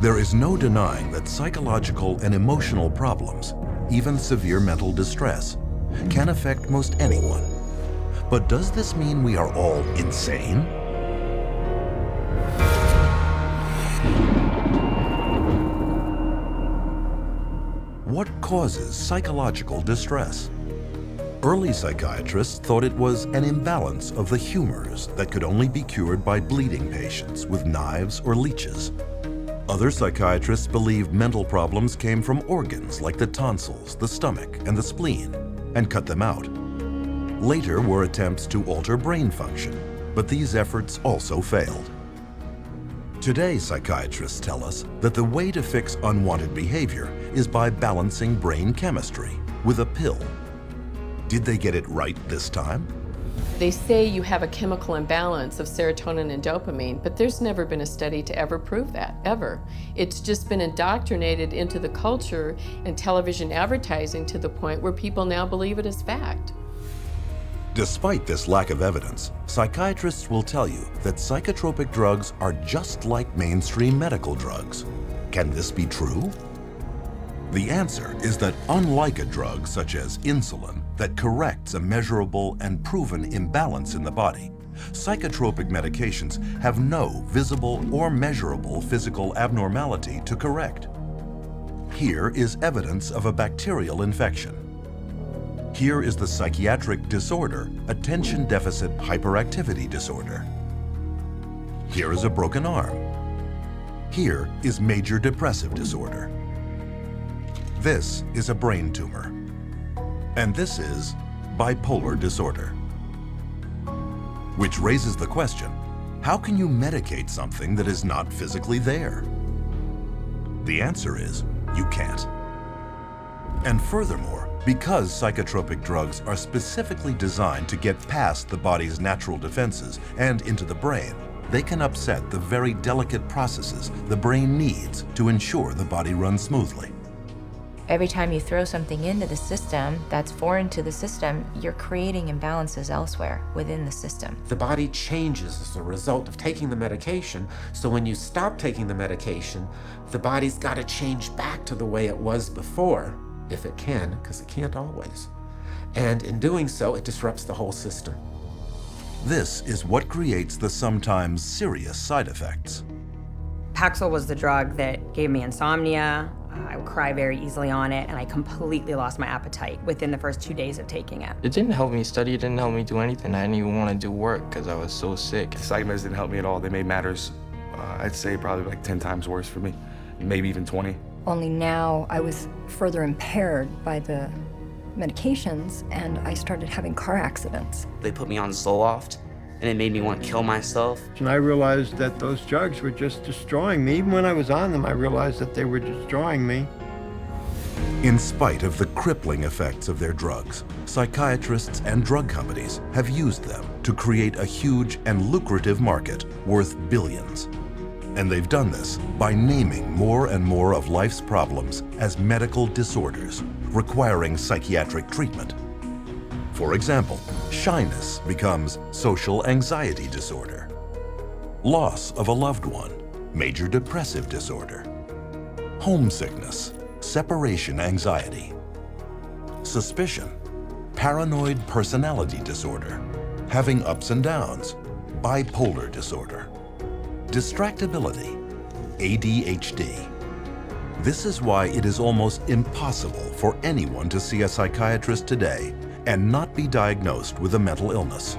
There is no denying that psychological and emotional problems, even severe mental distress, can affect most anyone. But does this mean we are all insane? What causes psychological distress? Early psychiatrists thought it was an imbalance of the humors that could only be cured by bleeding patients with knives or leeches. Other psychiatrists believed mental problems came from organs like the tonsils, the stomach, and the spleen, and cut them out. Later were attempts to alter brain function, but these efforts also failed. Today, psychiatrists tell us that the way to fix unwanted behavior is by balancing brain chemistry with a pill. Did they get it right this time? They say you have a chemical imbalance of serotonin and dopamine, but there's never been a study to ever prove that, ever. It's just been indoctrinated into the culture and television advertising to the point where people now believe it as fact. Despite this lack of evidence, psychiatrists will tell you that psychotropic drugs are just like mainstream medical drugs. Can this be true? The answer is that unlike a drug such as insulin that corrects a measurable and proven imbalance in the body, psychotropic medications have no visible or measurable physical abnormality to correct. Here is evidence of a bacterial infection. Here is the psychiatric disorder, attention deficit hyperactivity disorder. Here is a broken arm. Here is major depressive disorder. This is a brain tumor. And this is bipolar disorder. Which raises the question, how can you medicate something that is not physically there? The answer is, you can't. And furthermore, because psychotropic drugs are specifically designed to get past the body's natural defenses and into the brain, they can upset the very delicate processes the brain needs to ensure the body runs smoothly. Every time you throw something into the system that's foreign to the system, you're creating imbalances elsewhere within the system. The body changes as a result of taking the medication, so when you stop taking the medication, the body's got to change back to the way it was before, if it can, because it can't always. And in doing so, it disrupts the whole system. This is what creates the sometimes serious side effects. Paxil was the drug that gave me insomnia. I would cry very easily on it, and I completely lost my appetite within the first 2 days of taking it. It didn't help me study, it didn't help me do anything. I didn't even want to do work because I was so sick. The psych meds didn't help me at all. They made matters, I'd say probably like 10 times worse for me, maybe even 20. Only now I was further impaired by the medications, and I started having car accidents. They put me on Zoloft, and it made me want to kill myself. And I realized that those drugs were just destroying me. Even when I was on them, I realized that they were destroying me. In spite of the crippling effects of their drugs, psychiatrists and drug companies have used them to create a huge and lucrative market worth billions. And they've done this by naming more and more of life's problems as medical disorders, requiring psychiatric treatment. For example, shyness becomes social anxiety disorder. Loss of a loved one, major depressive disorder. Homesickness, separation anxiety. Suspicion, paranoid personality disorder. Having ups and downs, bipolar disorder. Distractibility, ADHD. This is why it is almost impossible for anyone to see a psychiatrist today and not be diagnosed with a mental illness.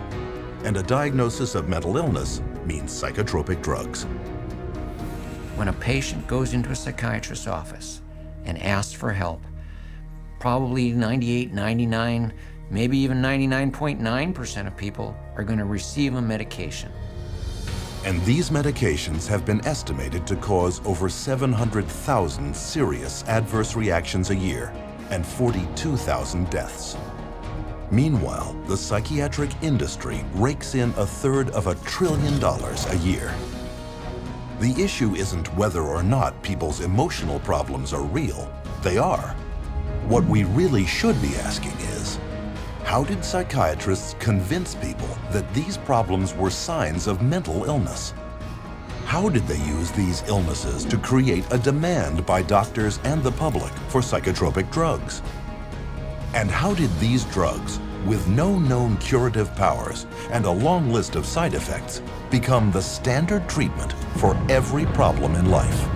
And a diagnosis of mental illness means psychotropic drugs. When a patient goes into a psychiatrist's office and asks for help, probably 98, 99, maybe even 99.9% of people are going to receive a medication. And these medications have been estimated to cause over 700,000 serious adverse reactions a year and 42,000 deaths. Meanwhile, the psychiatric industry rakes in $1/3 trillion a year. The issue isn't whether or not people's emotional problems are real. They are. What we really should be asking is, how did psychiatrists convince people that these problems were signs of mental illness? How did they use these illnesses to create a demand by doctors and the public for psychotropic drugs? And how did these drugs, with no known curative powers and a long list of side effects, become the standard treatment for every problem in life?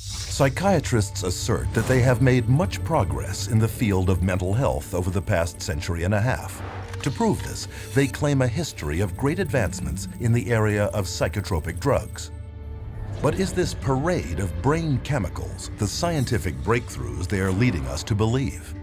Psychiatrists assert that they have made much progress in the field of mental health over the past century and a half. To prove this, they claim a history of great advancements in the area of psychotropic drugs. But is this parade of brain chemicals the scientific breakthroughs they are leading us to believe?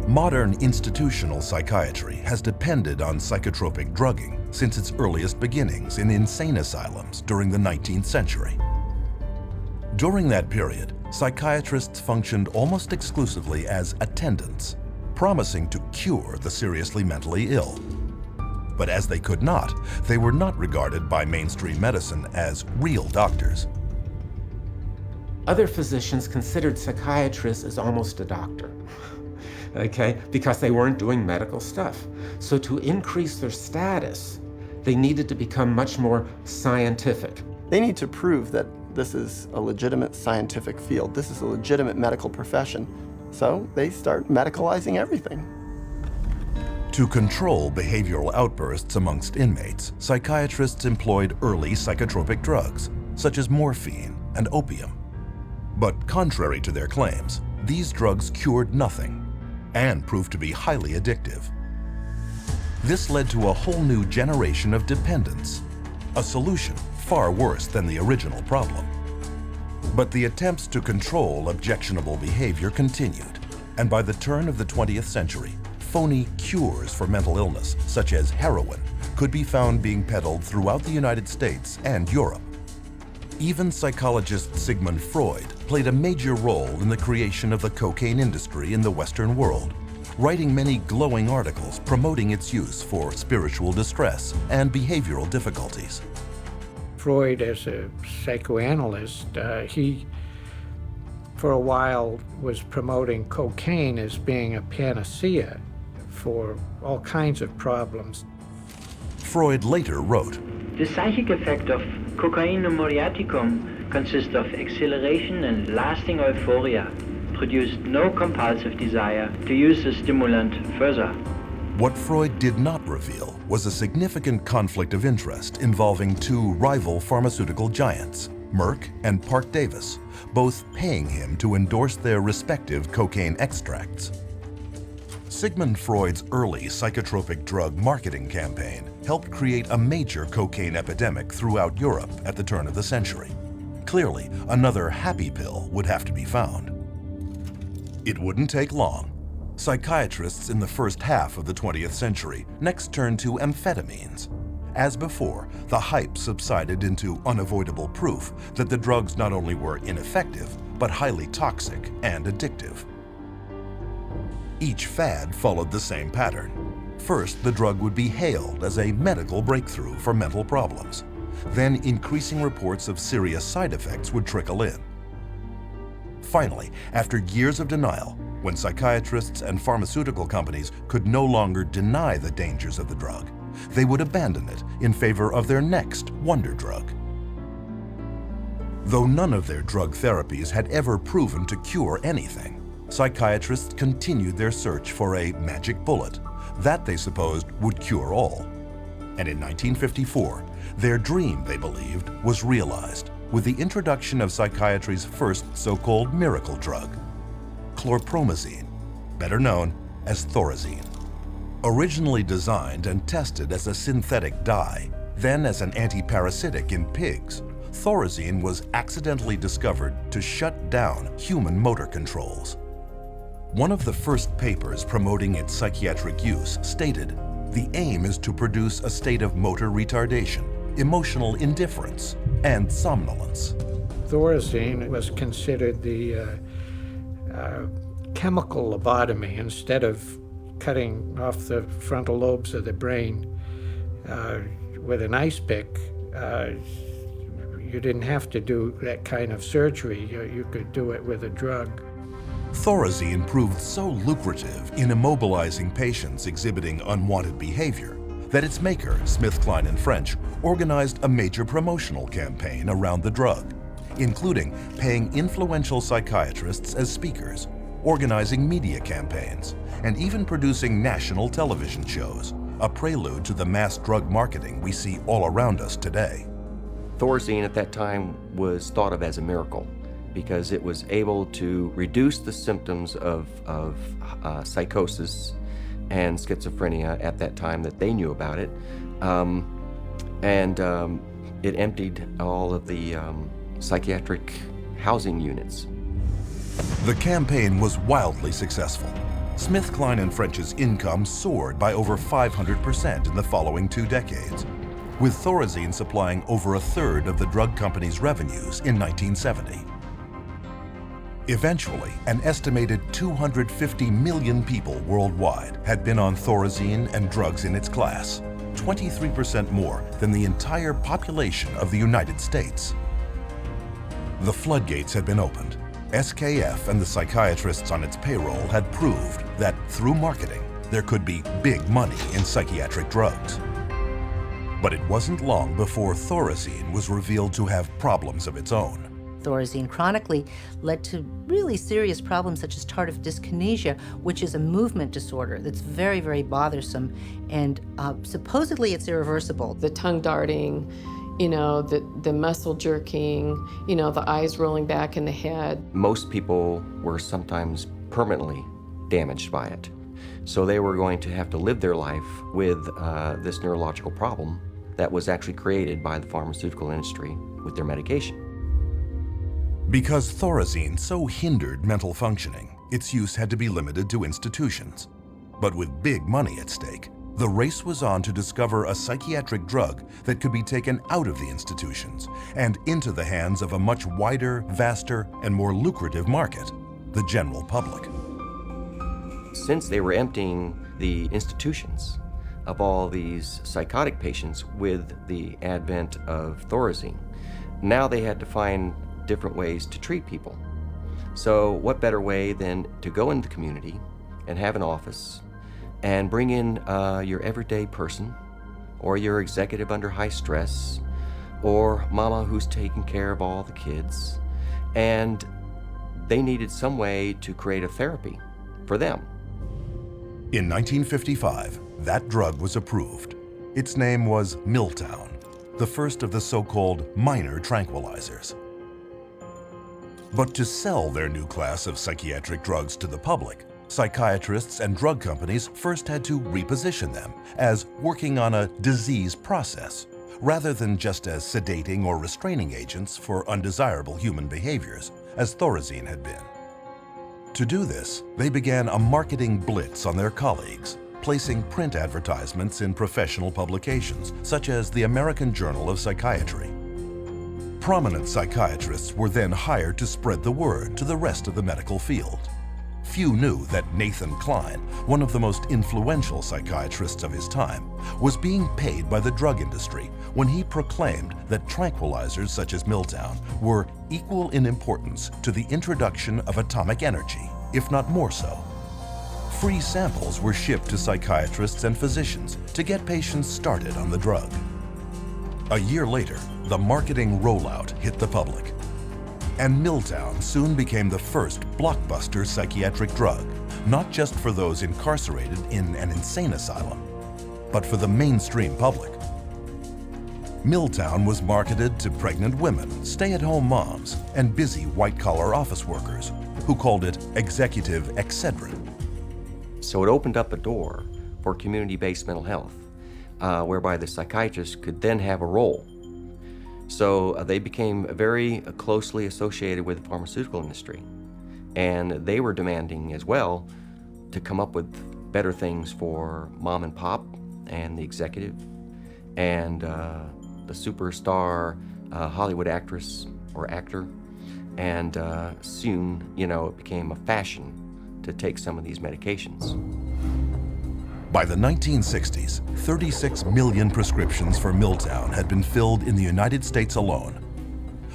Modern institutional psychiatry has depended on psychotropic drugging since its earliest beginnings in insane asylums during the 19th century. During that period, psychiatrists functioned almost exclusively as attendants, promising to cure the seriously mentally ill. But as they could not, they were not regarded by mainstream medicine as real doctors. Other physicians considered psychiatrists as almost a doctor. Okay, because they weren't doing medical stuff. So to increase their status, they needed to become much more scientific. They need to prove that this is a legitimate scientific field. This is a legitimate medical profession. So they start medicalizing everything. To control behavioral outbursts amongst inmates, psychiatrists employed early psychotropic drugs, such as morphine and opium. But contrary to their claims, these drugs cured nothing and proved to be highly addictive. This led to a whole new generation of dependence, a solution far worse than the original problem. But the attempts to control objectionable behavior continued, and by the turn of the 20th century, phony cures for mental illness, such as heroin, could be found being peddled throughout the United States and Europe. Even psychologist Sigmund Freud played a major role in the creation of the cocaine industry in the Western world, writing many glowing articles promoting its use for spiritual distress and behavioral difficulties. Freud, as a psychoanalyst, he for a while was promoting cocaine as being a panacea for all kinds of problems. Freud later wrote, "The psychic effect of cocaine muriaticum consists of exhilaration and lasting euphoria, produced no compulsive desire to use the stimulant further." What Freud did not reveal was a significant conflict of interest involving two rival pharmaceutical giants, Merck and Parke-Davis, both paying him to endorse their respective cocaine extracts. Sigmund Freud's early psychotropic drug marketing campaign helped create a major cocaine epidemic throughout Europe at the turn of the century. Clearly, another happy pill would have to be found. It wouldn't take long. Psychiatrists in the first half of the 20th century next turned to amphetamines. As before, the hype subsided into unavoidable proof that the drugs not only were ineffective, but highly toxic and addictive. Each fad followed the same pattern. First, the drug would be hailed as a medical breakthrough for mental problems. Then, increasing reports of serious side effects would trickle in. Finally, after years of denial, when psychiatrists and pharmaceutical companies could no longer deny the dangers of the drug, they would abandon it in favor of their next wonder drug. Though none of their drug therapies had ever proven to cure anything, psychiatrists continued their search for a magic bullet that they supposed would cure all. And in 1954, their dream, they believed, was realized with the introduction of psychiatry's first so-called miracle drug, chlorpromazine, better known as Thorazine. Originally designed and tested as a synthetic dye, then as an anti-parasitic in pigs, Thorazine was accidentally discovered to shut down human motor controls. One of the first papers promoting its psychiatric use stated, "The aim is to produce a state of motor retardation, emotional indifference, and somnolence." Thorazine was considered the chemical lobotomy. Instead of cutting off the frontal lobes of the brain, with an ice pick. You didn't have to do that kind of surgery. You could do it with a drug. Thorazine proved so lucrative in immobilizing patients exhibiting unwanted behavior that its maker, SmithKline & French, organized a major promotional campaign around the drug, including paying influential psychiatrists as speakers, organizing media campaigns, and even producing national television shows, a prelude to the mass drug marketing we see all around us today. Thorazine at that time was thought of as a miracle because it was able to reduce the symptoms of psychosis and schizophrenia at that time that they knew about it. It emptied all of the psychiatric housing units. The campaign was wildly successful. SmithKline & French's income soared by over 500% in the following 2 decades, with Thorazine supplying over 1/3 of the drug company's revenues in 1970. Eventually, an estimated 250 million people worldwide had been on Thorazine and drugs in its class, 23% more than the entire population of the United States. The floodgates had been opened. SKF and the psychiatrists on its payroll had proved that through marketing, there could be big money in psychiatric drugs. But it wasn't long before Thorazine was revealed to have problems of its own. Thorazine chronically led to really serious problems such as tardive dyskinesia, which is a movement disorder that's very, very bothersome, and supposedly it's irreversible. The tongue darting, the muscle jerking, the eyes rolling back in the head. Most people were sometimes permanently damaged by it. So they were going to have to live their life with this neurological problem that was actually created by the pharmaceutical industry with their medication. Because Thorazine so hindered mental functioning, its use had to be limited to institutions. But with big money at stake, the race was on to discover a psychiatric drug that could be taken out of the institutions and into the hands of a much wider, vaster, and more lucrative market, the general public. Since they were emptying the institutions of all these psychotic patients with the advent of Thorazine, now they had to find different ways to treat people. So what better way than to go into the community and have an office and bring in your everyday person, or your executive under high stress, or mama who's taking care of all the kids, and they needed some way to create a therapy for them. In 1955, that drug was approved. Its name was Miltown, the first of the so-called minor tranquilizers. But to sell their new class of psychiatric drugs to the public, psychiatrists and drug companies first had to reposition them as working on a disease process, rather than just as sedating or restraining agents for undesirable human behaviors, as Thorazine had been. To do this, they began a marketing blitz on their colleagues, placing print advertisements in professional publications, such as the American Journal of Psychiatry. Prominent psychiatrists were then hired to spread the word to the rest of the medical field. Few knew that Nathan Kline, one of the most influential psychiatrists of his time, was being paid by the drug industry when he proclaimed that tranquilizers such as Miltown were equal in importance to the introduction of atomic energy, if not more so. Free samples were shipped to psychiatrists and physicians to get patients started on the drug. A year later, the marketing rollout hit the public, and Miltown soon became the first blockbuster psychiatric drug, not just for those incarcerated in an insane asylum, but for the mainstream public. Miltown was marketed to pregnant women, stay-at-home moms, and busy white-collar office workers, who called it executive Excedrin. So it opened up a door for community-based mental health, whereby the psychiatrist could then have a role. So they became very closely associated with the pharmaceutical industry, and they were demanding as well to come up with better things for mom and pop and the executive and the superstar Hollywood actress or actor, and soon, it became a fashion to take some of these medications. By the 1960s, 36 million prescriptions for Milltown had been filled in the United States alone,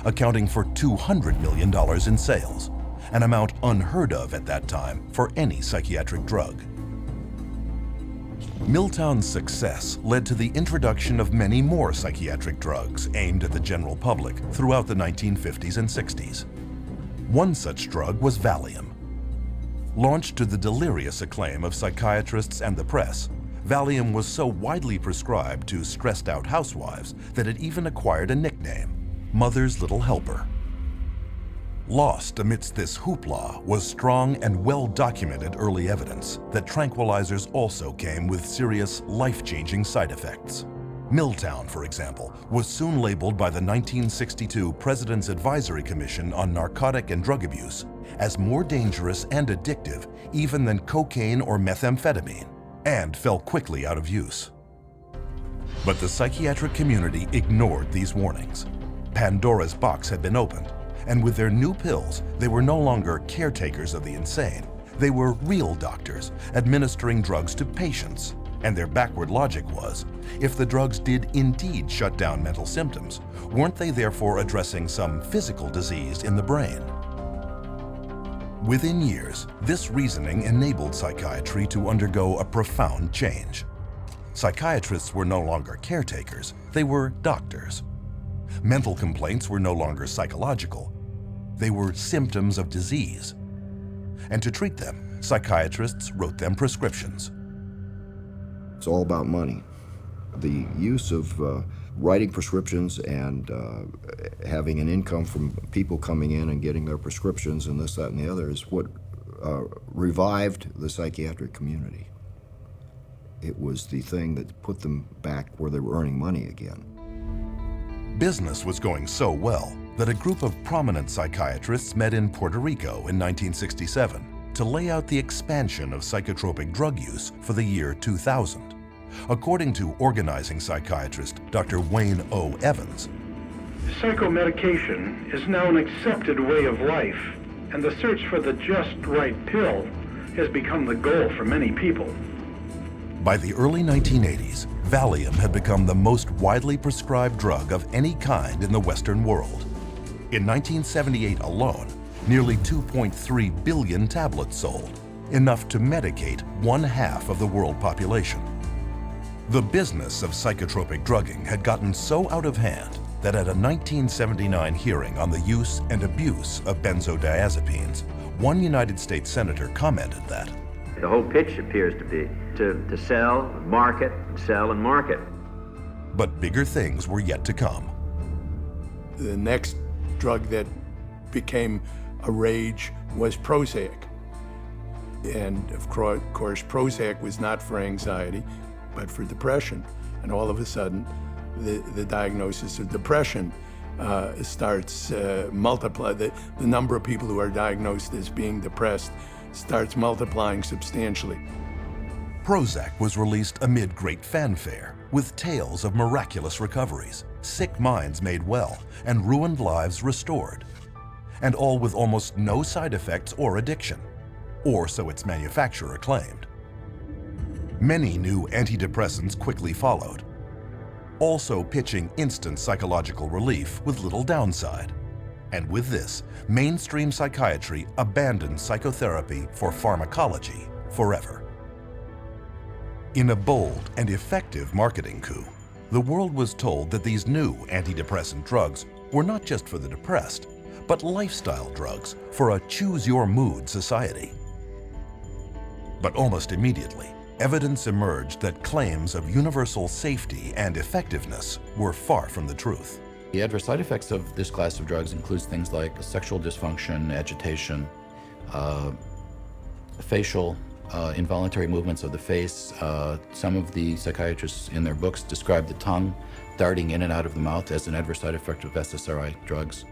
accounting for $200 million in sales, an amount unheard of at that time for any psychiatric drug. Milltown's success led to the introduction of many more psychiatric drugs aimed at the general public throughout the 1950s and 60s. One such drug was Valium. Launched to the delirious acclaim of psychiatrists and the press, Valium was so widely prescribed to stressed-out housewives that it even acquired a nickname, Mother's Little Helper. Lost amidst this hoopla was strong and well-documented early evidence that tranquilizers also came with serious, life-changing side effects. Milltown, for example, was soon labeled by the 1962 President's Advisory Commission on Narcotic and Drug Abuse as more dangerous and addictive even than cocaine or methamphetamine, and fell quickly out of use. But the psychiatric community ignored these warnings. Pandora's box had been opened, and with their new pills, they were no longer caretakers of the insane. They were real doctors administering drugs to patients. And their backward logic was, if the drugs did indeed shut down mental symptoms, weren't they therefore addressing some physical disease in the brain? Within years, this reasoning enabled psychiatry to undergo a profound change. Psychiatrists were no longer caretakers, they were doctors. Mental complaints were no longer psychological, they were symptoms of disease. And to treat them, psychiatrists wrote them prescriptions. It's all about money. The use of writing prescriptions and having an income from people coming in and getting their prescriptions and this, that, and the other is what revived the psychiatric community. It was the thing that put them back where they were earning money again. Business was going so well that a group of prominent psychiatrists met in Puerto Rico in 1967 to lay out the expansion of psychotropic drug use for the year 2000. According to organizing psychiatrist Dr. Wayne O. Evans, psychomedication is now an accepted way of life, and the search for the just right pill has become the goal for many people. By the early 1980s, Valium had become the most widely prescribed drug of any kind in the Western world. In 1978 alone, nearly 2.3 billion tablets sold, enough to medicate 1/2 of the world population. The business of psychotropic drugging had gotten so out of hand that at a 1979 hearing on the use and abuse of benzodiazepines, one United States senator commented that the whole pitch appears to be to sell, market, sell, and market. But bigger things were yet to come. The next drug that became a rage was Prozac. And of course, Prozac was not for anxiety, but for depression. And all of a sudden, the diagnosis of depression starts multiply. The number of people who are diagnosed as being depressed starts multiplying substantially. Prozac was released amid great fanfare, with tales of miraculous recoveries, sick minds made well, and ruined lives restored. And all with almost no side effects or addiction, or so its manufacturer claimed. Many new antidepressants quickly followed, also pitching instant psychological relief with little downside. And with this, mainstream psychiatry abandoned psychotherapy for pharmacology forever. In a bold and effective marketing coup, the world was told that these new antidepressant drugs were not just for the depressed, but lifestyle drugs for a choose-your-mood society. But almost immediately, evidence emerged that claims of universal safety and effectiveness were far from the truth. The adverse side effects of this class of drugs includes things like sexual dysfunction, agitation, facial, involuntary movements of the face. Some of the psychiatrists in their books describe the tongue darting in and out of the mouth as an adverse side effect of SSRI drugs.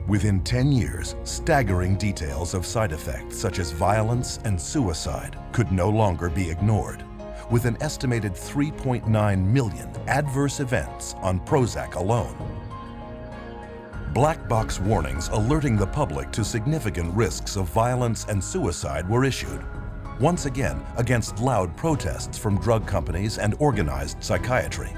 Within 10 years, staggering details of side effects such as violence and suicide could no longer be ignored, with an estimated 3.9 million adverse events on Prozac alone. Black box warnings alerting the public to significant risks of violence and suicide were issued. once again against loud protests from drug companies and organized psychiatry.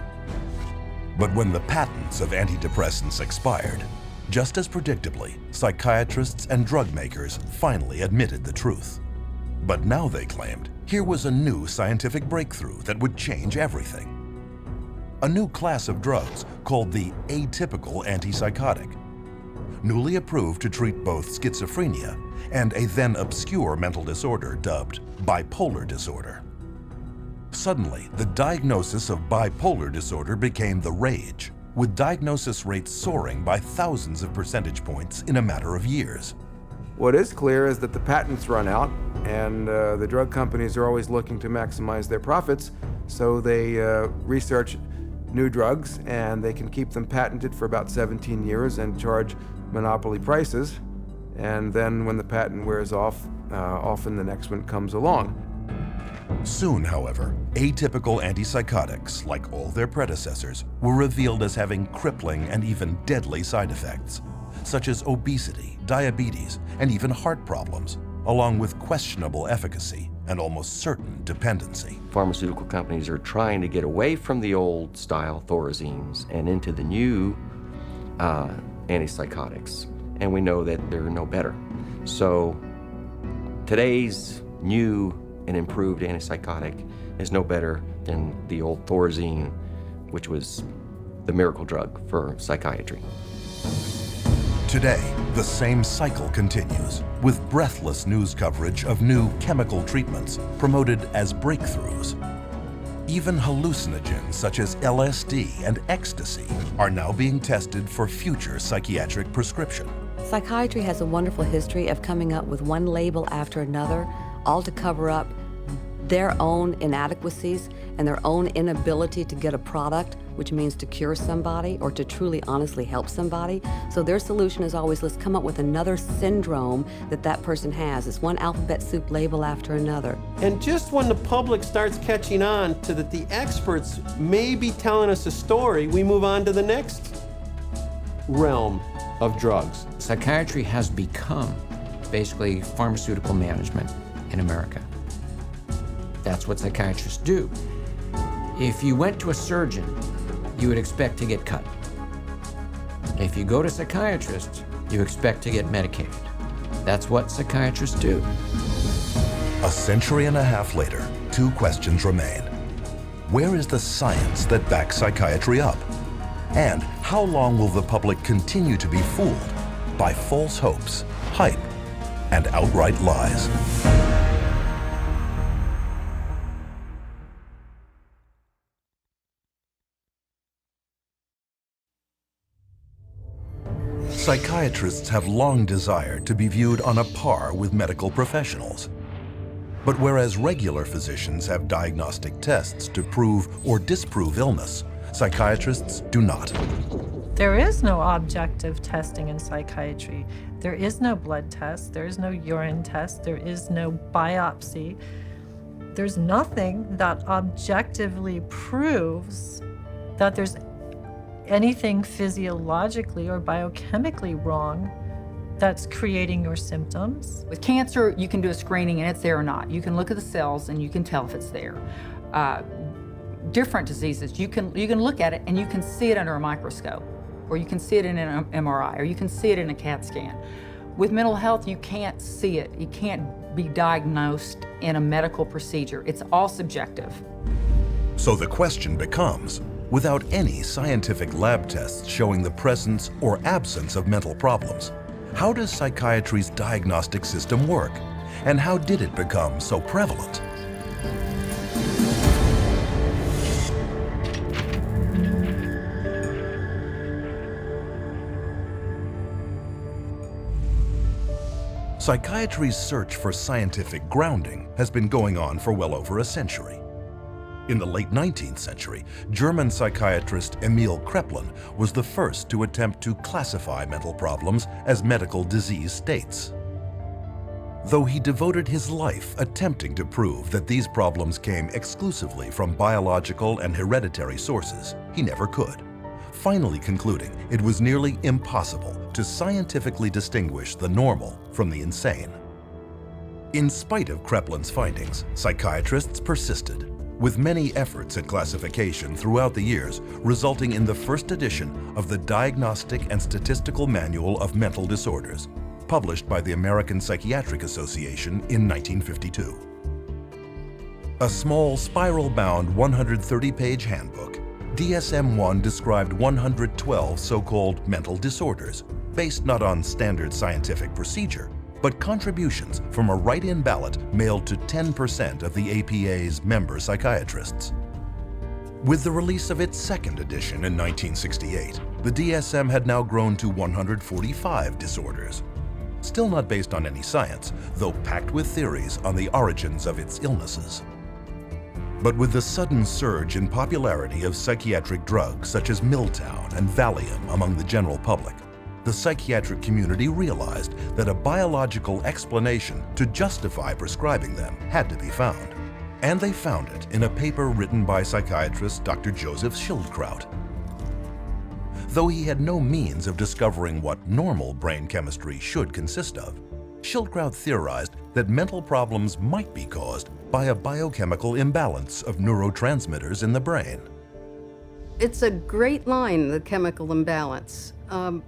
But when the patents of antidepressants expired, just as predictably, psychiatrists and drug makers finally admitted the truth. But now they claimed here was a new scientific breakthrough that would change everything. A new class of drugs called the atypical antipsychotic, newly approved to treat both schizophrenia and a then obscure mental disorder dubbed bipolar disorder. Suddenly, the diagnosis of bipolar disorder became the rage, with diagnosis rates soaring by thousands of percentage points in a matter of years. What is clear is that the patents run out, and the drug companies are always looking to maximize their profits, so they research new drugs, and they can keep them patented for about 17 years and charge monopoly prices. And then when the patent wears off, often the next one comes along. Soon, however, atypical antipsychotics, like all their predecessors, were revealed as having crippling and even deadly side effects, such as obesity, diabetes, and even heart problems, along with questionable efficacy and almost certain dependency. Pharmaceutical companies are trying to get away from the old style Thorazines and into the new antipsychotics, and we know that they're no better. So today's new and improved antipsychotic is no better than the old Thorazine, which was the miracle drug for psychiatry. Today, the same cycle continues, with breathless news coverage of new chemical treatments promoted as breakthroughs. Even hallucinogens such as LSD and ecstasy are now being tested for future psychiatric prescription. Psychiatry has a wonderful history of coming up with one label after another, all to cover up their own inadequacies and their own inability to get a product, which means to cure somebody or to truly honestly help somebody. So their solution is always, let's come up with another syndrome that person has. It's one alphabet soup label after another. And just when the public starts catching on to that the experts may be telling us a story, we move on to the next realm of drugs. Psychiatry has become basically pharmaceutical management in America. That's what psychiatrists do. If you went to a surgeon, you would expect to get cut. If you go to a psychiatrist, you expect to get medicated. That's what psychiatrists do. A century and a half later, two questions remain. Where is the science that backs psychiatry up? And how long will the public continue to be fooled by false hopes, hype, and outright lies? Psychiatrists have long desired to be viewed on a par with medical professionals. But whereas regular physicians have diagnostic tests to prove or disprove illness, psychiatrists do not. There is no objective testing in psychiatry. There is no blood test, there is no urine test, there is no biopsy. There's nothing that objectively proves that there's anything physiologically or biochemically wrong that's creating your symptoms. With cancer, you can do a screening and it's there or not. You can look at the cells and you can tell if it's there. Different diseases, you can look at it and you can see it under a microscope, or you can see it in an MRI, or you can see it in a CAT scan. With mental health, you can't see it. You can't be diagnosed in a medical procedure. It's all subjective. So the question becomes, without any scientific lab tests showing the presence or absence of mental problems, how does psychiatry's diagnostic system work? And how did it become so prevalent? Psychiatry's search for scientific grounding has been going on for well over a century. In the late 19th century, German psychiatrist Emil Kraepelin was the first to attempt to classify mental problems as medical disease states. Though he devoted his life attempting to prove that these problems came exclusively from biological and hereditary sources, he never could, finally concluding it was nearly impossible to scientifically distinguish the normal from the insane. In spite of Kreplin's findings, psychiatrists persisted, with many efforts at classification throughout the years, resulting in the first edition of the Diagnostic and Statistical Manual of Mental Disorders, published by the American Psychiatric Association in 1952. A small spiral-bound 130-page handbook, DSM-1 described 112 so-called mental disorders, based not on standard scientific procedure, but contributions from a write-in ballot mailed to 10% of the APA's member psychiatrists. With the release of its second edition in 1968, the DSM had now grown to 145 disorders. Still not based on any science, though packed with theories on the origins of its illnesses. But with the sudden surge in popularity of psychiatric drugs such as Miltown and Valium among the general public, the psychiatric community realized that a biological explanation to justify prescribing them had to be found. And they found it in a paper written by psychiatrist Dr. Joseph Schildkraut. Though he had no means of discovering what normal brain chemistry should consist of, Schildkraut theorized that mental problems might be caused by a biochemical imbalance of neurotransmitters in the brain. It's a great line, the chemical imbalance.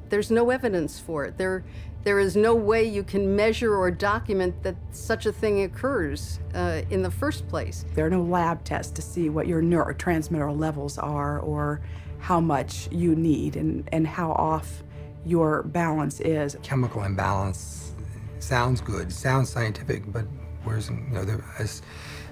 There's no evidence for it. There is no way you can measure or document that such a thing occurs in the first place. There are no lab tests to see what your neurotransmitter levels are or how much you need and how off your balance is. Chemical imbalance sounds good, sounds scientific, but whereas,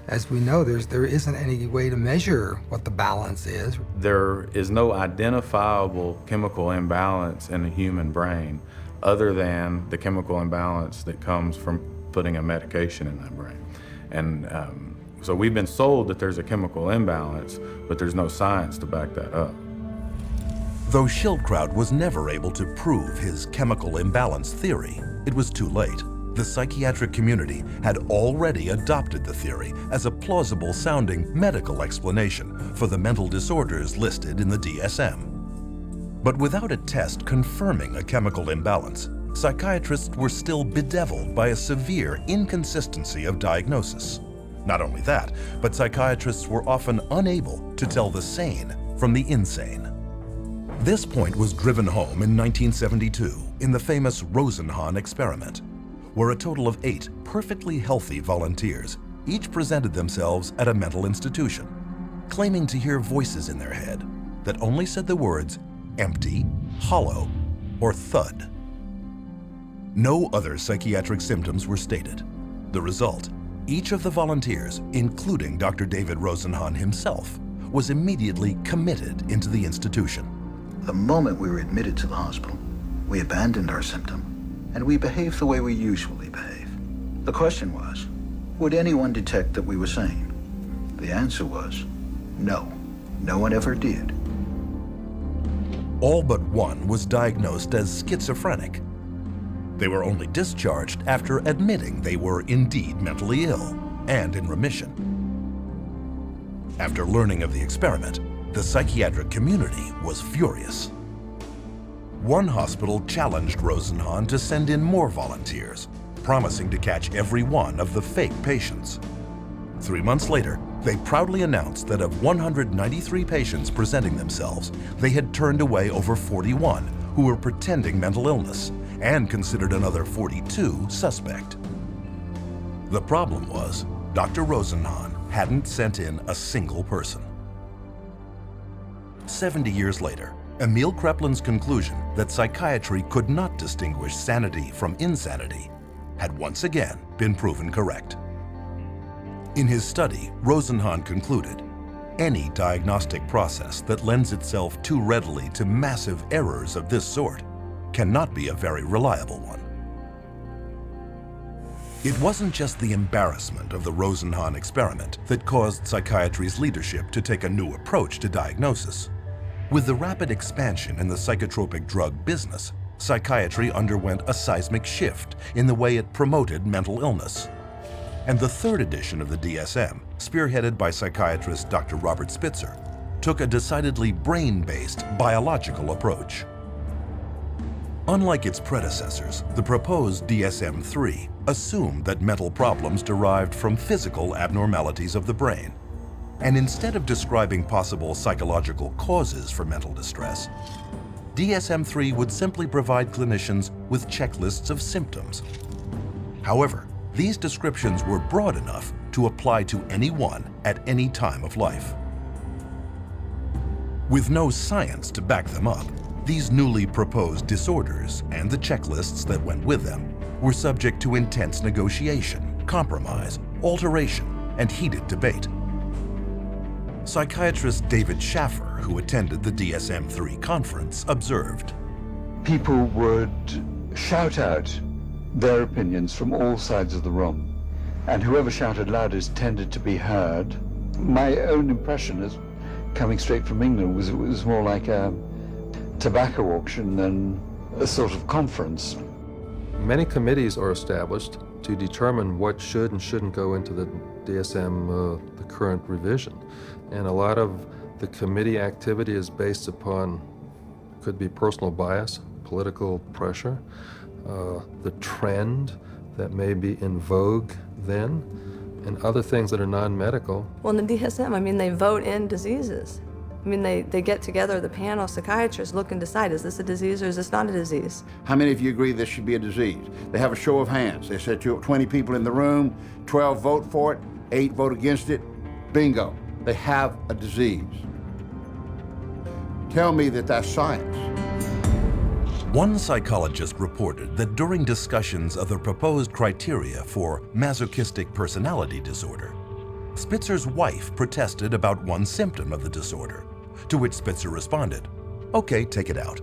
as we know, there isn't any way to measure what the balance is. There is no identifiable chemical imbalance in the human brain other than the chemical imbalance that comes from putting a medication in that brain. And so we've been sold that there's a chemical imbalance, but there's no science to back that up. Though Schildkraut was never able to prove his chemical imbalance theory, it was too late. The psychiatric community had already adopted the theory as a plausible-sounding medical explanation for the mental disorders listed in the DSM. But without a test confirming a chemical imbalance, psychiatrists were still bedeviled by a severe inconsistency of diagnosis. Not only that, but psychiatrists were often unable to tell the sane from the insane. This point was driven home in 1972 in the famous Rosenhan experiment, where a total of 8 perfectly healthy volunteers each presented themselves at a mental institution, claiming to hear voices in their head that only said the words empty, hollow, or thud. No other psychiatric symptoms were stated. The result, each of the volunteers, including Dr. David Rosenhan himself, was immediately committed into the institution. The moment we were admitted to the hospital, we abandoned our symptom, and we behaved the way we usually behave. The question was, would anyone detect that we were sane? The answer was, no. No one ever did. All but one was diagnosed as schizophrenic. They were only discharged after admitting they were indeed mentally ill and in remission. After learning of the experiment, the psychiatric community was furious. One hospital challenged Rosenhan to send in more volunteers, promising to catch every one of the fake patients. 3 months later, they proudly announced that of 193 patients presenting themselves, they had turned away over 41 who were pretending mental illness and considered another 42 suspect. The problem was, Dr. Rosenhan hadn't sent in a single person. 70 years later, Emil Kreplin's conclusion that psychiatry could not distinguish sanity from insanity had once again been proven correct. In his study, Rosenhan concluded, any diagnostic process that lends itself too readily to massive errors of this sort cannot be a very reliable one. It wasn't just the embarrassment of the Rosenhan experiment that caused psychiatry's leadership to take a new approach to diagnosis. With the rapid expansion in the psychotropic drug business, psychiatry underwent a seismic shift in the way it promoted mental illness. And the third edition of the DSM, spearheaded by psychiatrist Dr. Robert Spitzer, took a decidedly brain-based biological approach. Unlike its predecessors, the proposed DSM-3 assumed that mental problems derived from physical abnormalities of the brain. And instead of describing possible psychological causes for mental distress, DSM-3 would simply provide clinicians with checklists of symptoms. However, these descriptions were broad enough to apply to anyone at any time of life. With no science to back them up, these newly proposed disorders and the checklists that went with them were subject to intense negotiation, compromise, alteration, and heated debate. Psychiatrist David Schaffer, who attended the DSM-3 conference, observed, "People would shout out their opinions from all sides of the room, and whoever shouted loudest tended to be heard. My own impression, is coming straight from England, was it was more like a tobacco auction than a sort of conference." Many committees are established to determine what should and shouldn't go into the DSM, the current revision. And a lot of the committee activity is based upon, could be personal bias, political pressure, the trend that may be in vogue then, and other things that are non-medical. Well, in the DSM, I mean, they vote in diseases. I mean, they get together, the panel of psychiatrists look and decide, is this a disease or is this not a disease? How many of you agree this should be a disease? They have a show of hands. They said 20 people in the room, 12 vote for it, 8 vote against it. Bingo. They have a disease. Tell me that that's science. One psychologist reported that during discussions of the proposed criteria for masochistic personality disorder, Spitzer's wife protested about one symptom of the disorder, to which Spitzer responded, "Okay, take it out."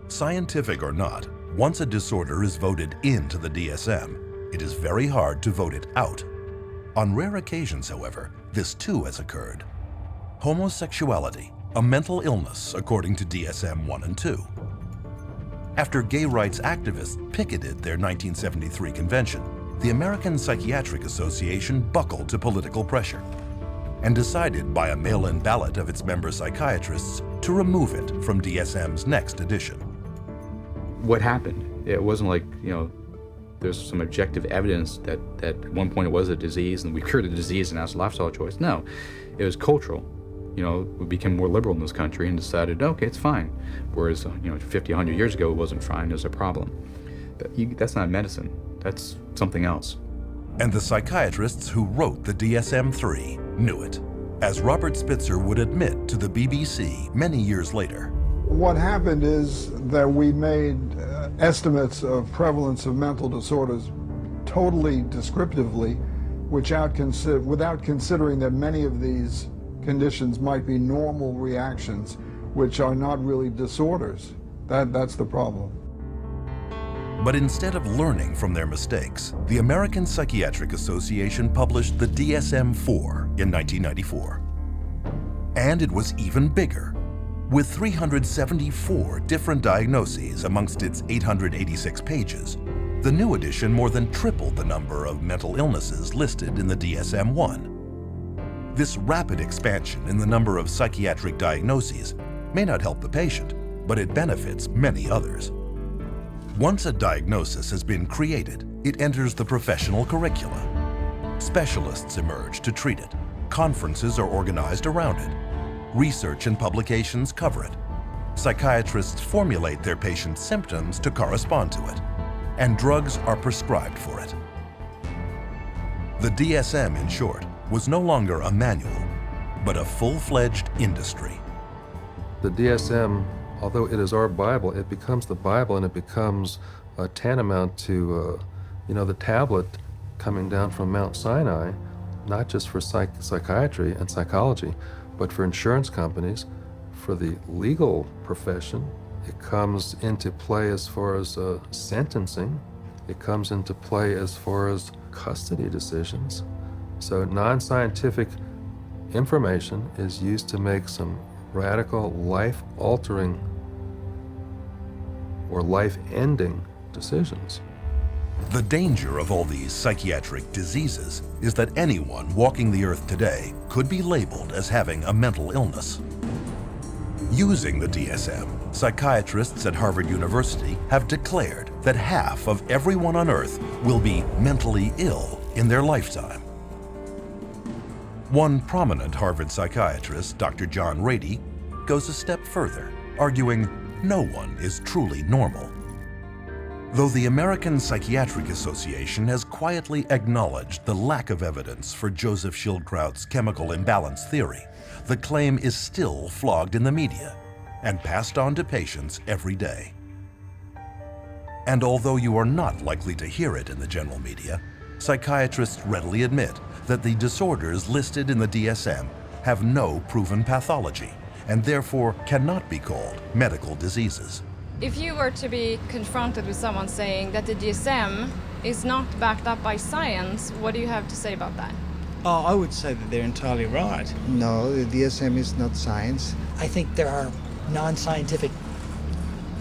Scientific or not, once a disorder is voted into the DSM, it is very hard to vote it out. On rare occasions, however, this too has occurred. Homosexuality, a mental illness according to DSM 1 and 2. After gay rights activists picketed their 1973 convention, the American Psychiatric Association buckled to political pressure and decided by a mail-in ballot of its member psychiatrists to remove it from DSM's next edition. What happened? It wasn't like, there's some objective evidence that at one point it was a disease and we cured the disease and that's a lifestyle choice. No, it was cultural. We became more liberal in this country and decided, okay, it's fine. Whereas, 50, 100 years ago, it wasn't fine, it was a problem. That's not medicine, that's something else. And the psychiatrists who wrote the DSM-3 knew it, as Robert Spitzer would admit to the BBC many years later. What happened is that we made estimates of prevalence of mental disorders totally descriptively, without considering that many of these conditions might be normal reactions, which are not really disorders. That's the problem. But instead of learning from their mistakes, the American Psychiatric Association published the DSM-4 in 1994. And it was even bigger, with 374 different diagnoses amongst its 886 pages. The new edition more than tripled the number of mental illnesses listed in the DSM-1. This rapid expansion in the number of psychiatric diagnoses may not help the patient, but it benefits many others. Once a diagnosis has been created, it enters the professional curricula. Specialists emerge to treat it. Conferences are organized around it. Research and publications cover it. Psychiatrists formulate their patients' symptoms to correspond to it, and drugs are prescribed for it. The DSM, in short, was no longer a manual, but a full-fledged industry. The DSM, although it is our Bible, it becomes the Bible and it becomes tantamount to, the tablet coming down from Mount Sinai, not just for psychiatry and psychology, but for insurance companies, for the legal profession. It comes into play as far as sentencing. It comes into play as far as custody decisions. So non-scientific information is used to make some radical, life-altering or life-ending decisions. The danger of all these psychiatric diseases is that anyone walking the earth today could be labeled as having a mental illness. Using the DSM, psychiatrists at Harvard University have declared that half of everyone on Earth will be mentally ill in their lifetime. One prominent Harvard psychiatrist, Dr. John Rady, goes a step further, arguing no one is truly normal. Though the American Psychiatric Association has quietly acknowledged the lack of evidence for Joseph Schildkraut's chemical imbalance theory, the claim is still flogged in the media and passed on to patients every day. And although you are not likely to hear it in the general media, psychiatrists readily admit that the disorders listed in the DSM have no proven pathology and therefore cannot be called medical diseases. If you were to be confronted with someone saying that the DSM is not backed up by science, what do you have to say about that? Oh, I would say that they're entirely right. No, the DSM is not science. I think there are non-scientific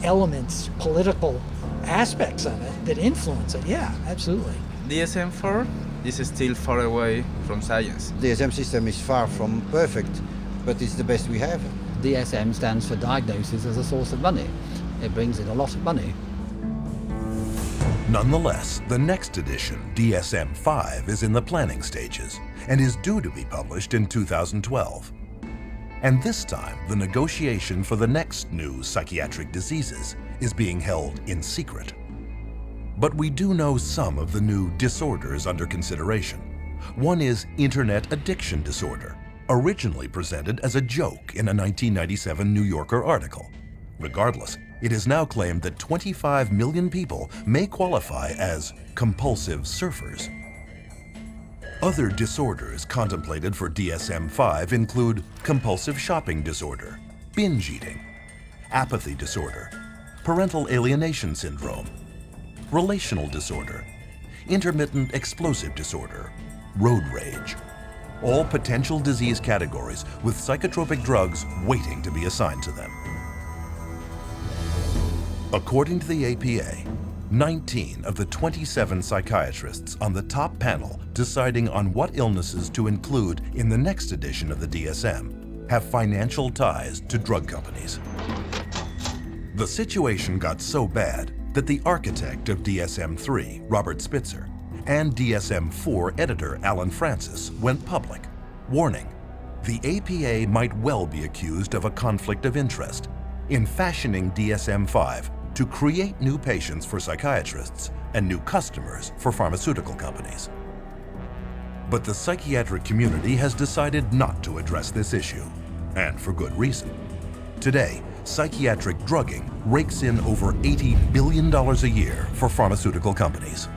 elements, political aspects of it that influence it. Yeah, absolutely. DSM-4 is still far away from science. The DSM system is far from perfect, but it's the best we have. DSM stands for diagnosis as a source of money. It brings in a lot of money. Nonetheless, the next edition, DSM-5, is in the planning stages and is due to be published in 2012. And this time, the negotiation for the next new psychiatric diseases is being held in secret. But we do know some of the new disorders under consideration. One is internet addiction disorder, originally presented as a joke in a 1997 New Yorker article. Regardless, it is now claimed that 25 million people may qualify as compulsive surfers. Other disorders contemplated for DSM-5 include compulsive shopping disorder, binge eating, apathy disorder, parental alienation syndrome, relational disorder, intermittent explosive disorder, road rage. All potential disease categories with psychotropic drugs waiting to be assigned to them. According to the APA, 19 of the 27 psychiatrists on the top panel deciding on what illnesses to include in the next edition of the DSM have financial ties to drug companies. The situation got so bad that the architect of DSM-3, Robert Spitzer, and DSM-4 editor Alan Francis went public, warning the APA might well be accused of a conflict of interest in fashioning DSM-5 to create new patients for psychiatrists and new customers for pharmaceutical companies. But the psychiatric community has decided not to address this issue, and for good reason. Today, psychiatric drugging rakes in over $80 billion a year for pharmaceutical companies.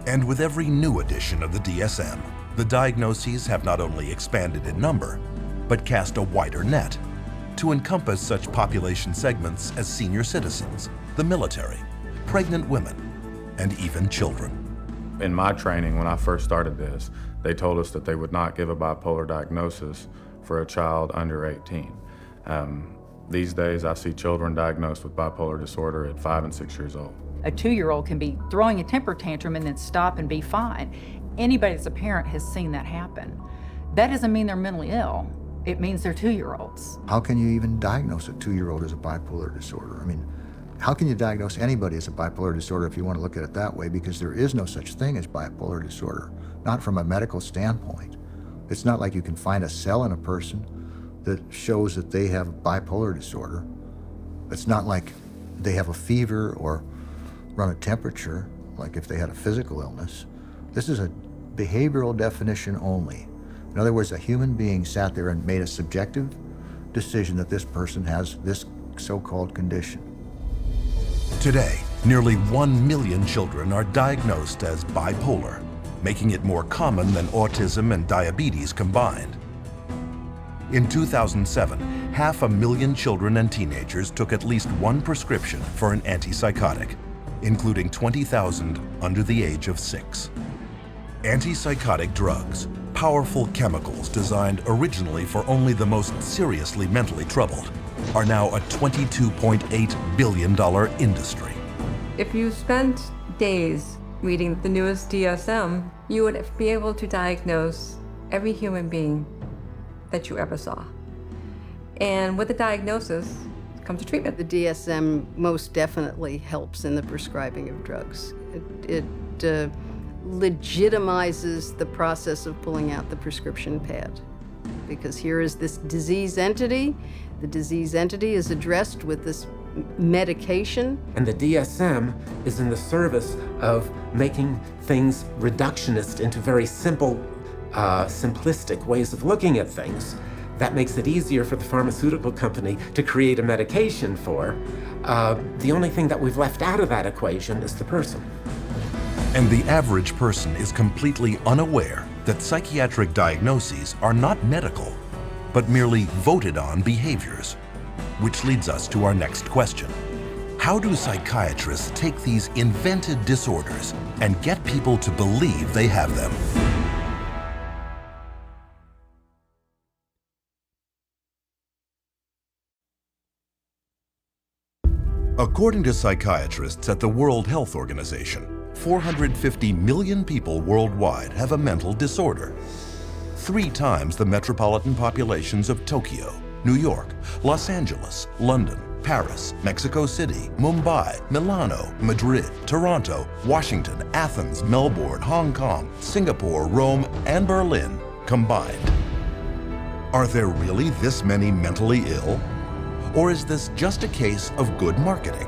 And with every new edition of the DSM, the diagnoses have not only expanded in number, but cast a wider net to encompass such population segments as senior citizens, the military, pregnant women, and even children. In my training, when I first started this, they told us that they would not give a bipolar diagnosis for a child under 18. These days, I see children diagnosed with bipolar disorder at 5 and 6 years old. A 2-year-old can be throwing a temper tantrum and then stop and be fine. Anybody that's a parent has seen that happen. That doesn't mean they're mentally ill. It means they're 2-year-olds. How can you even diagnose a 2-year-old as a bipolar disorder? I mean, how can you diagnose anybody as a bipolar disorder if you want to look at it that way? Because there is no such thing as bipolar disorder, not from a medical standpoint. It's not like you can find a cell in a person that shows that they have bipolar disorder. It's not like they have a fever or run a temperature, like if they had a physical illness. This is a behavioral definition only. In other words, a human being sat there and made a subjective decision that this person has this so-called condition. Today, nearly 1 million children are diagnosed as bipolar, making it more common than autism and diabetes combined. In 2007, 500,000 children and teenagers took at least one prescription for an antipsychotic, including 20,000 under the age of 6. Antipsychotic drugs, powerful chemicals designed originally for only the most seriously mentally troubled, are now a $22.8 billion industry. If you spent days reading the newest DSM, you would be able to diagnose every human being that you ever saw. And with the diagnosis comes to treatment. The DSM most definitely helps in the prescribing of drugs. It legitimizes the process of pulling out the prescription pad, because here is this disease entity. The disease entity is addressed with this medication. And the DSM is in the service of making things reductionist into very simple, simplistic ways of looking at things. That makes it easier for the pharmaceutical company to create a medication for. The only thing that we've left out of that equation is the person. And the average person is completely unaware that psychiatric diagnoses are not medical, but merely voted on behaviors. Which leads us to our next question. How do psychiatrists take these invented disorders and get people to believe they have them? According to psychiatrists at the World Health Organization, 450 million people worldwide have a mental disorder. 3 times the metropolitan populations of Tokyo, New York, Los Angeles, London, Paris, Mexico City, Mumbai, Milano, Madrid, Toronto, Washington, Athens, Melbourne, Hong Kong, Singapore, Rome, and Berlin combined. Are there really this many mentally ill? Or is this just a case of good marketing?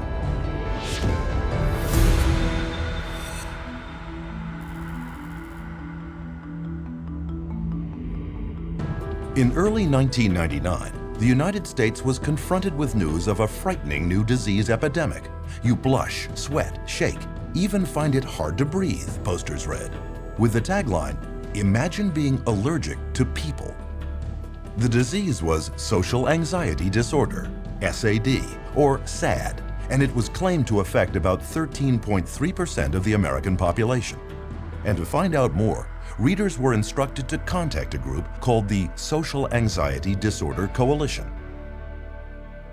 In early 1999, the United States was confronted with news of a frightening new disease epidemic. You blush, sweat, shake, even find it hard to breathe, posters read, with the tagline, "Imagine being allergic to people." The disease was social anxiety disorder, SAD, or SAD, and it was claimed to affect about 13.3% of the American population. And to find out more, readers were instructed to contact a group called the Social Anxiety Disorder Coalition.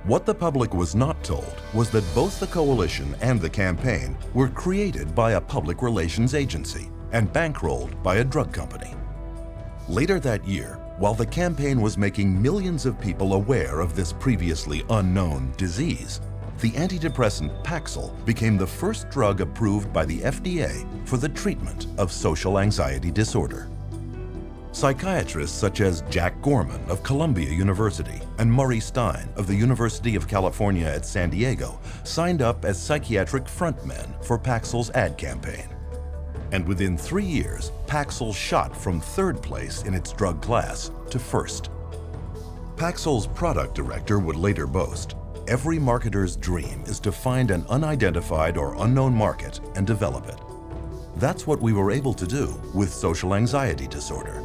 What the public was not told was that both the coalition and the campaign were created by a public relations agency and bankrolled by a drug company. Later that year, while the campaign was making millions of people aware of this previously unknown disease, the antidepressant Paxil became the first drug approved by the FDA for the treatment of social anxiety disorder. Psychiatrists such as Jack Gorman of Columbia University and Murray Stein of the University of California at San Diego signed up as psychiatric frontmen for Paxil's ad campaign. And within 3 years, Paxil shot from 3rd place in its drug class to 1st. Paxil's product director would later boast, "Every marketer's dream is to find an unidentified or unknown market and develop it." That's what we were able to do with social anxiety disorder.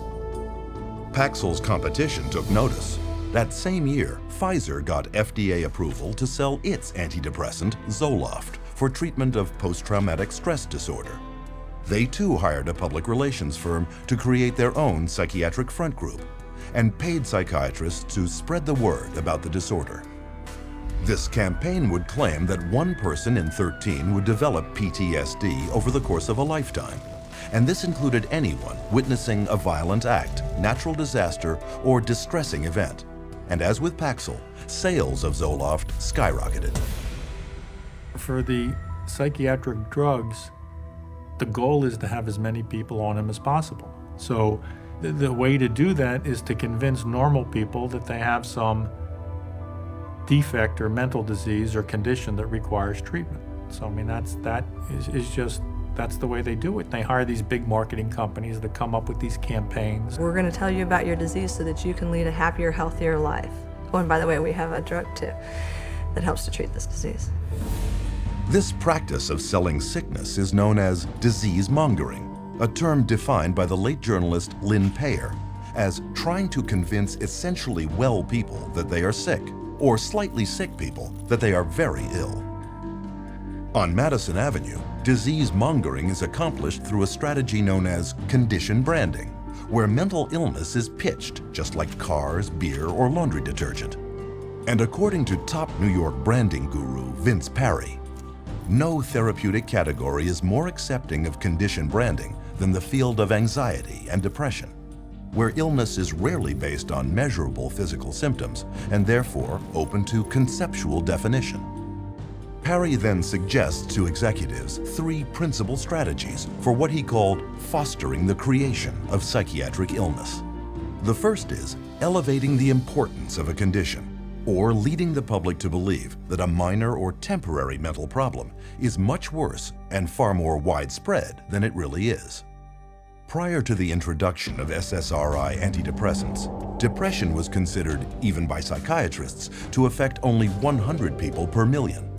Paxil's competition took notice. That same year, Pfizer got FDA approval to sell its antidepressant, Zoloft, for treatment of post-traumatic stress disorder. They too hired a public relations firm to create their own psychiatric front group and paid psychiatrists to spread the word about the disorder. This campaign would claim that 1 person in 13 would develop PTSD over the course of a lifetime, and this included anyone witnessing a violent act, natural disaster, or distressing event. And as with Paxil, sales of Zoloft skyrocketed. For the psychiatric drugs, the goal is to have as many people on them as possible. So the way to do that is to convince normal people that they have some defect or mental disease or condition that requires treatment. So I mean, that's the way they do it. They hire these big marketing companies that come up with these campaigns. We're going to tell you about your disease so that you can lead a happier, healthier life. Oh, and by the way, we have a drug too that helps to treat this disease. This practice of selling sickness is known as disease mongering, a term defined by the late journalist Lynn Payer as trying to convince essentially well people that they are sick, or slightly sick people that they are very ill. On Madison Avenue, disease mongering is accomplished through a strategy known as condition branding, where mental illness is pitched just like cars, beer, or laundry detergent. And according to top New York branding guru Vince Parry, no therapeutic category is more accepting of condition branding than the field of anxiety and depression. where illness is rarely based on measurable physical symptoms and therefore open to conceptual definition. Parry then suggests to executives 3 principal strategies for what he called fostering the creation of psychiatric illness. The first is elevating the importance of a condition, or leading the public to believe that a minor or temporary mental problem is much worse and far more widespread than it really is. Prior to the introduction of SSRI antidepressants, depression was considered, even by psychiatrists, to affect only 100 people per million.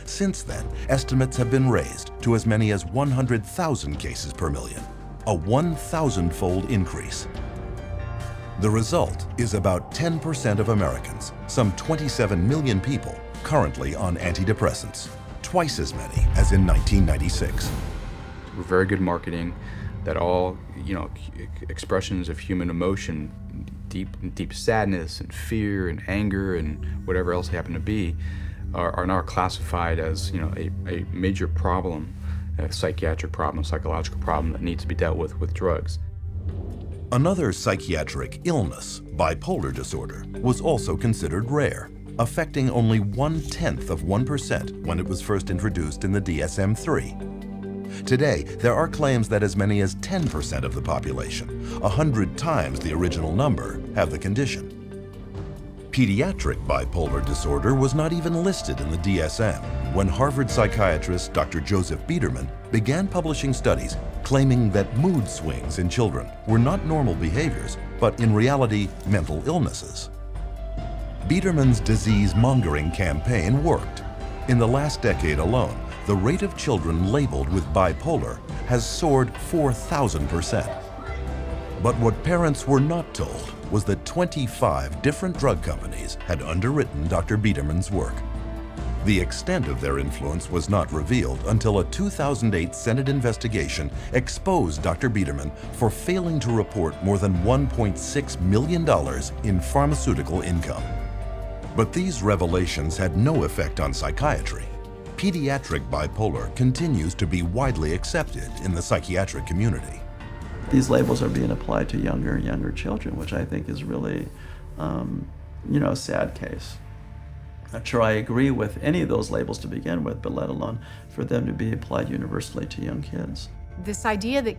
Since then, estimates have been raised to as many as 100,000 cases per million, a 1,000-fold increase. The result is about 10% of Americans, some 27 million people, currently on antidepressants, twice as many as in 1996. Very good marketing, that all, expressions of human emotion, deep sadness and fear and anger and whatever else they happen to be, are now classified as, a major problem, a psychiatric problem, a psychological problem that needs to be dealt with drugs. Another psychiatric illness, bipolar disorder, was also considered rare, affecting only 1/10% when it was first introduced in the DSM-3. Today, there are claims that as many as 10% of the population, 100 times the original number, have the condition. Pediatric bipolar disorder was not even listed in the DSM when Harvard psychiatrist Dr. Joseph Biederman began publishing studies claiming that mood swings in children were not normal behaviors, but in reality, mental illnesses. Biederman's disease-mongering campaign worked. In the last decade alone, the rate of children labeled with bipolar has soared 4,000%. But what parents were not told was that 25 different drug companies had underwritten Dr. Biederman's work. The extent of their influence was not revealed until a 2008 Senate investigation exposed Dr. Biederman for failing to report more than $1.6 million in pharmaceutical income. But these revelations had no effect on psychiatry. Pediatric bipolar continues to be widely accepted in the psychiatric community. These labels are being applied to younger and younger children, which I think is really, a sad case. Not sure I agree with any of those labels to begin with, but let alone for them to be applied universally to young kids. This idea that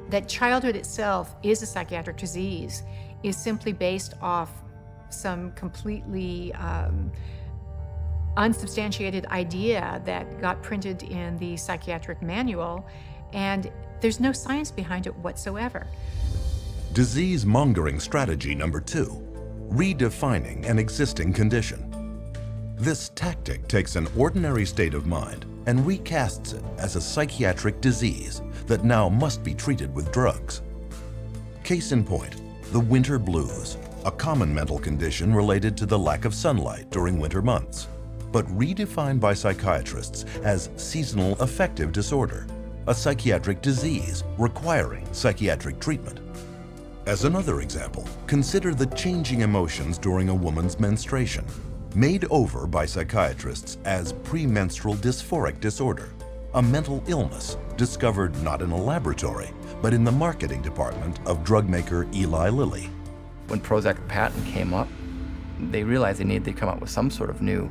that childhood itself is a psychiatric disease is simply based off some completely unsubstantiated idea that got printed in the psychiatric manual, and there's no science behind it whatsoever. Disease-mongering strategy number 2, redefining an existing condition. This tactic takes an ordinary state of mind and recasts it as a psychiatric disease that now must be treated with drugs. Case in point, the winter blues, a common mental condition related to the lack of sunlight during winter months, but redefined by psychiatrists as seasonal affective disorder, a psychiatric disease requiring psychiatric treatment. As another example, consider the changing emotions during a woman's menstruation, made over by psychiatrists as premenstrual dysphoric disorder, a mental illness discovered not in a laboratory, but in the marketing department of drug maker Eli Lilly. When Prozac patent came up, they realized they needed to come up with some sort of new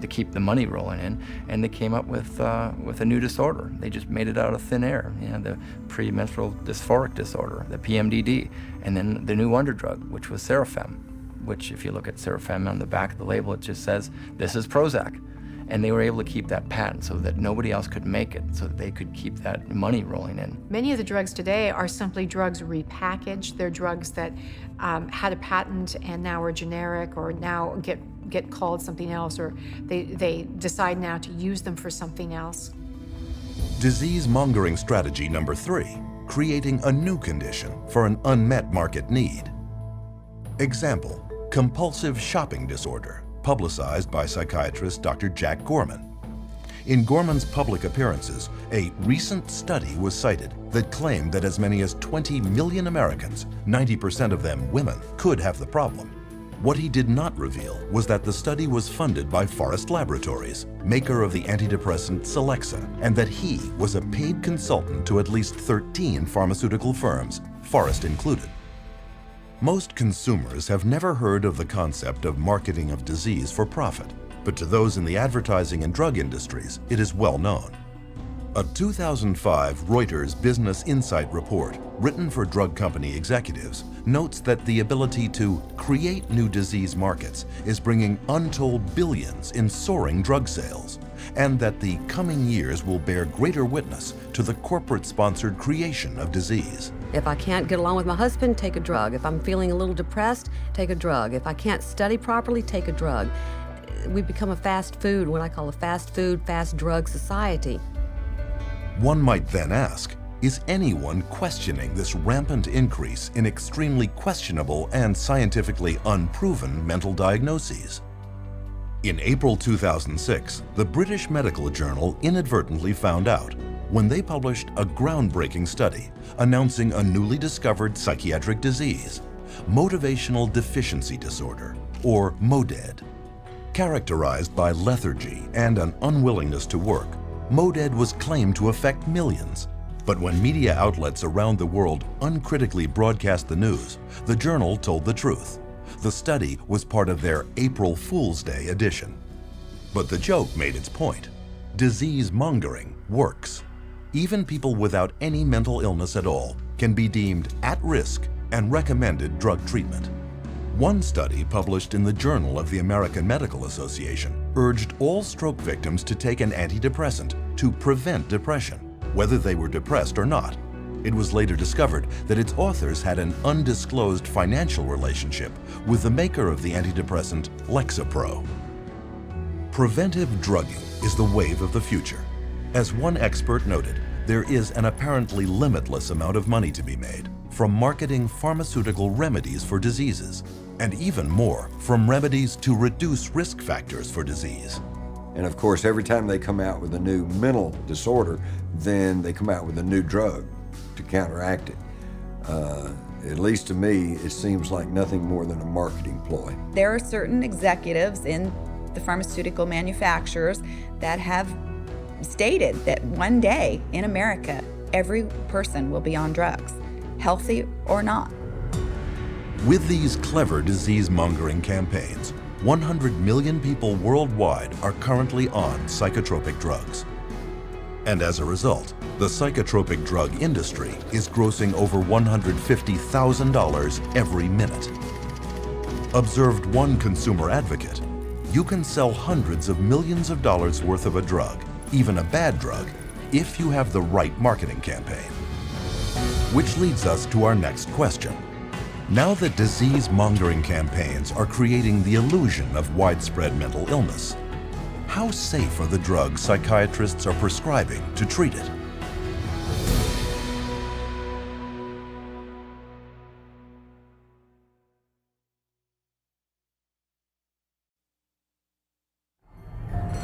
to keep the money rolling in, and they came up with a new disorder. They just made it out of thin air, the premenstrual dysphoric disorder, the PMDD, and then the new wonder drug, which was Serafem, which if you look at Serafem on the back of the label, it just says, this is Prozac. And they were able to keep that patent so that nobody else could make it, so that they could keep that money rolling in. Many of the drugs today are simply drugs repackaged. They're drugs that had a patent and now are generic, or now get called something else, or they decide now to use them for something else. Disease-mongering strategy number 3, creating a new condition for an unmet market need. Example, compulsive shopping disorder, publicized by psychiatrist Dr. Jack Gorman. In Gorman's public appearances, a recent study was cited that claimed that as many as 20 million Americans, 90% of them women, could have the problem. What he did not reveal was that the study was funded by Forest Laboratories, maker of the antidepressant Celexa, and that he was a paid consultant to at least 13 pharmaceutical firms, Forest included. Most consumers have never heard of the concept of marketing of disease for profit, but to those in the advertising and drug industries, it is well known. A 2005 Reuters Business Insight report, written for drug company executives, notes that the ability to create new disease markets is bringing untold billions in soaring drug sales, and that the coming years will bear greater witness to the corporate-sponsored creation of disease. If I can't get along with my husband, take a drug. If I'm feeling a little depressed, take a drug. If I can't study properly, take a drug. We become a fast food, what I call a fast food, fast drug society. One might then ask, is anyone questioning this rampant increase in extremely questionable and scientifically unproven mental diagnoses? In April 2006, the British Medical Journal inadvertently found out when they published a groundbreaking study announcing a newly discovered psychiatric disease, motivational deficiency disorder, or MODED. Characterized by lethargy and an unwillingness to work, MODED was claimed to affect millions. But when media outlets around the world uncritically broadcast the news, the journal told the truth. The study was part of their April Fool's Day edition. But the joke made its point. Disease mongering works. Even people without any mental illness at all can be deemed at risk and recommended drug treatment. One study published in the Journal of the American Medical Association urged all stroke victims to take an antidepressant to prevent depression, whether they were depressed or not. It was later discovered that its authors had an undisclosed financial relationship with the maker of the antidepressant Lexapro. Preventive drugging is the wave of the future. As one expert noted, there is an apparently limitless amount of money to be made from marketing pharmaceutical remedies for diseases, and even more from remedies to reduce risk factors for disease. And of course, every time they come out with a new mental disorder, then they come out with a new drug to counteract it. At least to me, it seems like nothing more than a marketing ploy. There are certain executives in the pharmaceutical manufacturers that have stated that one day in America, every person will be on drugs, healthy or not. With these clever disease-mongering campaigns, 100 million people worldwide are currently on psychotropic drugs. And as a result, the psychotropic drug industry is grossing over $150,000 every minute. Observed one consumer advocate, you can sell hundreds of millions of dollars worth of a drug, even a bad drug, if you have the right marketing campaign. Which leads us to our next question. Now that disease-mongering campaigns are creating the illusion of widespread mental illness, how safe are the drugs psychiatrists are prescribing to treat it?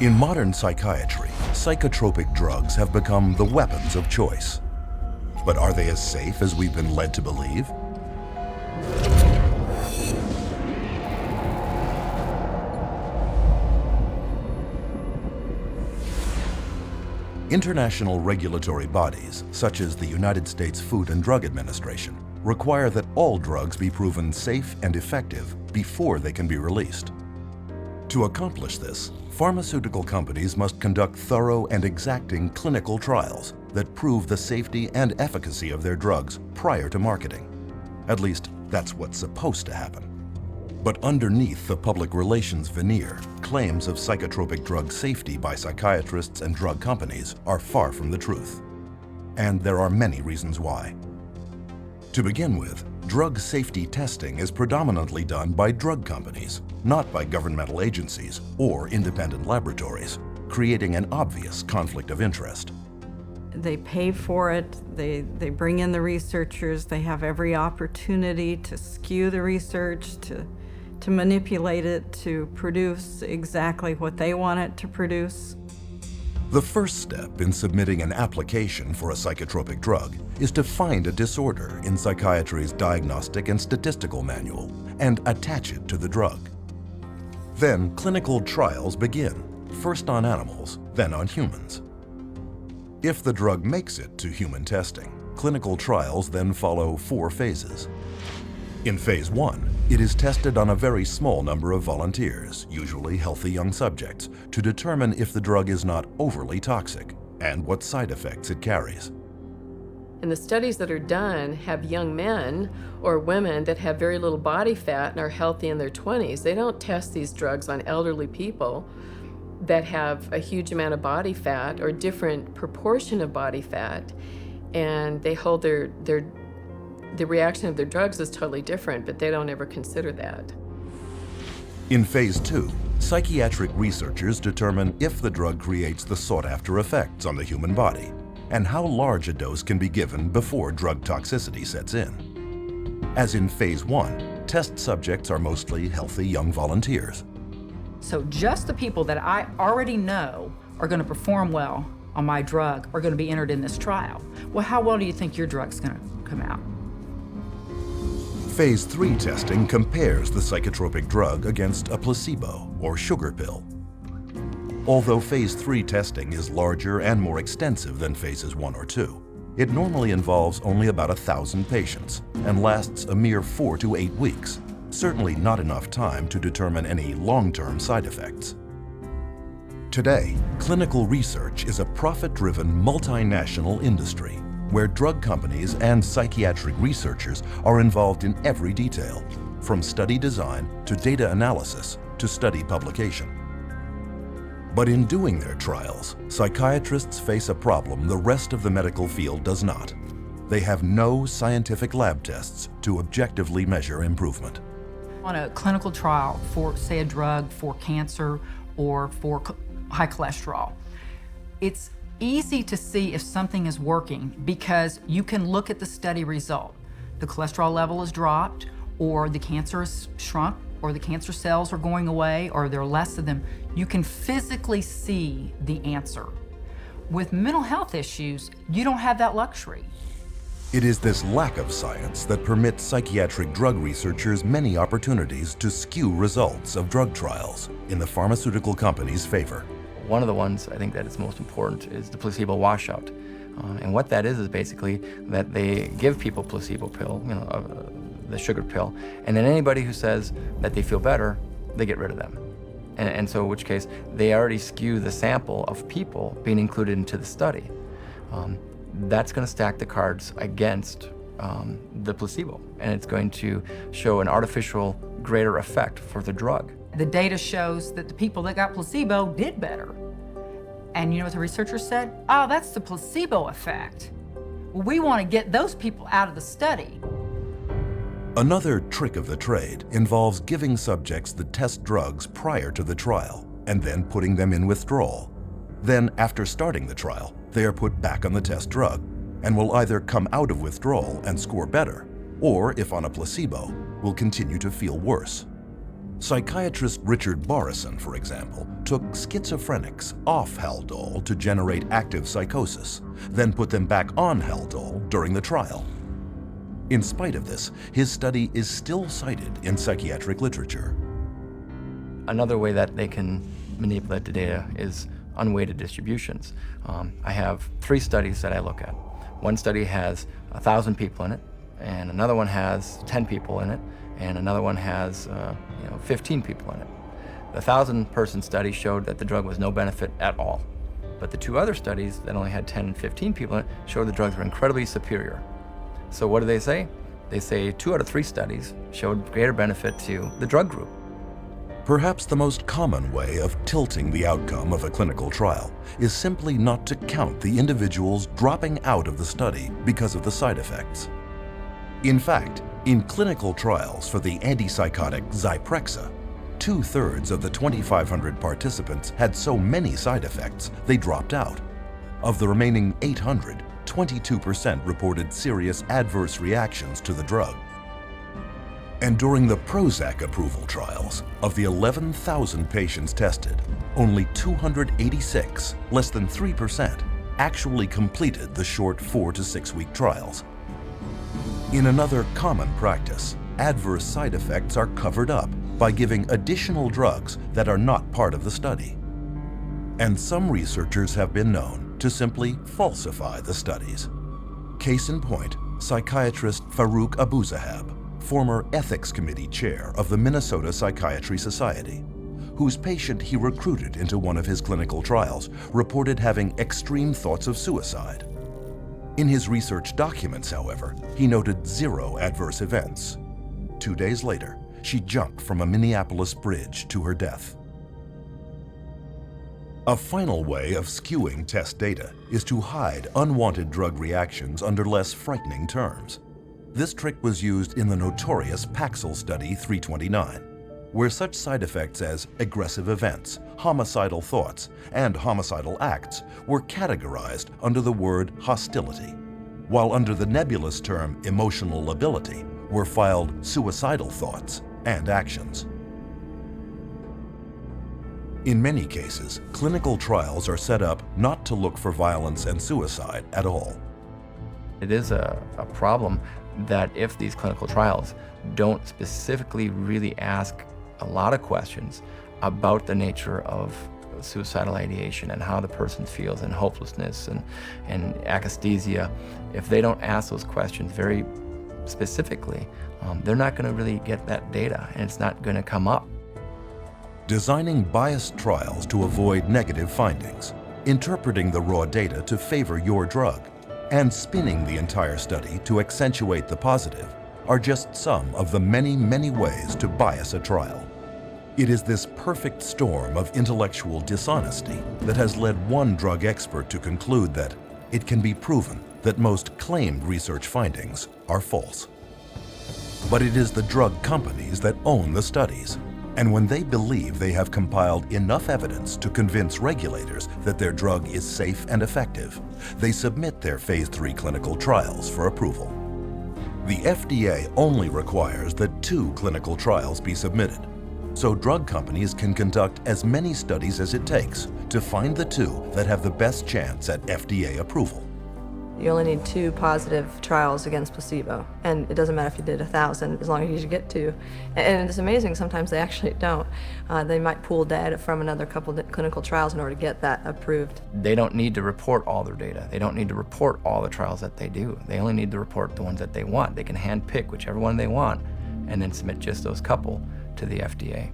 In modern psychiatry, psychotropic drugs have become the weapons of choice. But are they as safe as we've been led to believe? International regulatory bodies, such as the United States Food and Drug Administration, require that all drugs be proven safe and effective before they can be released. To accomplish this, pharmaceutical companies must conduct thorough and exacting clinical trials that prove the safety and efficacy of their drugs prior to marketing. At least, that's what's supposed to happen. But underneath the public relations veneer, claims of psychotropic drug safety by psychiatrists and drug companies are far from the truth. And there are many reasons why. To begin with, drug safety testing is predominantly done by drug companies, not by governmental agencies or independent laboratories, creating an obvious conflict of interest. They pay for it, they bring in the researchers, they have every opportunity to skew the research, to manipulate it, to produce exactly what they want it to produce. The first step in submitting an application for a psychotropic drug is to find a disorder in psychiatry's Diagnostic and Statistical Manual and attach it to the drug. Then clinical trials begin, first on animals, then on humans. If the drug makes it to human testing, clinical trials then follow 4 phases. In phase 1, it is tested on a very small number of volunteers, usually healthy young subjects, to determine if the drug is not overly toxic and what side effects it carries. And the studies that are done have young men or women that have very little body fat and are healthy in their 20s. They don't test these drugs on elderly people that have a huge amount of body fat or different proportion of body fat, and they hold the reaction of their drugs is totally different, but they don't ever consider that. In phase 2, psychiatric researchers determine if the drug creates the sought-after effects on the human body and how large a dose can be given before drug toxicity sets in. As in phase 1, test subjects are mostly healthy young volunteers. So just the people that I already know are going to perform well on my drug are going to be entered in this trial. Well, how well do you think your drug's going to come out? Phase 3 testing compares the psychotropic drug against a placebo or sugar pill. Although phase 3 testing is larger and more extensive than phases 1 or 2, it normally involves only about 1,000 patients and lasts a mere 4 to 8 weeks, certainly not enough time to determine any long-term side effects. Today, clinical research is a profit-driven multinational industry where drug companies and psychiatric researchers are involved in every detail, from study design to data analysis to study publication. But in doing their trials, psychiatrists face a problem the rest of the medical field does not. They have no scientific lab tests to objectively measure improvement. On a clinical trial for, say, a drug for cancer or for high cholesterol, it's easy to see if something is working because you can look at the study result. The cholesterol level is dropped, or the cancer is shrunk, or the cancer cells are going away, or there are less of them. You can physically see the answer. With mental health issues, you don't have that luxury. It is this lack of science that permits psychiatric drug researchers many opportunities to skew results of drug trials in the pharmaceutical company's favor. One of the ones I think that is most important is the placebo washout. And what that is basically that they give people placebo pill, the sugar pill, and then anybody who says that they feel better, they get rid of them. And so in which case, they already skew the sample of people being included into the study. That's going to stack the cards against the placebo, and it's going to show an artificial greater effect for the drug. The data shows that the people that got placebo did better. And you know what the researchers said? Oh, that's the placebo effect. Well, we want to get those people out of the study. Another trick of the trade involves giving subjects the test drugs prior to the trial and then putting them in withdrawal. Then, after starting the trial, they are put back on the test drug and will either come out of withdrawal and score better, or, if on a placebo, will continue to feel worse. Psychiatrist Richard Borison, for example, took schizophrenics off Haldol to generate active psychosis, then put them back on Haldol during the trial. In spite of this, his study is still cited in psychiatric literature. Another way that they can manipulate the data is unweighted distributions. I have 3 studies that I look at. One study has 1,000 people in it, and another one has 10 people in it, and another one has 15 people in it. The 1,000-person study showed that the drug was no benefit at all. But the 2 other studies that only had 10 and 15 people in it showed the drugs were incredibly superior. So what do they say? They say 2 out of 3 studies showed greater benefit to the drug group. Perhaps the most common way of tilting the outcome of a clinical trial is simply not to count the individuals dropping out of the study because of the side effects. In fact, in clinical trials for the antipsychotic Zyprexa, 2/3 of the 2,500 participants had so many side effects they dropped out. Of the remaining 800, 22% reported serious adverse reactions to the drug. And during the Prozac approval trials, of the 11,000 patients tested, only 286, less than 3%, actually completed the short 4 to 6 week trials. In another common practice, adverse side effects are covered up by giving additional drugs that are not part of the study. And some researchers have been known to simply falsify the studies. Case in point, psychiatrist Farouk Abuzahab, former ethics committee chair of the Minnesota Psychiatry Society, whose patient he recruited into one of his clinical trials, reported having extreme thoughts of suicide. In his research documents, however, he noted 0 adverse events. 2 days later, she jumped from a Minneapolis bridge to her death. A final way of skewing test data is to hide unwanted drug reactions under less frightening terms. This trick was used in the notorious Paxil Study 329, where such side effects as aggressive events, homicidal thoughts, and homicidal acts were categorized under the word hostility, while under the nebulous term emotional lability were filed suicidal thoughts and actions. In many cases, clinical trials are set up not to look for violence and suicide at all. It is a problem that if these clinical trials don't specifically really ask a lot of questions about the nature of suicidal ideation and how the person feels and hopelessness and akathisia, if they don't ask those questions very specifically, they're not going to really get that data, and it's not going to come up. Designing biased trials to avoid negative findings, interpreting the raw data to favor your drug, and spinning the entire study to accentuate the positive are just some of the many, many ways to bias a trial. It is this perfect storm of intellectual dishonesty that has led one drug expert to conclude that it can be proven that most claimed research findings are false. But it is the drug companies that own the studies. And when they believe they have compiled enough evidence to convince regulators that their drug is safe and effective, they submit their phase 3 clinical trials for approval. The FDA only requires that 2 clinical trials be submitted, so drug companies can conduct as many studies as it takes to find the 2 that have the best chance at FDA approval. You only need 2 positive trials against placebo, and it doesn't matter if you did 1,000, as long as you get 2. And it's amazing, sometimes they actually don't. They might pool data from another couple of clinical trials in order to get that approved. They don't need to report all their data. They don't need to report all the trials that they do. They only need to report the ones that they want. They can handpick whichever one they want and then submit just those couple to the FDA.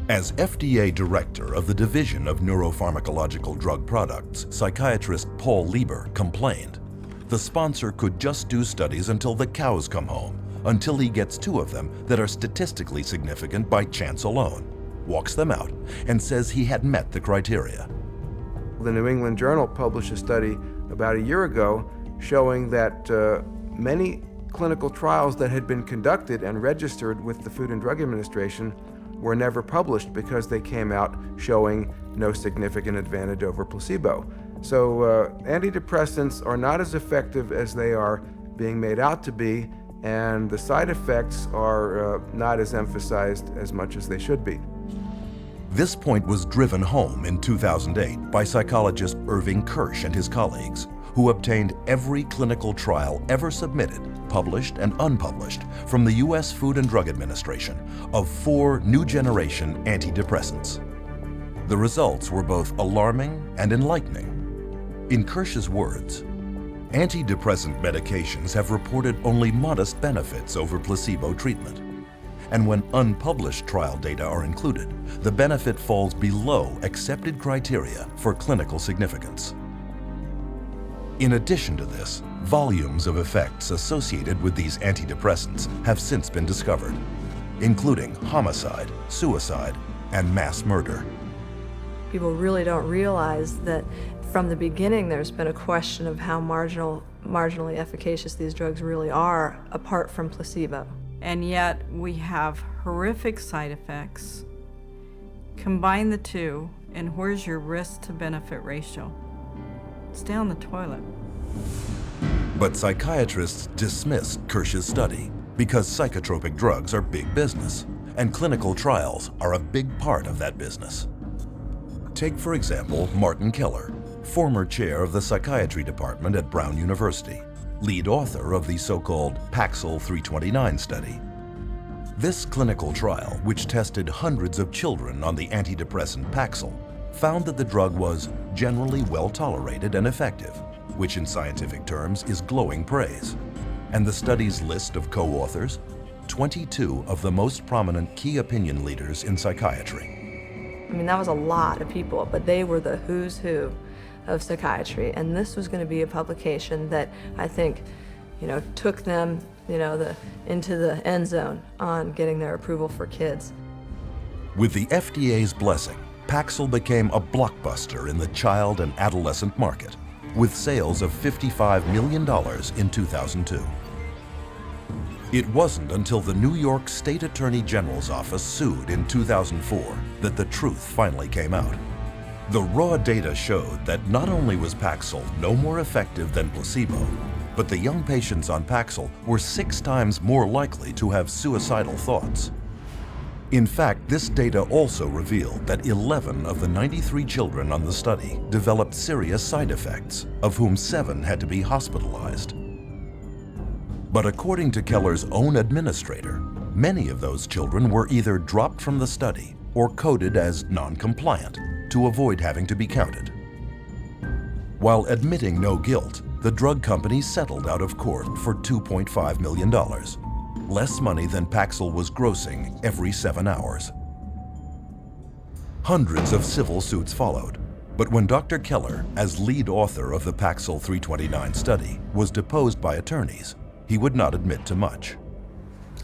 As FDA Director of the Division of Neuropharmacological Drug Products, psychiatrist Paul Lieber complained, the sponsor could just do studies until the cows come home, until he gets 2 of them that are statistically significant by chance alone, walks them out, and says he had met the criteria. The New England Journal published a study about a year ago showing that many clinical trials that had been conducted and registered with the Food and Drug Administration were never published because they came out showing no significant advantage over placebo. So antidepressants are not as effective as they are being made out to be, and the side effects are not as emphasized as much as they should be. This point was driven home in 2008 by psychologist Irving Kirsch and his colleagues, who obtained every clinical trial ever submitted, published and unpublished, from the U.S. Food and Drug Administration of 4 new-generation antidepressants. The results were both alarming and enlightening. In Kirsch's words, antidepressant medications have reported only modest benefits over placebo treatment. And when unpublished trial data are included, the benefit falls below accepted criteria for clinical significance. In addition to this, volumes of effects associated with these antidepressants have since been discovered, including homicide, suicide, and mass murder. People really don't realize that from the beginning there's been a question of how marginally efficacious these drugs really are apart from placebo. And yet we have horrific side effects. Combine the 2, and where's your risk to benefit ratio? It's down the toilet. But psychiatrists dismissed Kirsch's study because psychotropic drugs are big business, and clinical trials are a big part of that business. Take, for example, Martin Keller, former chair of the psychiatry department at Brown University, lead author of the so-called Paxil 329 study. This clinical trial, which tested hundreds of children on the antidepressant Paxil, found that the drug was generally well tolerated and effective, which in scientific terms is glowing praise. And the study's list of co-authors 22 of the most prominent key opinion leaders in psychiatry. I mean, that was a lot of people, but they were the who's who of psychiatry. And this was going to be a publication that I think, took them, into the end zone on getting their approval for kids. With the FDA's blessing, Paxil became a blockbuster in the child and adolescent market, with sales of $55 million in 2002. It wasn't until the New York State Attorney General's office sued in 2004 that the truth finally came out. The raw data showed that not only was Paxil no more effective than placebo, but the young patients on Paxil were 6 times more likely to have suicidal thoughts. In fact, this data also revealed that 11 of the 93 children on the study developed serious side effects, of whom 7 had to be hospitalized. But according to Keller's own administrator, many of those children were either dropped from the study or coded as non-compliant to avoid having to be counted. While admitting no guilt, the drug company settled out of court for $2.5 million, less money than Paxil was grossing every 7 hours. Hundreds of civil suits followed, but when Dr. Keller, as lead author of the Paxil 329 study, was deposed by attorneys, he would not admit to much.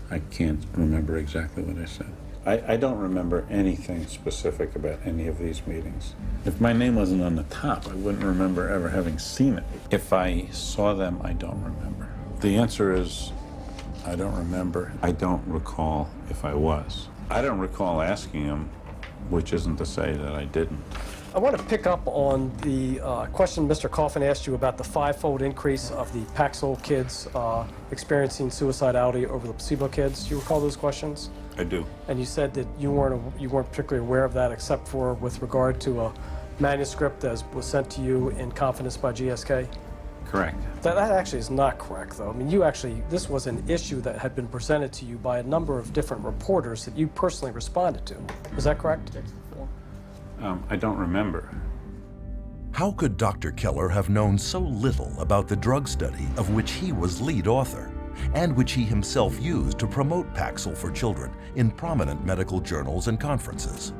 I can't remember exactly what I said. I don't remember anything specific about any of these meetings. If my name wasn't on the top, I wouldn't remember ever having seen it. If I saw them, I don't remember. The answer is, I don't remember. I don't recall if I was. I don't recall asking him, which isn't to say that I didn't. I want to pick up on the question Mr. Coffin asked you about the 5-fold increase of the Paxil kids experiencing suicidality over the placebo kids. Do you recall those questions? I do. And you said that you weren't particularly aware of that, except for with regard to a manuscript that was sent to you in confidence by GSK. Correct. That actually is not correct, though. I mean, this was an issue that had been presented to you by a number of different reporters that you personally responded to. Is that correct? I don't remember. How could Dr. Keller have known so little about the drug study of which he was lead author, and which he himself used to promote Paxil for children in prominent medical journals and conferences?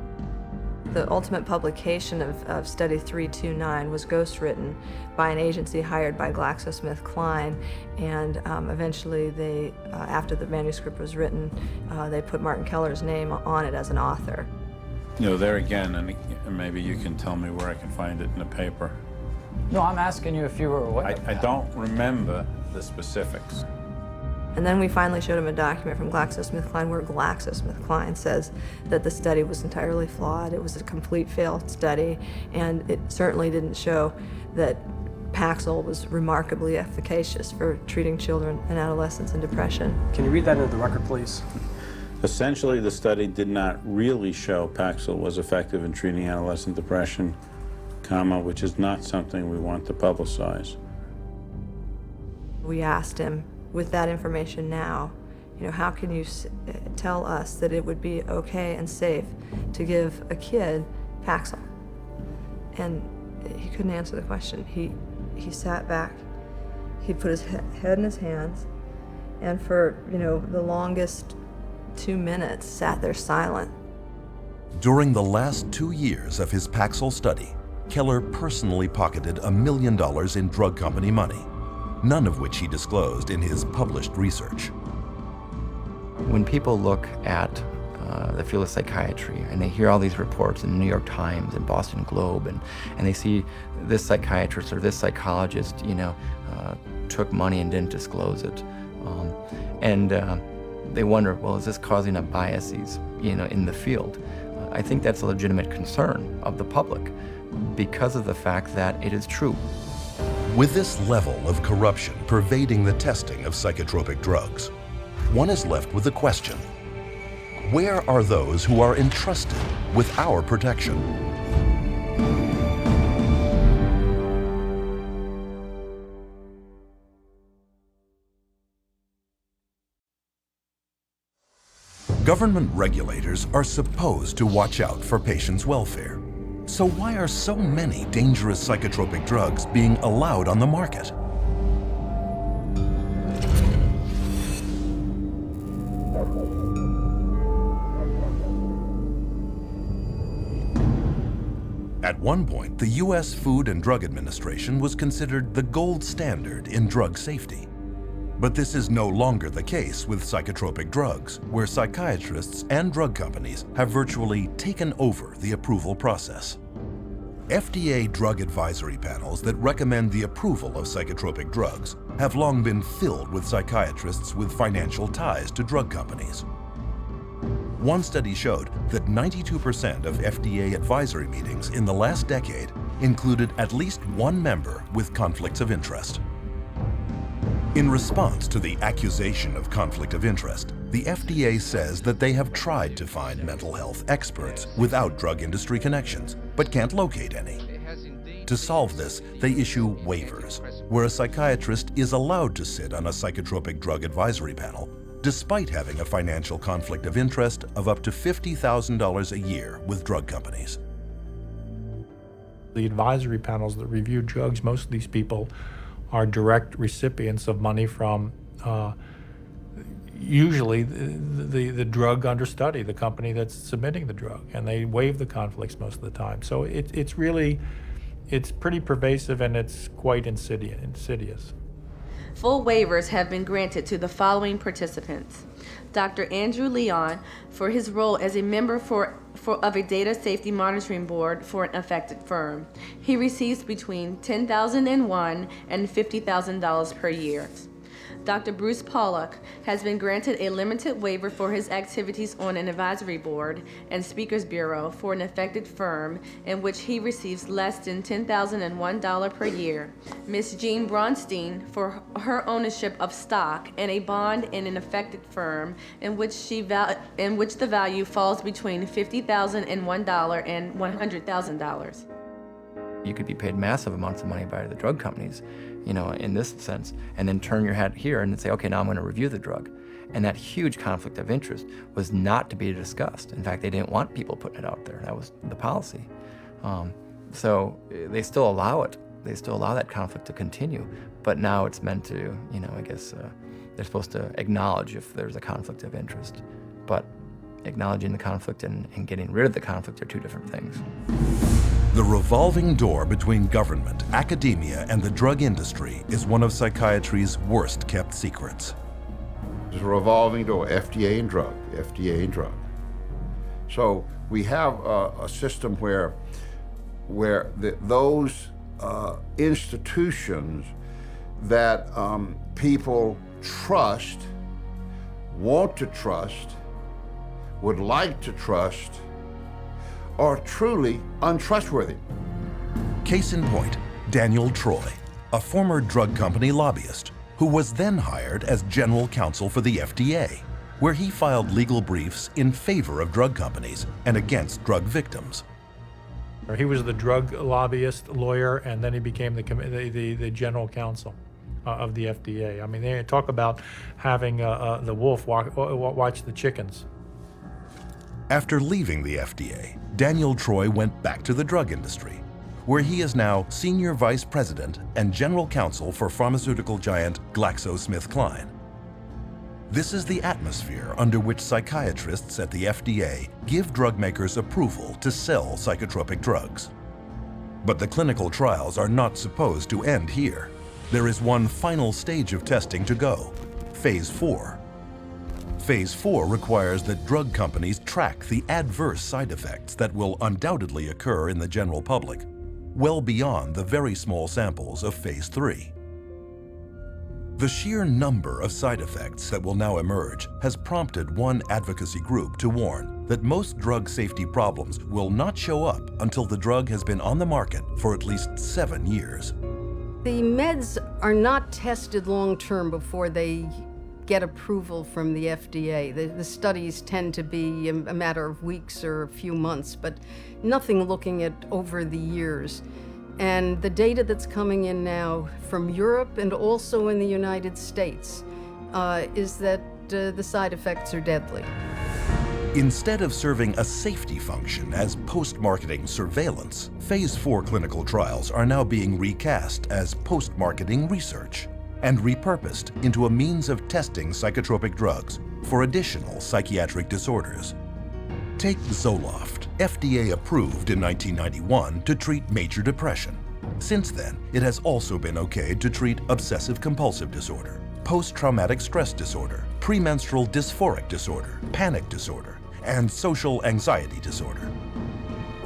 The ultimate publication of Study 329 was ghostwritten by an agency hired by GlaxoSmithKline, and eventually they, after the manuscript was written, they put Martin Keller's name on it as an author. There again, and maybe you can tell me where I can find it in the paper. No, I'm asking you if you were aware. I don't remember the specifics. And then we finally showed him a document from GlaxoSmithKline where GlaxoSmithKline says that the study was entirely flawed. It was a complete failed study, and it certainly didn't show that Paxil was remarkably efficacious for treating children and adolescents in depression. Can you read that into the record, please? Essentially, the study did not really show Paxil was effective in treating adolescent depression, which is not something we want to publicize. We asked him, with that information now, how can you tell us that it would be okay and safe to give a kid Paxil? And he couldn't answer the question. He sat back, he put his head in his hands, and for, the longest 2 minutes sat there silent. During the last 2 years of his Paxil study, Keller personally pocketed $1 million in drug company money, none of which he disclosed in his published research. When people look at the field of psychiatry and they hear all these reports in the New York Times and Boston Globe, and they see this psychiatrist or this psychologist, took money and didn't disclose it, they wonder, well, is this causing up biases, in the field? I think that's a legitimate concern of the public because of the fact that it is true. With this level of corruption pervading the testing of psychotropic drugs, one is left with the question, where are those who are entrusted with our protection? Government regulators are supposed to watch out for patients' welfare. So why are so many dangerous psychotropic drugs being allowed on the market? At one point, the U.S. Food and Drug Administration was considered the gold standard in drug safety. But this is no longer the case with psychotropic drugs, where psychiatrists and drug companies have virtually taken over the approval process. FDA drug advisory panels that recommend the approval of psychotropic drugs have long been filled with psychiatrists with financial ties to drug companies. One study showed that 92% of FDA advisory meetings in the last decade included at least one member with conflicts of interest. In response to the accusation of conflict of interest, the FDA says that they have tried to find mental health experts without drug industry connections, but can't locate any. To solve this, they issue waivers, where a psychiatrist is allowed to sit on a psychotropic drug advisory panel, despite having a financial conflict of interest of up to $50,000 a year with drug companies. The advisory panels that review drugs, most of these people are direct recipients of money from usually the drug under study, the company that's submitting the drug, and they waive the conflicts most of the time. So it's pretty pervasive, and it's quite insidious. Full waivers have been granted to the following participants: Dr. Andrew Leon for his role as a member of a data safety monitoring board for an affected firm. He receives between $10,001 and $50,000 per year. Dr. Bruce Pollock has been granted a limited waiver for his activities on an advisory board and speakers bureau for an affected firm in which he receives less than $10,001 per year. Ms. Jean Bronstein for her ownership of stock and a bond in an affected firm in which the value falls between $50,001 and $100,000. You could be paid massive amounts of money by the drug companies, in this sense, and then turn your head here and say, okay, now I'm going to review the drug. And that huge conflict of interest was not to be discussed. In fact, they didn't want people putting it out there. That was the policy. So they still allow it. They still allow that conflict to continue. But now it's meant to, I guess they're supposed to acknowledge if there's a conflict of interest. But acknowledging the conflict and getting rid of the conflict are two different things. The revolving door between government, academia, and the drug industry is one of psychiatry's worst-kept secrets. There's a revolving door, FDA and drug, FDA and drug. So we have a system where those institutions that people trust, want to trust, would like to trust, are truly untrustworthy. Case in point, Daniel Troy, a former drug company lobbyist who was then hired as general counsel for the FDA, where he filed legal briefs in favor of drug companies and against drug victims. He was the drug lobbyist lawyer, and then he became the general counsel of the FDA. I mean, they talk about having the wolf watch the chickens. After leaving the FDA, Daniel Troy went back to the drug industry, where he is now Senior Vice President and General Counsel for pharmaceutical giant GlaxoSmithKline. This is the atmosphere under which psychiatrists at the FDA give drug makers approval to sell psychotropic drugs. But the clinical trials are not supposed to end here. There is one final stage of testing to go, Phase 4. Phase 4 requires that drug companies track the adverse side effects that will undoubtedly occur in the general public, well beyond the very small samples of Phase 3. The sheer number of side effects that will now emerge has prompted one advocacy group to warn that most drug safety problems will not show up until the drug has been on the market for at least 7 years. The meds are not tested long-term before they get approval from the FDA. The studies tend to be a matter of weeks or a few months, but nothing looking at over the years. And the data that's coming in now from Europe and also in the United States is that the side effects are deadly. Instead of serving a safety function as post-marketing surveillance, Phase 4 clinical trials are now being recast as post-marketing research and repurposed into a means of testing psychotropic drugs for additional psychiatric disorders. Take Zoloft, FDA approved in 1991 to treat major depression. Since then, it has also been okayed to treat obsessive-compulsive disorder, post-traumatic stress disorder, premenstrual dysphoric disorder, panic disorder, and social anxiety disorder.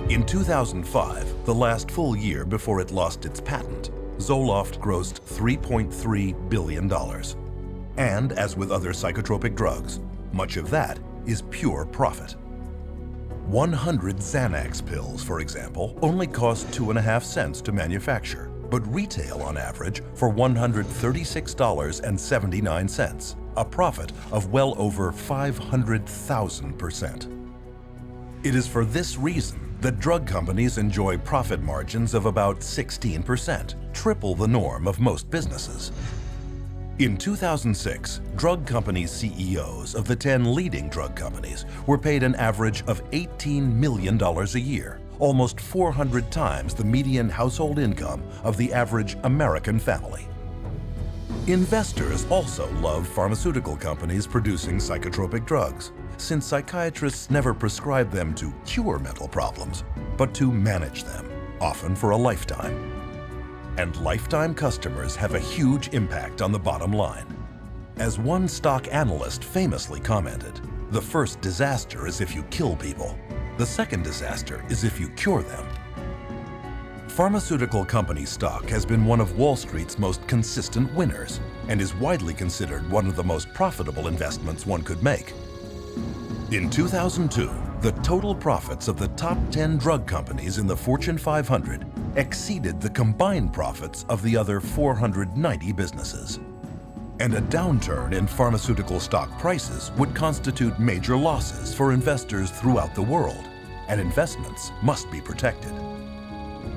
In 2005, the last full year before it lost its patent, Zoloft grossed $3.3 billion. And as with other psychotropic drugs, much of that is pure profit. 100 Xanax pills, for example, only cost 2.5 cents to manufacture, but retail on average for $136.79, a profit of well over 500,000%. It is for this reason that drug companies enjoy profit margins of about 16%, triple the norm of most businesses. In 2006, drug company CEOs of the 10 leading drug companies were paid an average of $18 million a year, almost 400 times the median household income of the average American family. Investors also love pharmaceutical companies producing psychotropic drugs, since psychiatrists never prescribe them to cure mental problems, but to manage them, often for a lifetime. And lifetime customers have a huge impact on the bottom line. As one stock analyst famously commented, the first disaster is if you kill people. The second disaster is if you cure them. Pharmaceutical company stock has been one of Wall Street's most consistent winners and is widely considered one of the most profitable investments one could make. In 2002, the total profits of the top 10 drug companies in the Fortune 500 exceeded the combined profits of the other 490 businesses. And a downturn in pharmaceutical stock prices would constitute major losses for investors throughout the world, and investments must be protected.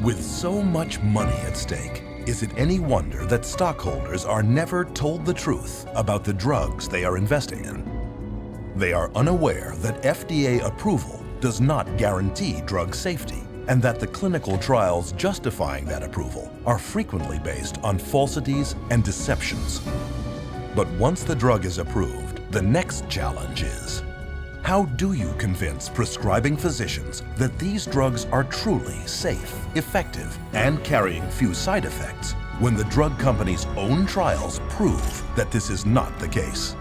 With so much money at stake, is it any wonder that stockholders are never told the truth about the drugs they are investing in? They are unaware that FDA approval does not guarantee drug safety, and that the clinical trials justifying that approval are frequently based on falsities and deceptions. But once the drug is approved, the next challenge is, how do you convince prescribing physicians that these drugs are truly safe, effective, and carrying few side effects when the drug company's own trials prove that this is not the case?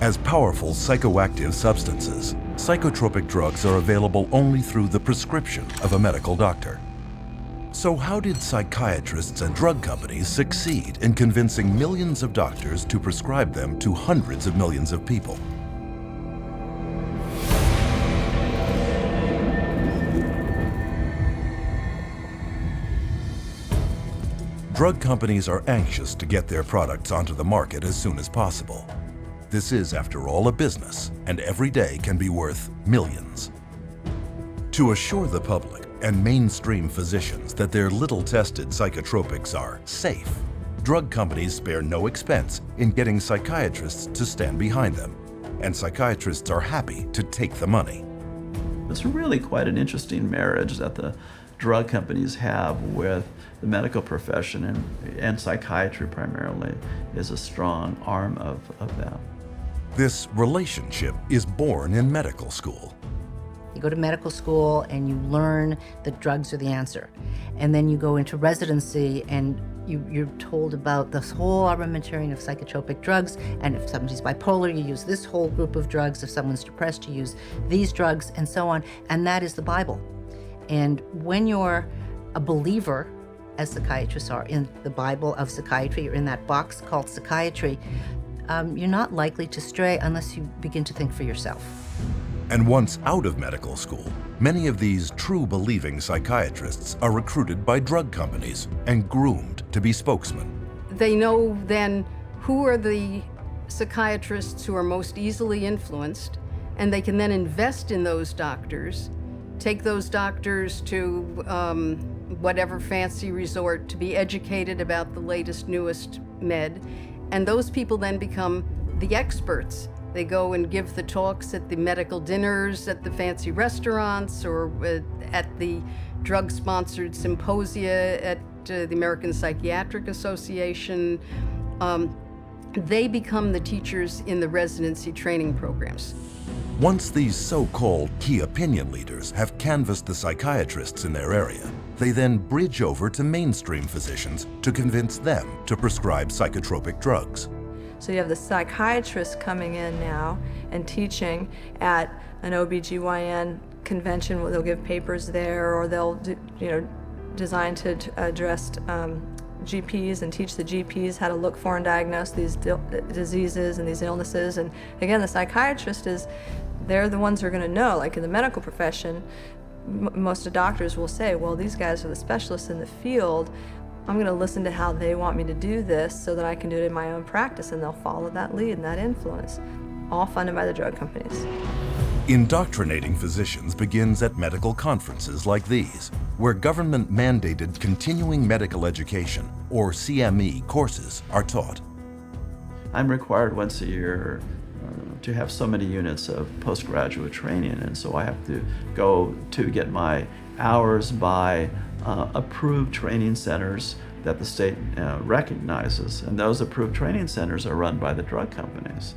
As powerful psychoactive substances, psychotropic drugs are available only through the prescription of a medical doctor. So how did psychiatrists and drug companies succeed in convincing millions of doctors to prescribe them to hundreds of millions of people? Drug companies are anxious to get their products onto the market as soon as possible. This is, after all, a business, and every day can be worth millions. To assure the public and mainstream physicians that their little-tested psychotropics are safe, drug companies spare no expense in getting psychiatrists to stand behind them, and psychiatrists are happy to take the money. It's really quite an interesting marriage that the drug companies have with the medical profession, and psychiatry primarily is a strong arm of them. This relationship is born in medical school. You go to medical school and you learn that drugs are the answer. And then you go into residency and you're told about this whole armamentarium of psychotropic drugs. And if somebody's bipolar, you use this whole group of drugs. If someone's depressed, you use these drugs, and so on. And that is the Bible. And when you're a believer, as psychiatrists are, in the Bible of psychiatry, you're in that box called psychiatry, you're not likely to stray unless you begin to think for yourself. And once out of medical school, many of these true believing psychiatrists are recruited by drug companies and groomed to be spokesmen. They know then who are the psychiatrists who are most easily influenced, and they can then invest in those doctors, take those doctors to whatever fancy resort to be educated about the latest, newest med, and those people then become the experts. They go and give the talks at the medical dinners, at the fancy restaurants, or at the drug-sponsored symposia at the American Psychiatric Association. They become the teachers in the residency training programs. Once these so-called key opinion leaders have canvassed the psychiatrists in their area, they then bridge over to mainstream physicians to convince them to prescribe psychotropic drugs. So you have the psychiatrists coming in now and teaching at an OBGYN convention where they'll give papers there, or they'll do, designed to address GPs and teach the GPs how to look for and diagnose these diseases and these illnesses. And again, the psychiatrist they're the ones who are going to know. Like in the medical profession, most of the doctors will say, well, these guys are the specialists in the field. I'm going to listen to how they want me to do this so that I can do it in my own practice, and they'll follow that lead and that influence, all funded by the drug companies. Indoctrinating physicians begins at medical conferences like these, where government-mandated continuing medical education, or CME, courses are taught. I'm required once a year to have so many units of postgraduate training, and so I have to go to get my hours by approved training centers that the state recognizes, and those approved training centers are run by the drug companies.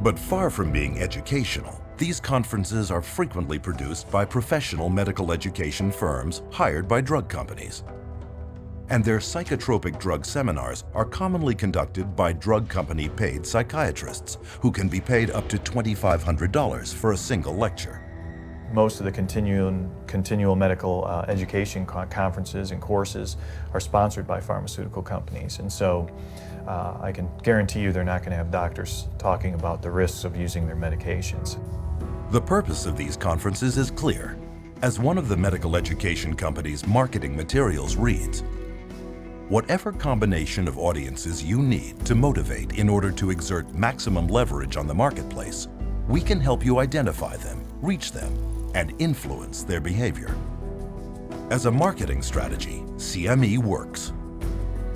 But far from being educational, these conferences are frequently produced by professional medical education firms hired by drug companies. And their psychotropic drug seminars are commonly conducted by drug company paid psychiatrists who can be paid up to $2,500 for a single lecture. Most of the continual medical education conferences and courses are sponsored by pharmaceutical companies, and so I can guarantee you they're not going to have doctors talking about the risks of using their medications. The purpose of these conferences is clear. As one of the medical education company's marketing materials reads, "Whatever combination of audiences you need to motivate in order to exert maximum leverage on the marketplace, we can help you identify them, reach them, and influence their behavior." As a marketing strategy, CME works.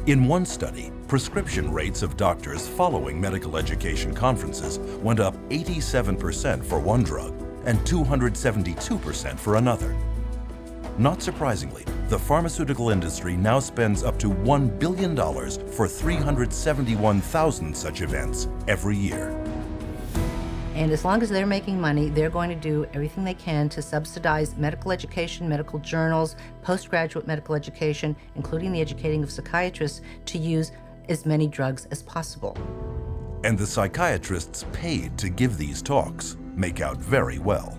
In one study, prescription rates of doctors following medical education conferences went up 87% for one drug and 272% for another. Not surprisingly, the pharmaceutical industry now spends up to $1 billion for 371,000 such events every year. And as long as they're making money, they're going to do everything they can to subsidize medical education, medical journals, postgraduate medical education, including the educating of psychiatrists, to use as many drugs as possible. And the psychiatrists paid to give these talks make out very well.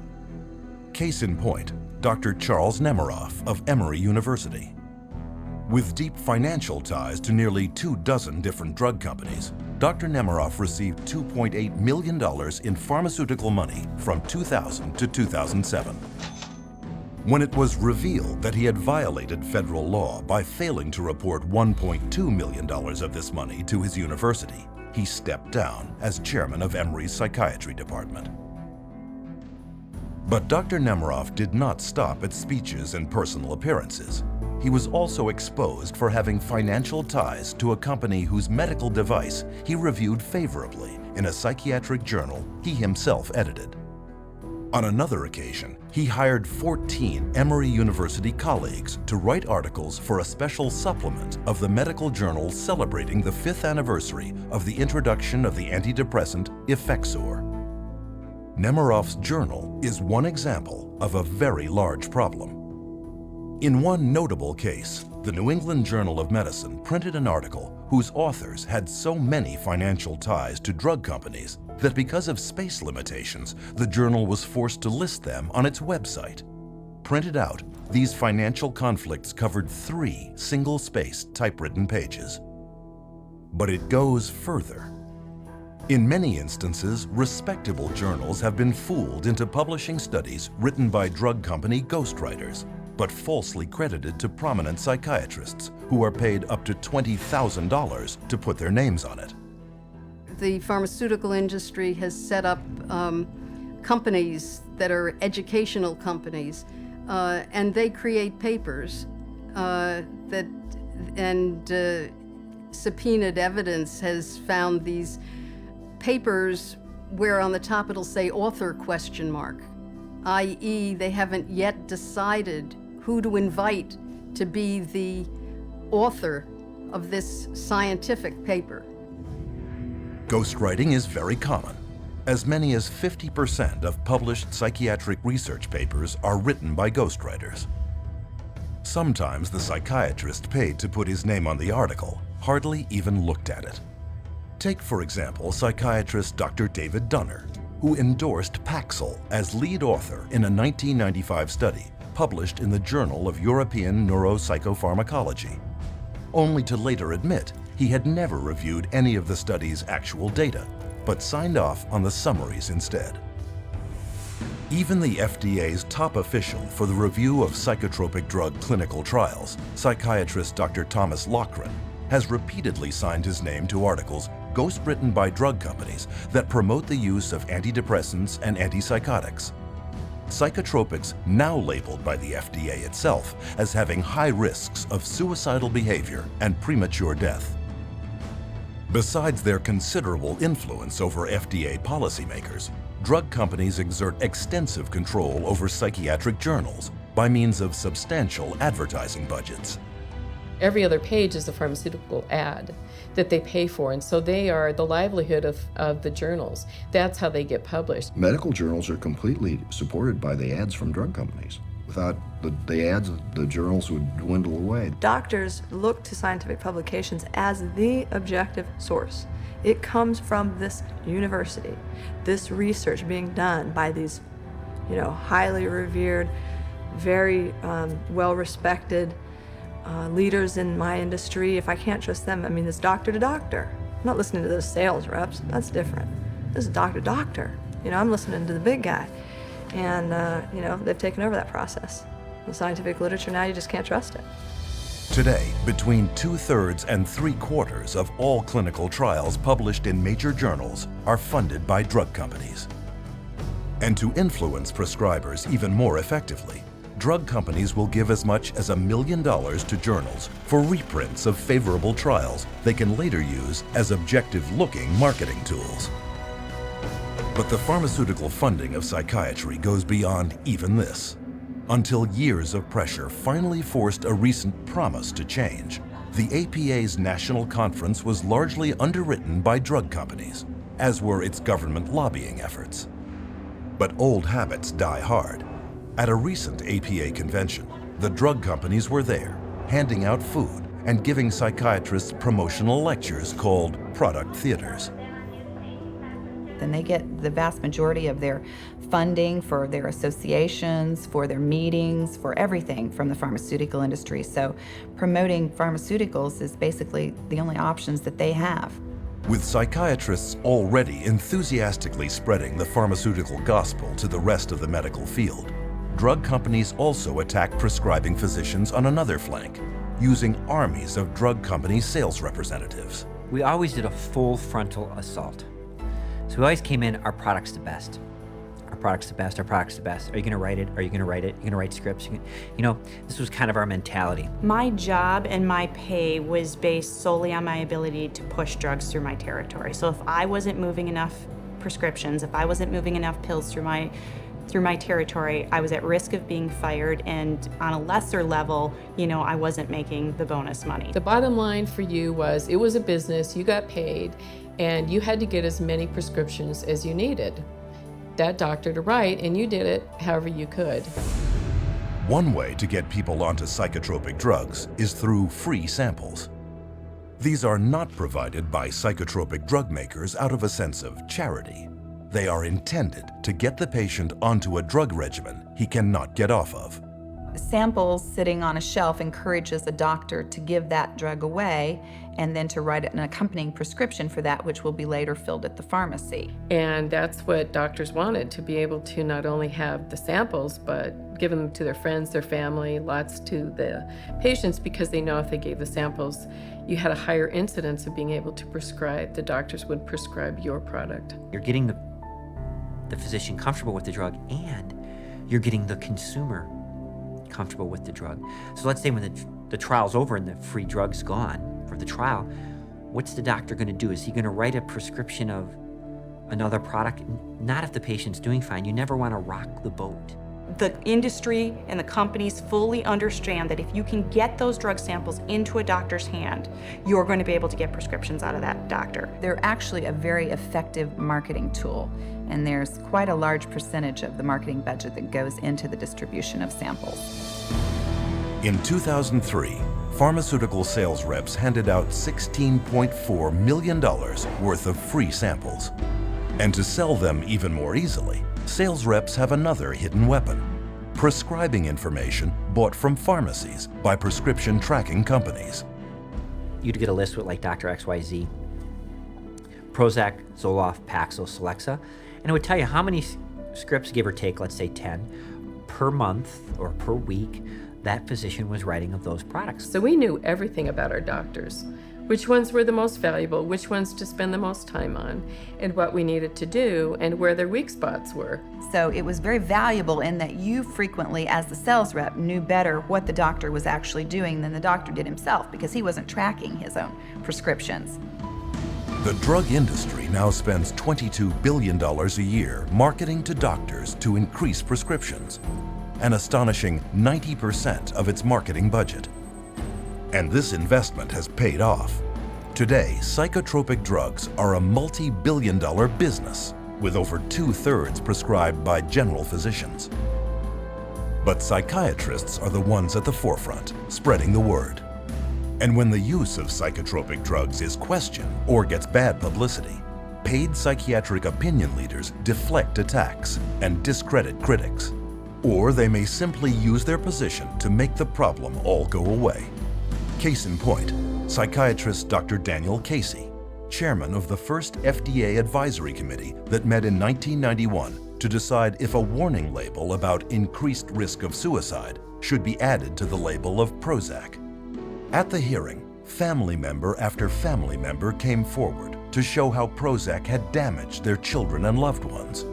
Case in point, Dr. Charles Nemiroff of Emory University. With deep financial ties to nearly 24 different drug companies, Dr. Nemiroff received $2.8 million in pharmaceutical money from 2000 to 2007. When it was revealed that he had violated federal law by failing to report $1.2 million of this money to his university, he stepped down as chairman of Emory's psychiatry department. But Dr. Nemiroff did not stop at speeches and personal appearances. He was also exposed for having financial ties to a company whose medical device he reviewed favorably in a psychiatric journal he himself edited. On another occasion, he hired 14 Emory University colleagues to write articles for a special supplement of the medical journal celebrating the 5th anniversary of the introduction of the antidepressant Effexor. Nemiroff's journal is one example of a very large problem. In one notable case, the New England Journal of Medicine printed an article whose authors had so many financial ties to drug companies that because of space limitations, the journal was forced to list them on its website. Printed out, these financial conflicts covered 3 single-spaced typewritten pages. But it goes further. In many instances, respectable journals have been fooled into publishing studies written by drug company ghostwriters, but falsely credited to prominent psychiatrists who are paid up to $20,000 to put their names on it. The pharmaceutical industry has set up companies that are educational companies, and they create papers subpoenaed evidence has found these papers where on the top it'll say author ? i.e. they haven't yet decided who to invite to be the author of this scientific paper. Ghostwriting is very common. As many as 50% of published psychiatric research papers are written by ghostwriters. Sometimes the psychiatrist paid to put his name on the article hardly even looked at it. Take, for example, psychiatrist Dr. David Dunner, who endorsed Paxil as lead author in a 1995 study published in the Journal of European Neuropsychopharmacology, only to later admit he had never reviewed any of the study's actual data, but signed off on the summaries instead. Even the FDA's top official for the review of psychotropic drug clinical trials, psychiatrist Dr. Thomas Loughran, has repeatedly signed his name to articles ghostwritten by drug companies that promote the use of antidepressants and antipsychotics. Psychotropics now labeled by the FDA itself as having high risks of suicidal behavior and premature death. Besides their considerable influence over FDA policymakers, drug companies exert extensive control over psychiatric journals by means of substantial advertising budgets. Every other page is a pharmaceutical ad that they pay for, and so they are the livelihood of the journals. That's how they get published. Medical journals are completely supported by the ads from drug companies. Without the ads, the journals would dwindle away. Doctors look to scientific publications as the objective source. It comes from this university, this research being done by these, highly revered, very well-respected leaders in my industry. If I can't trust them, it's doctor to doctor. I'm not listening to those sales reps. That's different. This is doctor to doctor. I'm listening to the big guy. And, they've taken over that process. The scientific literature now, you just can't trust it. Today, between 2/3 and 3/4 of all clinical trials published in major journals are funded by drug companies. And to influence prescribers even more effectively, drug companies will give as much as $1 million to journals for reprints of favorable trials they can later use as objective-looking marketing tools. But the pharmaceutical funding of psychiatry goes beyond even this. Until years of pressure finally forced a recent promise to change, the APA's national conference was largely underwritten by drug companies, as were its government lobbying efforts. But old habits die hard. At a recent APA convention, the drug companies were there, handing out food and giving psychiatrists promotional lectures called product theaters. Then they get the vast majority of their funding for their associations, for their meetings, for everything from the pharmaceutical industry. So promoting pharmaceuticals is basically the only options that they have. With psychiatrists already enthusiastically spreading the pharmaceutical gospel to the rest of the medical field, drug companies also attack prescribing physicians on another flank, using armies of drug company sales representatives. We always did a full frontal assault. So we always came in, our product's the best. Our product's the best, our product's the best. Are you gonna write it? Are you gonna write it? You're gonna write scripts? This was kind of our mentality. My job and my pay was based solely on my ability to push drugs through my territory. So if I wasn't moving enough prescriptions, if I wasn't moving enough pills through my territory, I was at risk of being fired, and on a lesser level, I wasn't making the bonus money. The bottom line for you was it was a business, you got paid, and you had to get as many prescriptions as you needed that doctor to write, and you did it however you could. One way to get people onto psychotropic drugs is through free samples. These are not provided by psychotropic drug makers out of a sense of charity. They are intended to get the patient onto a drug regimen he cannot get off of. Samples sitting on a shelf encourages a doctor to give that drug away and then to write an accompanying prescription for that, which will be later filled at the pharmacy. And that's what doctors wanted, to be able to not only have the samples, but give them to their friends, their family, lots to the patients, because they know if they gave the samples, you had a higher incidence of being able to prescribe. The doctors would prescribe your product. You're getting the physician comfortable with the drug, and you're getting the consumer comfortable with the drug. So let's say when the trial's over and the free drug's gone for the trial, what's the doctor going to do? Is he going to write a prescription of another product? Not if the patient's doing fine. You never want to rock the boat. The industry and the companies fully understand that if you can get those drug samples into a doctor's hand, you're going to be able to get prescriptions out of that doctor. They're actually a very effective marketing tool, and there's quite a large percentage of the marketing budget that goes into the distribution of samples. In 2003, pharmaceutical sales reps handed out $16.4 million worth of free samples. And to sell them even more easily, sales reps have another hidden weapon: prescribing information bought from pharmacies by prescription tracking companies. You'd get a list with like Dr. XYZ, Prozac, Zoloft, Paxil, Celexa, and it would tell you how many scripts, give or take, let's say 10, per month or per week, that physician was writing of those products. So we knew everything about our doctors, which ones were the most valuable, which ones to spend the most time on, and what we needed to do, and where their weak spots were. So it was very valuable in that you frequently, as the sales rep, knew better what the doctor was actually doing than the doctor did himself, because he wasn't tracking his own prescriptions. The drug industry now spends $22 billion a year marketing to doctors to increase prescriptions, an astonishing 90% of its marketing budget. And this investment has paid off. Today, psychotropic drugs are a multi-billion-dollar business, with over 2/3 prescribed by general physicians. But psychiatrists are the ones at the forefront, spreading the word. And when the use of psychotropic drugs is questioned or gets bad publicity, paid psychiatric opinion leaders deflect attacks and discredit critics. Or they may simply use their position to make the problem all go away. Case in point, psychiatrist Dr. Daniel Casey, chairman of the first FDA advisory committee that met in 1991 to decide if a warning label about increased risk of suicide should be added to the label of Prozac. At the hearing, family member after family member came forward to show how Prozac had damaged their children and loved ones.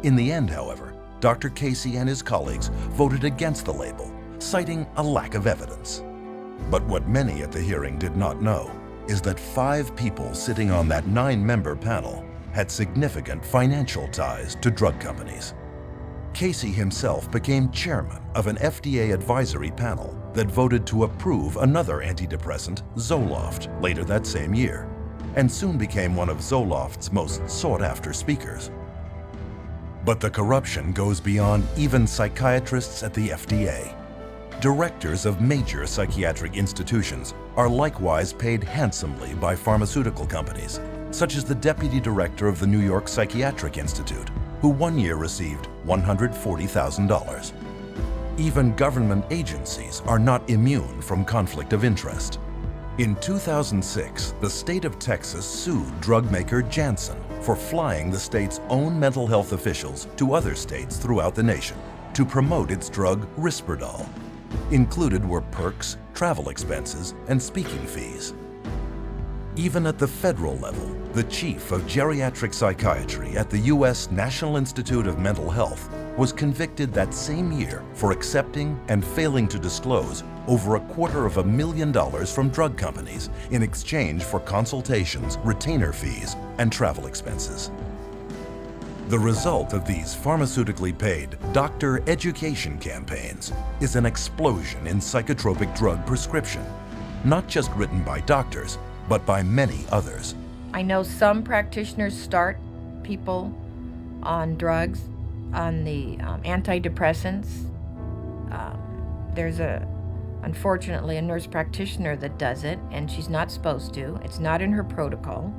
In the end, however, Dr. Casey and his colleagues voted against the label, citing a lack of evidence. But what many at the hearing did not know is that 5 people sitting on that 9-member panel had significant financial ties to drug companies. Casey himself became chairman of an FDA advisory panel that voted to approve another antidepressant, Zoloft, later that same year, and soon became one of Zoloft's most sought-after speakers. But the corruption goes beyond even psychiatrists at the FDA. Directors of major psychiatric institutions are likewise paid handsomely by pharmaceutical companies, such as the deputy director of the New York Psychiatric Institute, who one year received $140,000. Even government agencies are not immune from conflict of interest. In 2006, the state of Texas sued drug maker Janssen for flying the state's own mental health officials to other states throughout the nation to promote its drug Risperdal. Included were perks, travel expenses, and speaking fees. Even at the federal level, the chief of geriatric psychiatry at the U.S. National Institute of Mental Health was convicted that same year for accepting and failing to disclose over $250,000 from drug companies in exchange for consultations, retainer fees, and travel expenses. The result of these pharmaceutically paid doctor education campaigns is an explosion in psychotropic drug prescription, not just written by doctors, but by many others. I know some practitioners start people on drugs, on the antidepressants. There's unfortunately, a nurse practitioner that does it, and she's not supposed to. It's not in her protocol.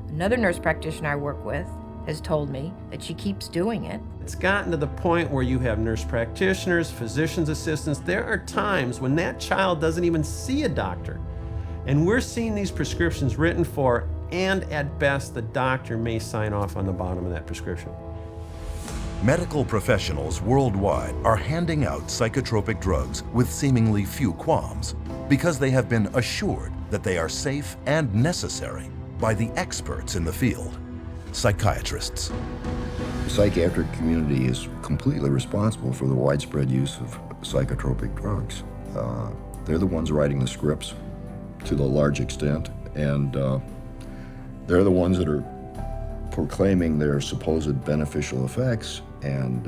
Another nurse practitioner I work with has told me that she keeps doing it. It's gotten to the point where you have nurse practitioners, physician's assistants. There are times when that child doesn't even see a doctor. And we're seeing these prescriptions written for, and at best, the doctor may sign off on the bottom of that prescription. Medical professionals worldwide are handing out psychotropic drugs with seemingly few qualms because they have been assured that they are safe and necessary by the experts in the field, psychiatrists. The psychiatric community is completely responsible for the widespread use of psychotropic drugs. They're the ones writing the scripts to the large extent, and they're the ones that are proclaiming their supposed beneficial effects and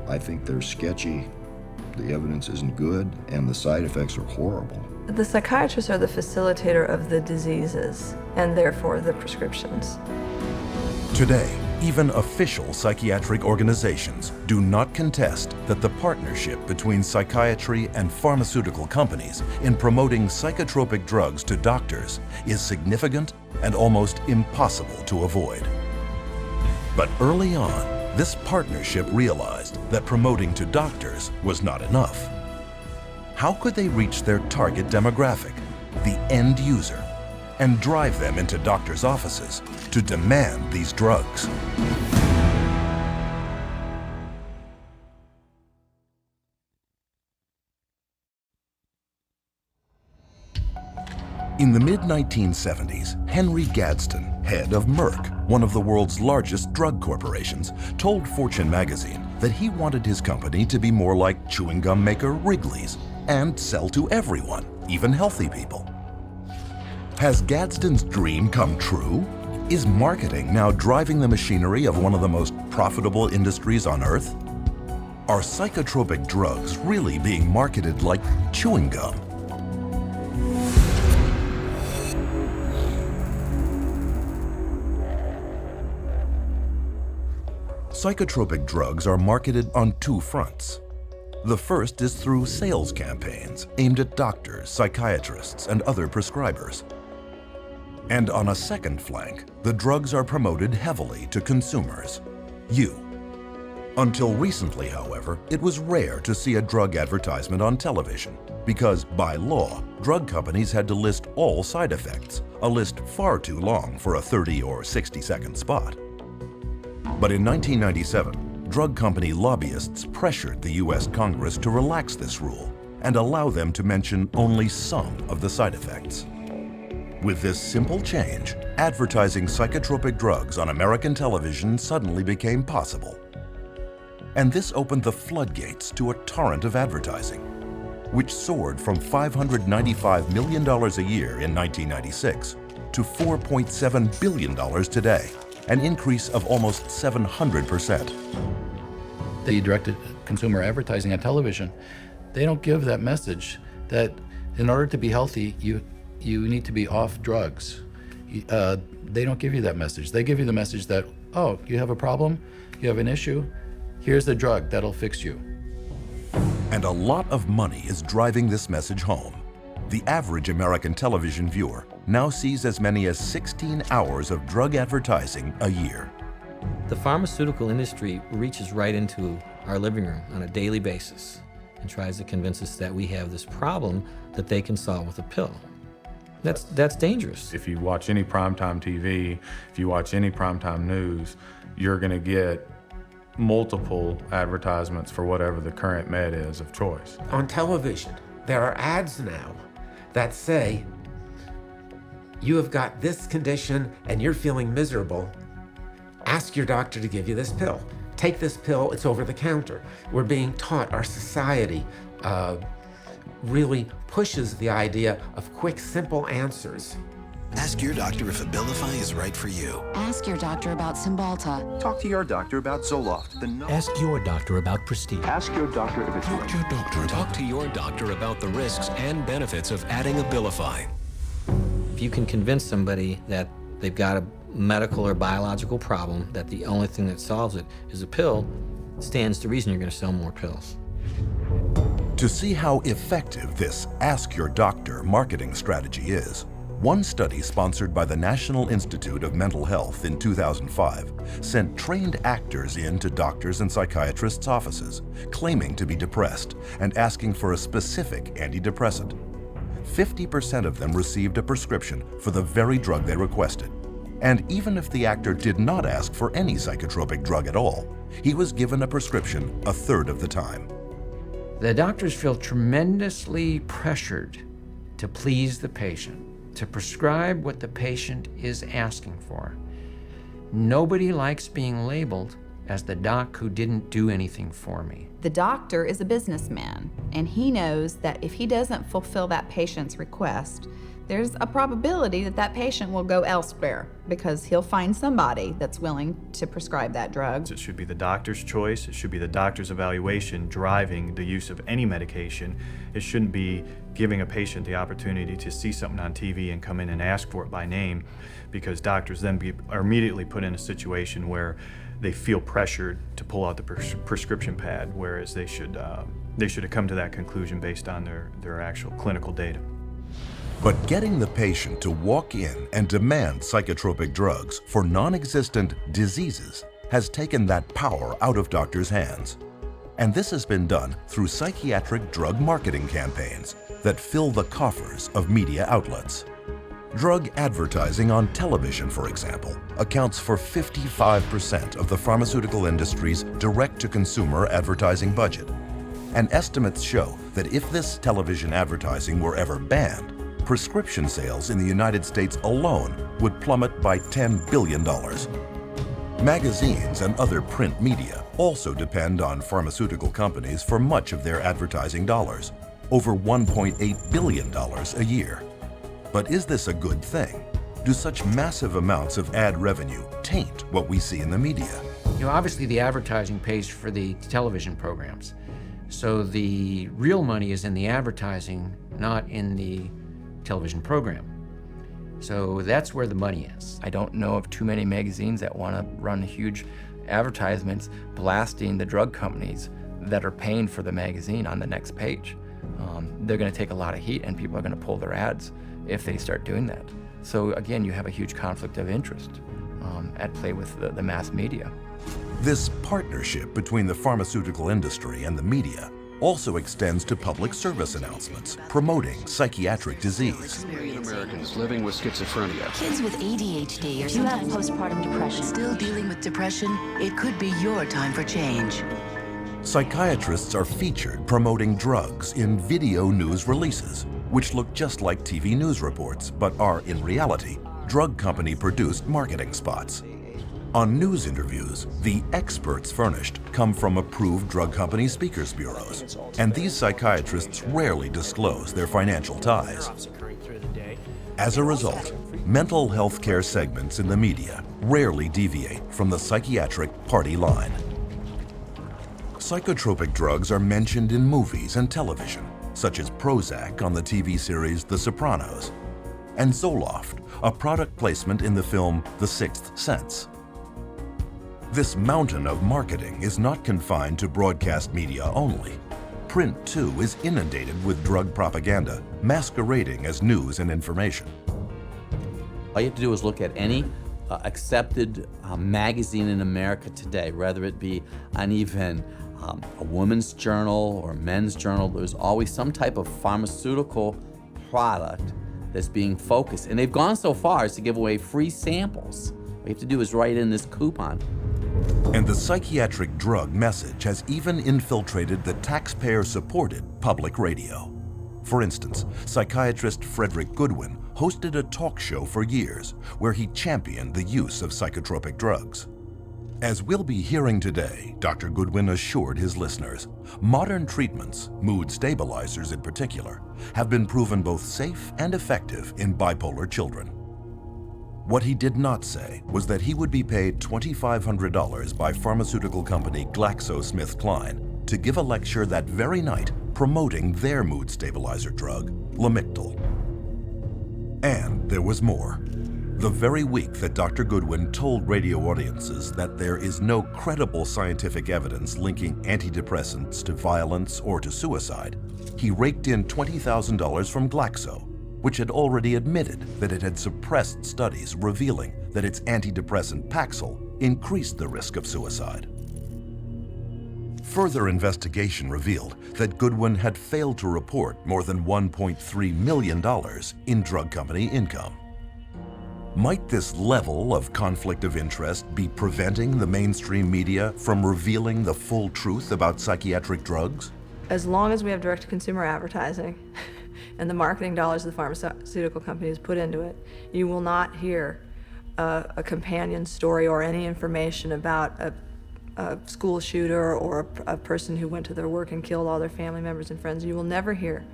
I think they're sketchy, the evidence isn't good, and the side effects are horrible. The psychiatrists are the facilitator of the diseases, and therefore the prescriptions. Today, even official psychiatric organizations do not contest that the partnership between psychiatry and pharmaceutical companies in promoting psychotropic drugs to doctors is significant and almost impossible to avoid. But early on, this partnership realized that promoting to doctors was not enough. How could they reach their target demographic, the end user, and drive them into doctors' offices to demand these drugs? In the mid-1970s, Henry Gadsden, head of Merck, one of the world's largest drug corporations, told Fortune magazine that he wanted his company to be more like chewing gum maker Wrigley's and sell to everyone, even healthy people. Has Gadsden's dream come true? Is marketing now driving the machinery of one of the most profitable industries on earth? Are psychotropic drugs really being marketed like chewing gum? Psychotropic drugs are marketed on two fronts. The first is through sales campaigns aimed at doctors, psychiatrists, and other prescribers. And on a second flank, the drugs are promoted heavily to consumers, you. Until recently, however, it was rare to see a drug advertisement on television because, by law, drug companies had to list all side effects, a list far too long for a 30 or 60-second spot. But in 1997, drug company lobbyists pressured the U.S. Congress to relax this rule and allow them to mention only some of the side effects. With this simple change, advertising psychotropic drugs on American television suddenly became possible. And this opened the floodgates to a torrent of advertising, which soared from $595 million a year in 1996 to $4.7 billion today, an increase of almost 700%. The directed consumer advertising on television, they don't give that message that in order to be healthy, you need to be off drugs. They don't give you that message. They give you the message that, oh, you have a problem, you have an issue, here's the drug that'll fix you. And a lot of money is driving this message home. The average American television viewer now sees as many as 16 hours of drug advertising a year. The pharmaceutical industry reaches right into our living room on a daily basis and tries to convince us that we have this problem that they can solve with a pill. That's dangerous. If you watch any primetime TV, if you watch any primetime news, you're going to get multiple advertisements for whatever the current med is of choice. On television, there are ads now that say, you have got this condition and you're feeling miserable. Ask your doctor to give you this pill. Take this pill, it's over the counter. We're being taught, our society really pushes the idea of quick, simple answers. Ask your doctor if Abilify is right for you. Ask your doctor about Cymbalta. Talk to your doctor about Zoloft. Ask your doctor about Prestige. Ask your doctor if it's Talk to your doctor. Talk to your doctor about the risks and benefits of adding Abilify. If you can convince somebody that they've got a medical or biological problem, that the only thing that solves it is a pill, it stands to reason you're going to sell more pills. To see how effective this Ask Your Doctor marketing strategy is, one study sponsored by the National Institute of Mental Health in 2005 sent trained actors into doctors and psychiatrists' offices, claiming to be depressed and asking for a specific antidepressant. 50% of them received a prescription for the very drug they requested. And even if the actor did not ask for any psychotropic drug at all, he was given a prescription a third of the time. The doctors feel tremendously pressured to please the patient, to prescribe what the patient is asking for. Nobody likes being labeled as the doc who didn't do anything for me. The doctor is a businessman, and he knows that if he doesn't fulfill that patient's request, there's a probability that that patient will go elsewhere because he'll find somebody that's willing to prescribe that drug. It should be the doctor's choice. It should be the doctor's evaluation driving the use of any medication. It shouldn't be giving a patient the opportunity to see something on TV and come in and ask for it by name, because doctors then are immediately put in a situation where they feel pressured to pull out the prescription pad, whereas they should have come to that conclusion based on their actual clinical data. But getting the patient to walk in and demand psychotropic drugs for non-existent diseases has taken that power out of doctors' hands. And this has been done through psychiatric drug marketing campaigns that fill the coffers of media outlets. Drug advertising on television, for example, accounts for 55% of the pharmaceutical industry's direct-to-consumer advertising budget. And estimates show that if this television advertising were ever banned, prescription sales in the United States alone would plummet by $10 billion. Magazines and other print media also depend on pharmaceutical companies for much of their advertising dollars, over $1.8 billion a year. But is this a good thing? Do such massive amounts of ad revenue taint what we see in the media? You know, obviously the advertising pays for the television programs. So the real money is in the advertising, not in the television program. So that's where the money is. I don't know of too many magazines that want to run huge advertisements blasting the drug companies that are paying for the magazine on the next page. They're going to take a lot of heat, and people are going to pull their ads if they start doing that. So again, you have a huge conflict of interest at play with the mass media. This partnership between the pharmaceutical industry and the media also extends to public service announcements promoting psychiatric disease. Americans living with schizophrenia. Kids with ADHD or sometimes postpartum depression. Still dealing with depression? It could be your time for change. Psychiatrists are featured promoting drugs in video news releases, which look just like TV news reports, but are, in reality, drug company-produced marketing spots. On news interviews, the experts furnished come from approved drug company speakers bureaus, and these psychiatrists rarely disclose their financial ties. As a result, mental health care segments in the media rarely deviate from the psychiatric party line. Psychotropic drugs are mentioned in movies and television, such as Prozac on the TV series The Sopranos, and Zoloft, a product placement in the film The Sixth Sense. This mountain of marketing is not confined to broadcast media only. Print, too, is inundated with drug propaganda, masquerading as news and information. All you have to do is look at any accepted magazine in America today, whether it be on even a woman's journal or a men's journal. There's always some type of pharmaceutical product that's being focused. And they've gone so far as to give away free samples. All you have to do is write in this coupon. And the psychiatric drug message has even infiltrated the taxpayer-supported public radio. For instance, psychiatrist Frederick Goodwin hosted a talk show for years where he championed the use of psychotropic drugs. As we'll be hearing today, Dr. Goodwin assured his listeners, modern treatments, mood stabilizers in particular, have been proven both safe and effective in bipolar children. What he did not say was that he would be paid $2,500 by pharmaceutical company GlaxoSmithKline to give a lecture that very night promoting their mood stabilizer drug, Lamictal. And there was more. The very week that Dr. Goodwin told radio audiences that there is no credible scientific evidence linking antidepressants to violence or to suicide, he raked in $20,000 from Glaxo, which had already admitted that it had suppressed studies revealing that its antidepressant Paxil increased the risk of suicide. Further investigation revealed that Goodwin had failed to report more than $1.3 million in drug company income. Might this level of conflict of interest be preventing the mainstream media from revealing the full truth about psychiatric drugs? As long as we have direct-to-consumer advertising and the marketing dollars the pharmaceutical companies put into it, you will not hear a companion story or any information about a school shooter or a person who went to their work and killed all their family members and friends. You will never hear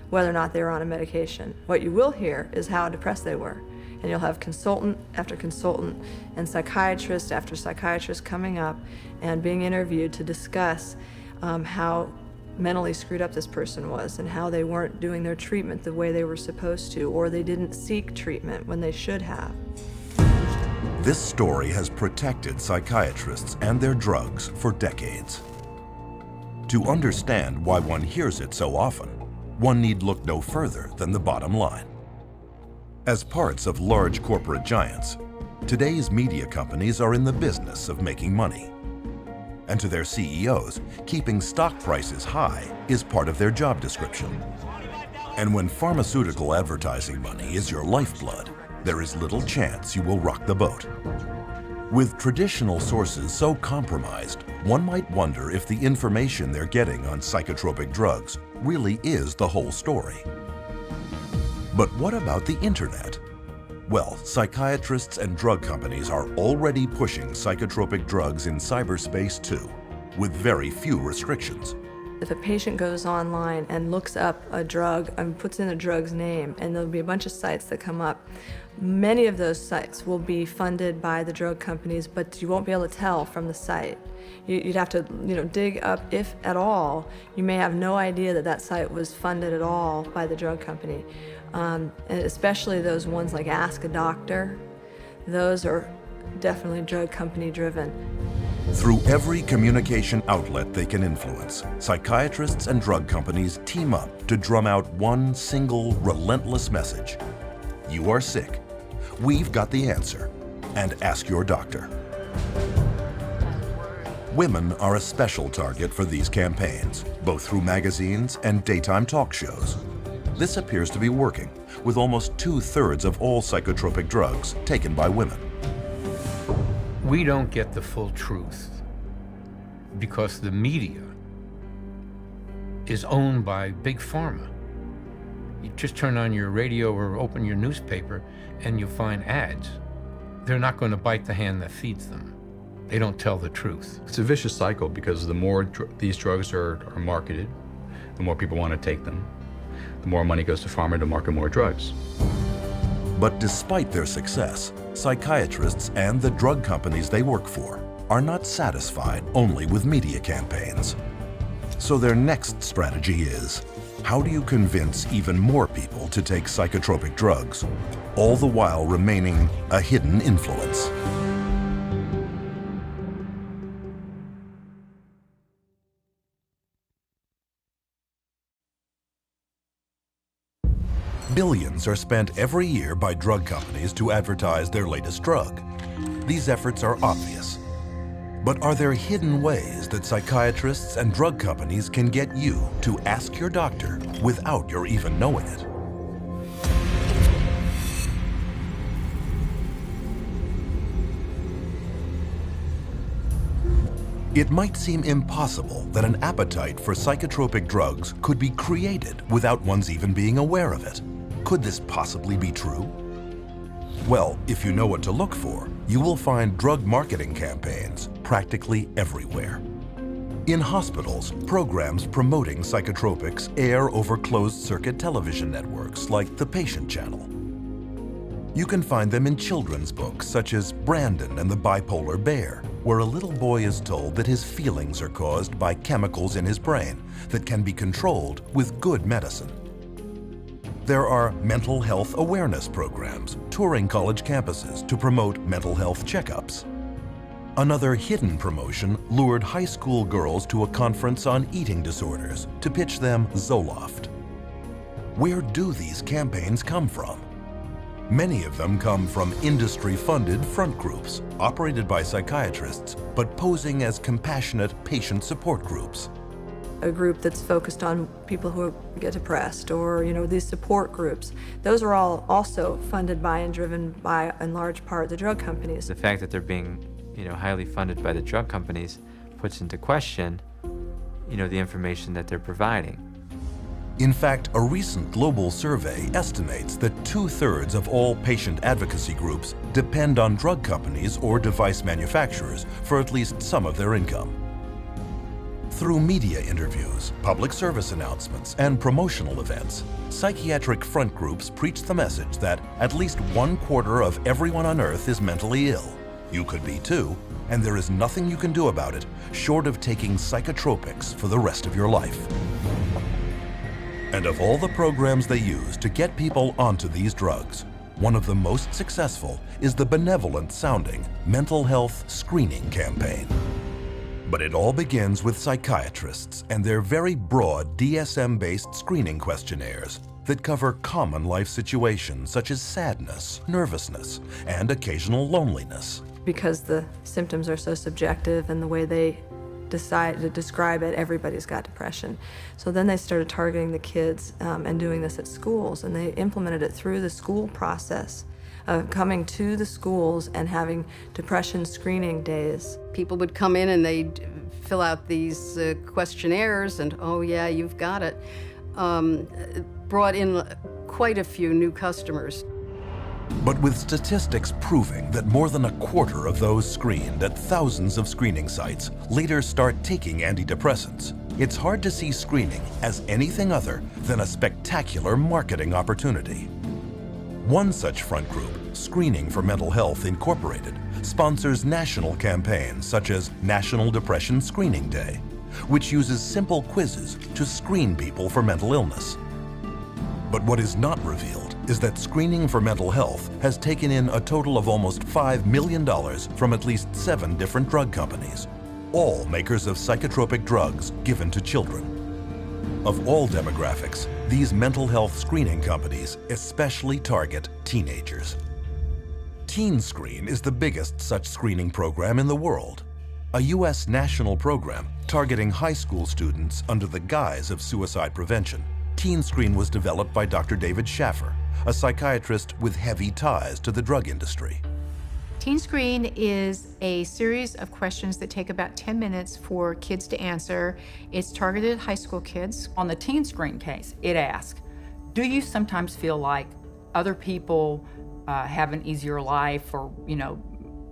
whether or not they were on a medication. What you will hear is how depressed they were. And you'll have consultant after consultant and psychiatrist after psychiatrist coming up and being interviewed to discuss how mentally screwed up this person was and how they weren't doing their treatment the way they were supposed to, or they didn't seek treatment when they should have. This story has protected psychiatrists and their drugs for decades. To understand why one hears it so often, one need look no further than the bottom line. As parts of large corporate giants, today's media companies are in the business of making money. And to their CEOs, keeping stock prices high is part of their job description. And when pharmaceutical advertising money is your lifeblood, there is little chance you will rock the boat. With traditional sources so compromised, one might wonder if the information they're getting on psychotropic drugs really is the whole story. But what about the internet? Well, psychiatrists and drug companies are already pushing psychotropic drugs in cyberspace too, with very few restrictions. If a patient goes online and looks up a drug and puts in a drug's name, and there'll be a bunch of sites that come up, many of those sites will be funded by the drug companies, but you won't be able to tell from the site. You'd have to, dig up, if at all. You may have no idea that that site was funded at all by the drug company. And especially those ones like Ask a Doctor, those are definitely drug company driven. Through every communication outlet they can influence, psychiatrists and drug companies team up to drum out one single relentless message. You are sick. We've got the answer. And ask your doctor. Women are a special target for these campaigns, both through magazines and daytime talk shows. This appears to be working, with almost 2/3 of all psychotropic drugs taken by women. We don't get the full truth because the media is owned by Big Pharma. You just turn on your radio or open your newspaper and you'll find ads. They're not going to bite the hand that feeds them. They don't tell the truth. It's a vicious cycle because the more these drugs are marketed, the more people want to take them. The more money goes to pharma to market more drugs. But despite their success, psychiatrists and the drug companies they work for are not satisfied only with media campaigns. So their next strategy is, how do you convince even more people to take psychotropic drugs, all the while remaining a hidden influence? Billions are spent every year by drug companies to advertise their latest drug. These efforts are obvious. But are there hidden ways that psychiatrists and drug companies can get you to ask your doctor without your even knowing it? It might seem impossible that an appetite for psychotropic drugs could be created without one's even being aware of it. Could this possibly be true? Well, if you know what to look for, you will find drug marketing campaigns practically everywhere. In hospitals, programs promoting psychotropics air over closed-circuit television networks like the Patient Channel. You can find them in children's books such as Brandon and the Bipolar Bear, where a little boy is told that his feelings are caused by chemicals in his brain that can be controlled with good medicine. There are mental health awareness programs touring college campuses to promote mental health checkups. Another hidden promotion lured high school girls to a conference on eating disorders to pitch them Zoloft. Where do these campaigns come from? Many of them come from industry-funded front groups, operated by psychiatrists, but posing as compassionate patient support groups. A group that's focused on people who get depressed, or these support groups. Those are all also funded by and driven by, in large part, the drug companies. The fact that they're being, highly funded by the drug companies puts into question, the information that they're providing. In fact, a recent global survey estimates that 2/3 of all patient advocacy groups depend on drug companies or device manufacturers for at least some of their income. Through media interviews, public service announcements, and promotional events, psychiatric front groups preach the message that at least 1/4 of everyone on Earth is mentally ill. You could be too, and there is nothing you can do about it short of taking psychotropics for the rest of your life. And of all the programs they use to get people onto these drugs, one of the most successful is the benevolent-sounding mental health screening campaign. But it all begins with psychiatrists and their very broad DSM-based screening questionnaires that cover common life situations such as sadness, nervousness, and occasional loneliness. Because the symptoms are so subjective and the way they decide to describe it, everybody's got depression. So then they started targeting the kids and doing this at schools, and they implemented it through the school process of coming to the schools and having depression screening days. People would come in and they'd fill out these questionnaires and, oh yeah, you've got it. Brought in quite a few new customers. But with statistics proving that more than 1/4 of those screened at thousands of screening sites later start taking antidepressants, it's hard to see screening as anything other than a spectacular marketing opportunity. One such front group, Screening for Mental Health Incorporated, sponsors national campaigns such as National Depression Screening Day, which uses simple quizzes to screen people for mental illness. But what is not revealed is that Screening for Mental Health has taken in a total of almost $5 million from at least 7 different drug companies, all makers of psychotropic drugs given to children. Of all demographics, these mental health screening companies especially target teenagers. Teen Screen is the biggest such screening program in the world, a U.S. national program targeting high school students under the guise of suicide prevention. Teen Screen was developed by Dr. David Schaffer, a psychiatrist with heavy ties to the drug industry. Teen Screen is a series of questions that take about 10 minutes for kids to answer. It's targeted at high school kids. On the Teen Screen case, it asks, do you sometimes feel like other people have an easier life, or,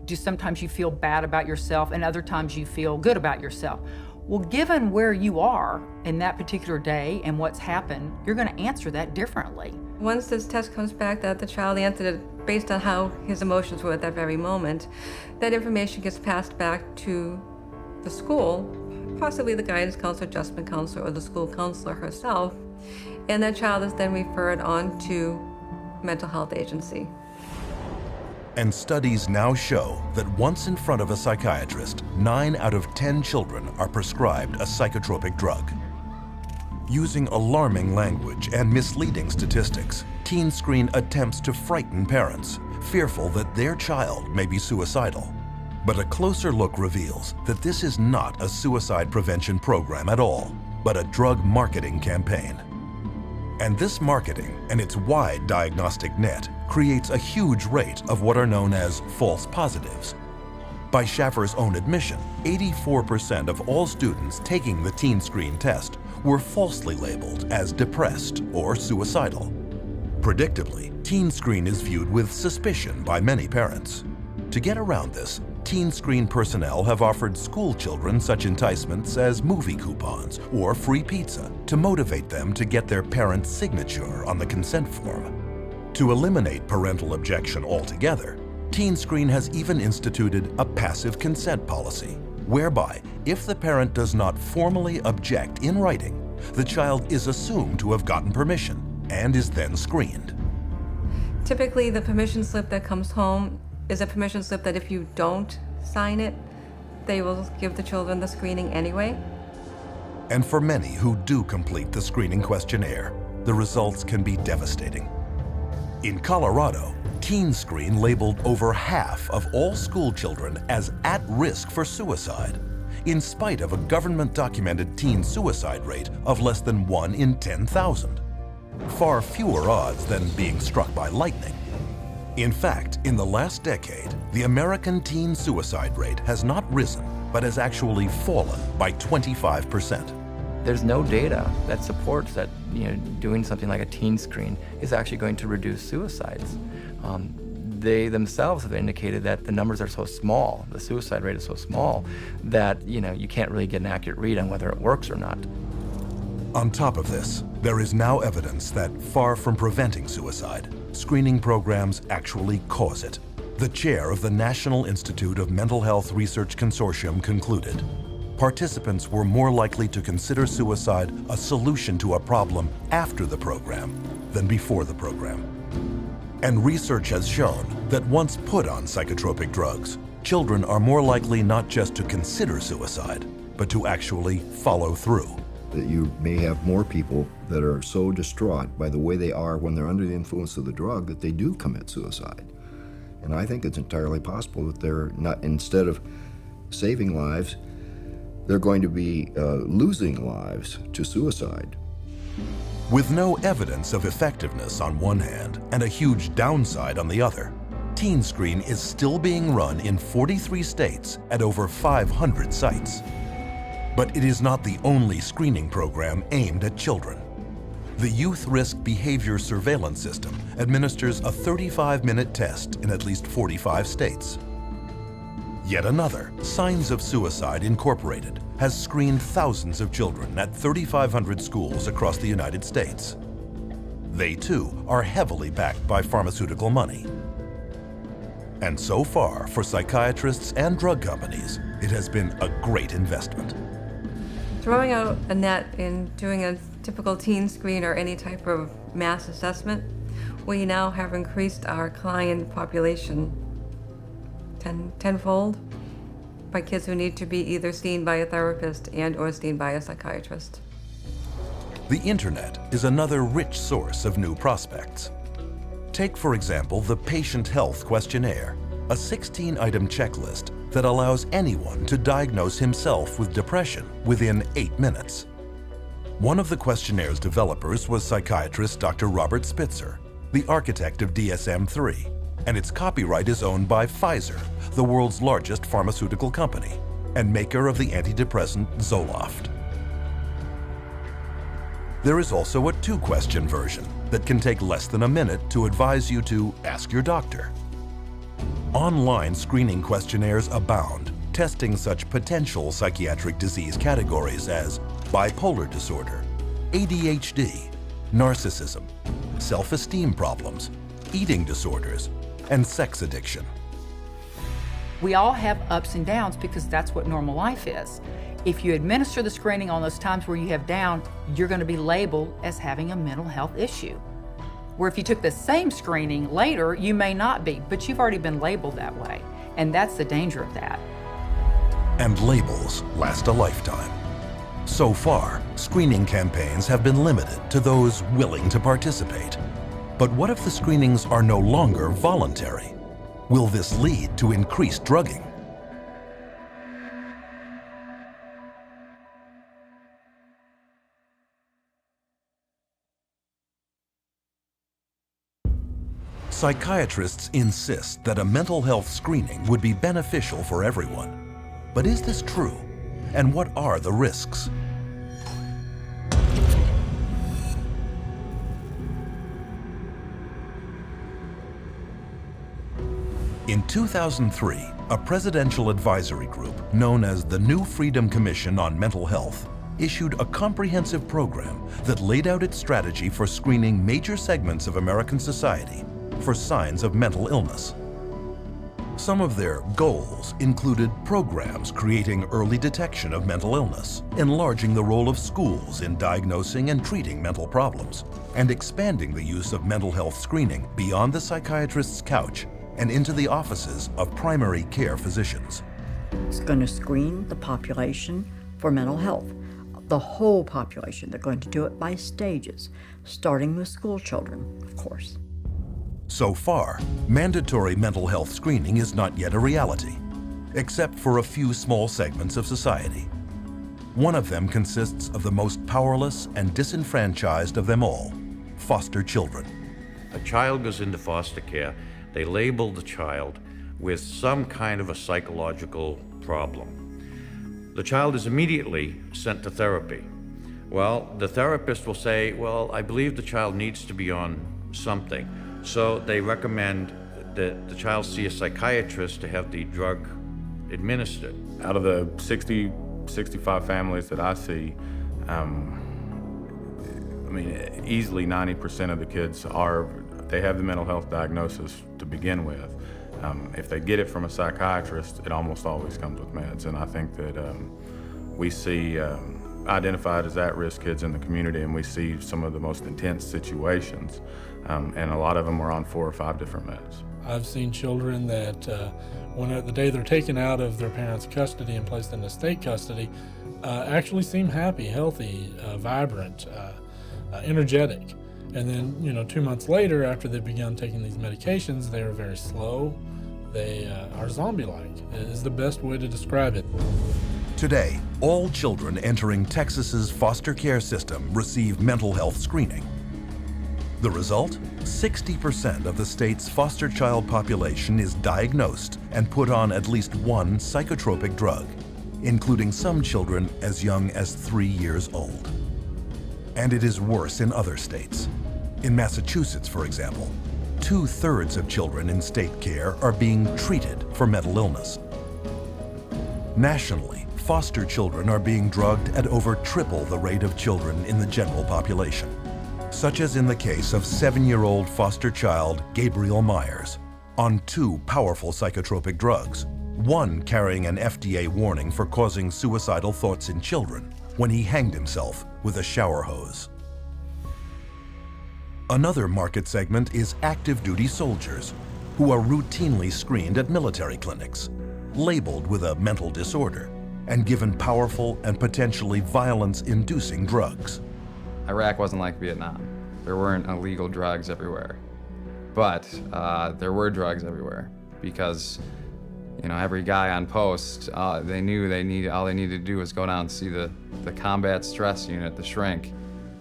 do sometimes you feel bad about yourself and other times you feel good about yourself? Well, given where you are in that particular day and what's happened, you're going to answer that differently. Once this test comes back that the child answered it based on how his emotions were at that very moment, that information gets passed back to the school, possibly the guidance counselor, adjustment counselor, or the school counselor herself, and that child is then referred on to mental health agency. And studies now show that once in front of a psychiatrist, 9 out of 10 children are prescribed a psychotropic drug. Using alarming language and misleading statistics, Teen Screen attempts to frighten parents, fearful that their child may be suicidal. But a closer look reveals that this is not a suicide prevention program at all, but a drug marketing campaign. And this marketing and its wide diagnostic net creates a huge rate of what are known as false positives. By Schaffer's own admission, 84% of all students taking the Teen Screen test were falsely labeled as depressed or suicidal. Predictably, Teen Screen is viewed with suspicion by many parents. To get around this, Teen Screen personnel have offered school children such enticements as movie coupons or free pizza to motivate them to get their parent's signature on the consent form. To eliminate parental objection altogether, Teen Screen has even instituted a passive consent policy, whereby if the parent does not formally object in writing, the child is assumed to have gotten permission and is then screened. Typically, the permission slip that comes home is a permission slip that if you don't sign it, they will give the children the screening anyway. And for many who do complete the screening questionnaire, the results can be devastating. In Colorado, Teen Screen labeled over half of all school children as at risk for suicide, in spite of a government-documented teen suicide rate of less than 1 in 10,000. Far fewer odds than being struck by lightning. In fact, in the last decade, the American teen suicide rate has not risen, but has actually fallen by 25%. There's no data that supports that doing something like a Teen Screen is actually going to reduce suicides. they themselves have indicated that the numbers are so small, the suicide rate is so small, that you can't really get an accurate read on whether it works or not. On top of this, there is now evidence that far from preventing suicide, screening programs actually cause it. The chair of the National Institute of Mental Health Research Consortium concluded participants were more likely to consider suicide a solution to a problem after the program than before the program. And research has shown that once put on psychotropic drugs, children are more likely not just to consider suicide, but to actually follow through. That you may have more people that are so distraught by the way they are when they're under the influence of the drug that they do commit suicide. And I think it's entirely possible that they're not, instead of saving lives, they're going to be losing lives to suicide. With no evidence of effectiveness on one hand and a huge downside on the other, TeenScreen is still being run in 43 states at over 500 sites. But it is not the only screening program aimed at children. The Youth Risk Behavior Surveillance System administers a 35-minute test in at least 45 states. Yet another, Signs of Suicide Incorporated, has screened thousands of children at 3,500 schools across the United States. They too are heavily backed by pharmaceutical money. And so far, for psychiatrists and drug companies, it has been a great investment. Throwing out a net in doing a typical teen screen or any type of mass assessment, we now have increased our client population tenfold by kids who need to be either seen by a therapist and or seen by a psychiatrist. The internet is another rich source of new prospects. Take, for example, the Patient Health Questionnaire, a 16-item checklist that allows anyone to diagnose himself with depression within 8 minutes. One of the questionnaires developers was psychiatrist Dr. Robert Spitzer, the architect of DSM-3, and its copyright is owned by Pfizer, the world's largest pharmaceutical company, and maker of the antidepressant Zoloft. There is also a 2-question version that can take less than a minute to advise you to ask your doctor. Online screening questionnaires abound, testing such potential psychiatric disease categories as bipolar disorder, ADHD, narcissism, self-esteem problems, eating disorders, and sex addiction. We all have ups and downs because that's what normal life is. If you administer the screening on those times where you have down, you're going to be labeled as having a mental health issue. Where if you took the same screening later, you may not be, but you've already been labeled that way. And that's the danger of that. And labels last a lifetime. So far, screening campaigns have been limited to those willing to participate. But what if the screenings are no longer voluntary? Will this lead to increased drugging? Psychiatrists insist that a mental health screening would be beneficial for everyone. But is this true? And what are the risks? In 2003, a presidential advisory group known as the New Freedom Commission on Mental Health issued a comprehensive program that laid out its strategy for screening major segments of American society for signs of mental illness. Some of their goals included programs creating early detection of mental illness, enlarging the role of schools in diagnosing and treating mental problems, and expanding the use of mental health screening beyond the psychiatrist's couch and into the offices of primary care physicians. It's going to screen the population for mental health, the whole population. They're going to do it by stages, starting with school children, of course. So far, mandatory mental health screening is not yet a reality, except for a few small segments of society. One of them consists of the most powerless and disenfranchised of them all, foster children. A child goes into foster care. They label the child with some kind of a psychological problem. The child is immediately sent to therapy. Well, the therapist will say, well, I believe the child needs to be on something. So they recommend that the child see a psychiatrist to have the drug administered. Out of the 60, 65 families that I see, easily 90% of the kids they have the mental health diagnosis to begin with. If they get it from a psychiatrist, it almost always comes with meds. And I think that we see identified as at-risk kids in the community, and we see some of the most intense situations. And a lot of them are on 4 or 5 different meds. I've seen children that the day they're taken out of their parents' custody and placed into state custody, actually seem happy, healthy, vibrant, energetic. And then, 2 months later, after they've begun taking these medications, they are very slow. They are zombie-like, is the best way to describe it. Today, all children entering Texas's foster care system receive mental health screening. The result? 60% of the state's foster child population is diagnosed and put on at least one psychotropic drug, including some children as young as 3 years old. And it is worse in other states. In Massachusetts, for example, 2/3 of children in state care are being treated for mental illness. Nationally, foster children are being drugged at over triple the rate of children in the general population, such as in the case of 7-year-old foster child Gabriel Myers, on 2 powerful psychotropic drugs, one carrying an FDA warning for causing suicidal thoughts in children when he hanged himself with a shower hose. Another market segment is active duty soldiers, who are routinely screened at military clinics, labeled with a mental disorder, and given powerful and potentially violence-inducing drugs. Iraq wasn't like Vietnam. There weren't illegal drugs everywhere. But there were drugs everywhere because, every guy on post, they knew all they needed to do was go down and see the combat stress unit, the shrink,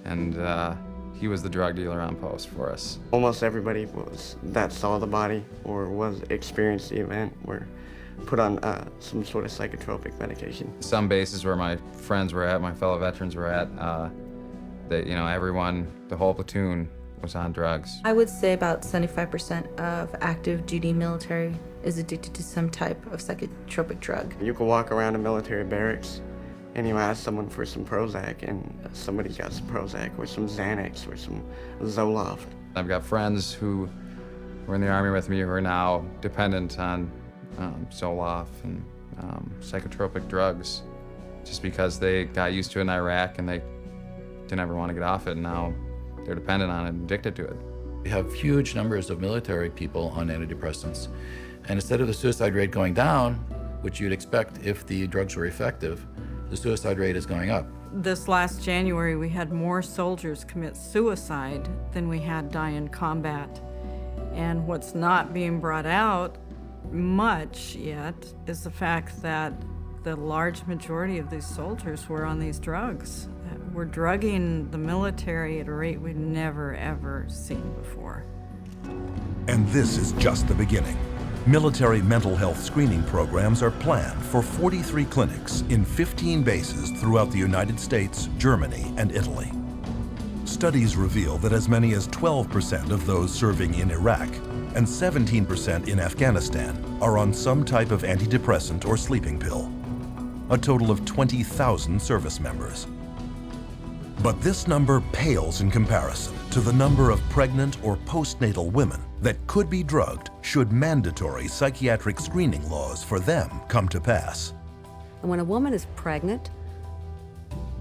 and he was the drug dealer on post for us. Almost everybody that saw the body or experienced the event were put on some sort of psychotropic medication. Some bases where my friends were at, my fellow veterans were at, everyone, the whole platoon was on drugs. I would say about 75% of active duty military is addicted to some type of psychotropic drug. You could walk around a military barracks and you ask someone for some Prozac and somebody's got some Prozac or some Xanax or some Zoloft. I've got friends who were in the Army with me who are now dependent on Zoloft and psychotropic drugs just because they got used to it in Iraq and they didn't ever want to get off it, and now they're dependent on it and addicted to it. We have huge numbers of military people on antidepressants, and instead of the suicide rate going down, which you'd expect if the drugs were effective, the suicide rate is going up. This last January, we had more soldiers commit suicide than we had die in combat. And what's not being brought out much yet is the fact that the large majority of these soldiers were on these drugs. We're drugging the military at a rate we've never, ever seen before. And this is just the beginning. Military mental health screening programs are planned for 43 clinics in 15 bases throughout the United States, Germany, and Italy. Studies reveal that as many as 12% of those serving in Iraq and 17% in Afghanistan are on some type of antidepressant or sleeping pill, a total of 20,000 service members. But this number pales in comparison to the number of pregnant or postnatal women that could be drugged should mandatory psychiatric screening laws for them come to pass. And when a woman is pregnant,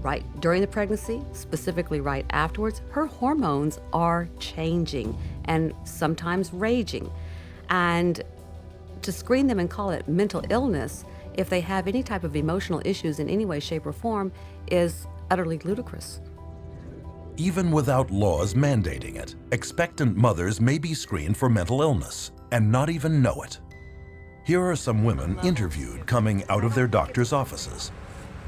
right during the pregnancy, specifically right afterwards, her hormones are changing and sometimes raging. And to screen them and call it mental illness, if they have any type of emotional issues in any way, shape, or form, is utterly ludicrous. Even without laws mandating it, expectant mothers may be screened for mental illness and not even know it. Here are some women interviewed coming out of their doctor's offices.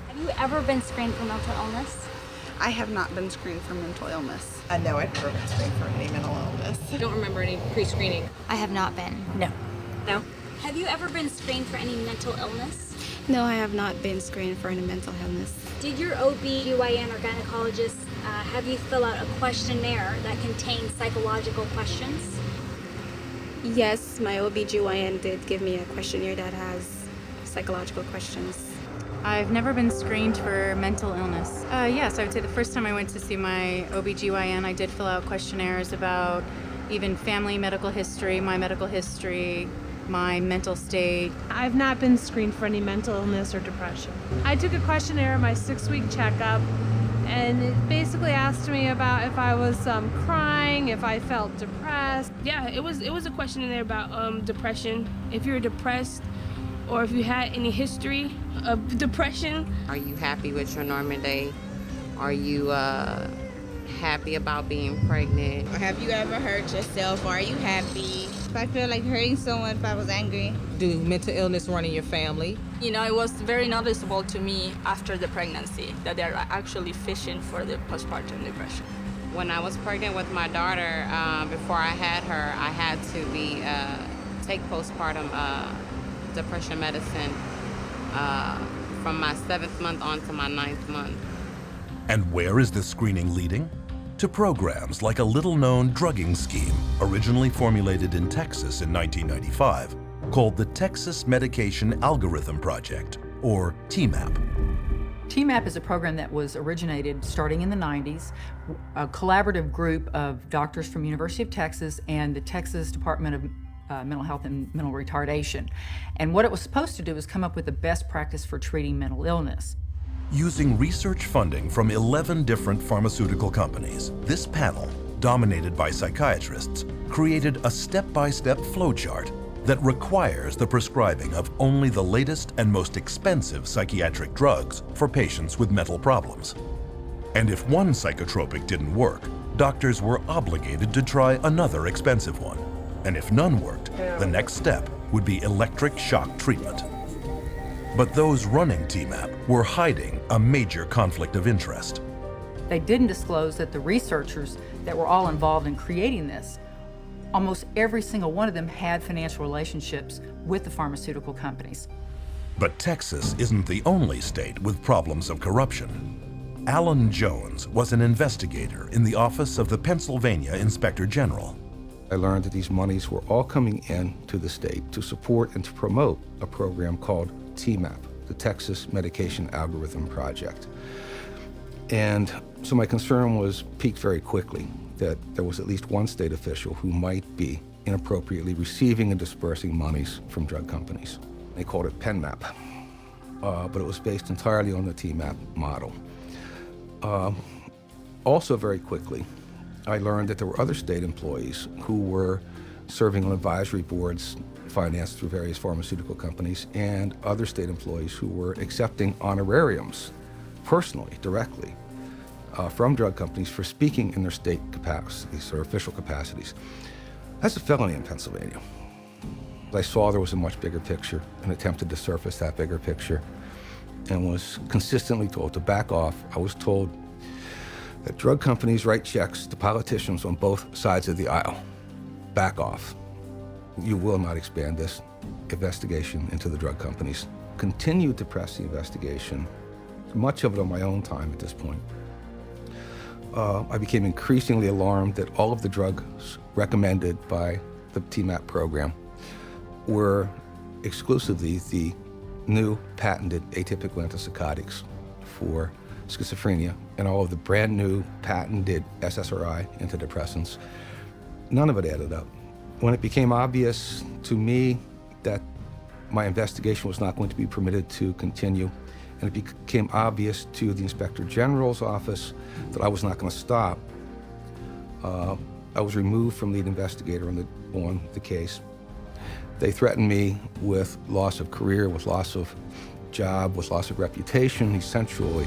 Have you ever been screened for mental illness? I have not been screened for mental illness. No, I've never been screened for any mental illness. I don't remember any pre-screening. I have not been. No. No? Have you ever been screened for any mental illness? No, I have not been screened for any mental illness. Did your OB/GYN or gynecologist have you fill out a questionnaire that contains psychological questions? Yes, my OBGYN did give me a questionnaire that has psychological questions. I've never been screened for mental illness. Yes, I would say the first time I went to see my OBGYN, I did fill out questionnaires about even family medical history, my medical history, my mental state. I've not been screened for any mental illness or depression. I took a questionnaire at my 6-week checkup, and it basically asked me about if I was crying, if I felt depressed. Yeah, it was a questionnaire about depression. If you're depressed, or if you had any history of depression. Are you happy with your normal day? Are you happy about being pregnant? Or have you ever hurt yourself? Or are you happy? If I feel like hurting someone, if I was angry. Do mental illness run in your family? You know, it was very noticeable to me after the pregnancy that they're actually fishing for the postpartum depression. When I was pregnant with my daughter, before I had her, I had to take postpartum depression medicine from my 7th month on to my 9th month. And where is this screening leading? To programs like a little-known drugging scheme originally formulated in Texas in 1995 called the Texas Medication Algorithm Project, or TMAP. TMAP is a program that was originated starting in the 90s, a collaborative group of doctors from University of Texas and the Texas Department of Mental Health and Mental Retardation. And what it was supposed to do was come up with the best practice for treating mental illness. Using research funding from 11 different pharmaceutical companies, this panel, dominated by psychiatrists, created a step-by-step flowchart that requires the prescribing of only the latest and most expensive psychiatric drugs for patients with mental problems. And if one psychotropic didn't work, doctors were obligated to try another expensive one. And if none worked, the next step would be electric shock treatment. But those running TMAP were hiding a major conflict of interest. They didn't disclose that the researchers that were all involved in creating this, almost every single one of them had financial relationships with the pharmaceutical companies. But Texas isn't the only state with problems of corruption. Alan Jones was an investigator in the office of the Pennsylvania Inspector General. I learned that these monies were all coming in to the state to support and to promote a program called TMAP, the Texas Medication Algorithm Project. And so my concern was piqued very quickly that there was at least one state official who might be inappropriately receiving and dispersing monies from drug companies. They called it PenMap, but it was based entirely on the TMAP model. Also very quickly, I learned that there were other state employees who were serving on advisory boards financed through various pharmaceutical companies, and other state employees who were accepting honorariums personally, directly, from drug companies for speaking in their state capacities or official capacities. That's a felony in Pennsylvania. I saw there was a much bigger picture and attempted to surface that bigger picture and was consistently told to back off. I was told that drug companies write checks to politicians on both sides of the aisle. Back off. You will not expand this investigation into the drug companies. Continued to press the investigation, much of it on my own time at this point. I became increasingly alarmed that all of the drugs recommended by the TMAP program were exclusively the new patented atypical antipsychotics for schizophrenia and all of the brand new patented SSRI antidepressants. None of it added up. When it became obvious to me that my investigation was not going to be permitted to continue, and it became obvious to the Inspector General's office that I was not going to stop, I was removed from lead investigator on the case. They threatened me with loss of career, with loss of job, with loss of reputation, essentially.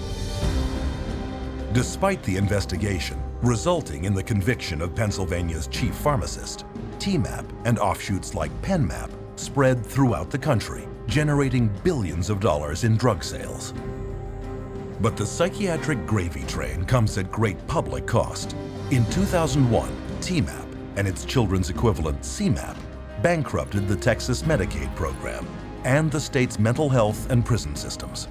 Despite the investigation resulting in the conviction of Pennsylvania's chief pharmacist, TMAP and offshoots like PenMap spread throughout the country, generating billions of dollars in drug sales. But the psychiatric gravy train comes at great public cost. In 2001, TMAP and its children's equivalent CMAP bankrupted the Texas Medicaid program and the state's mental health and prison systems.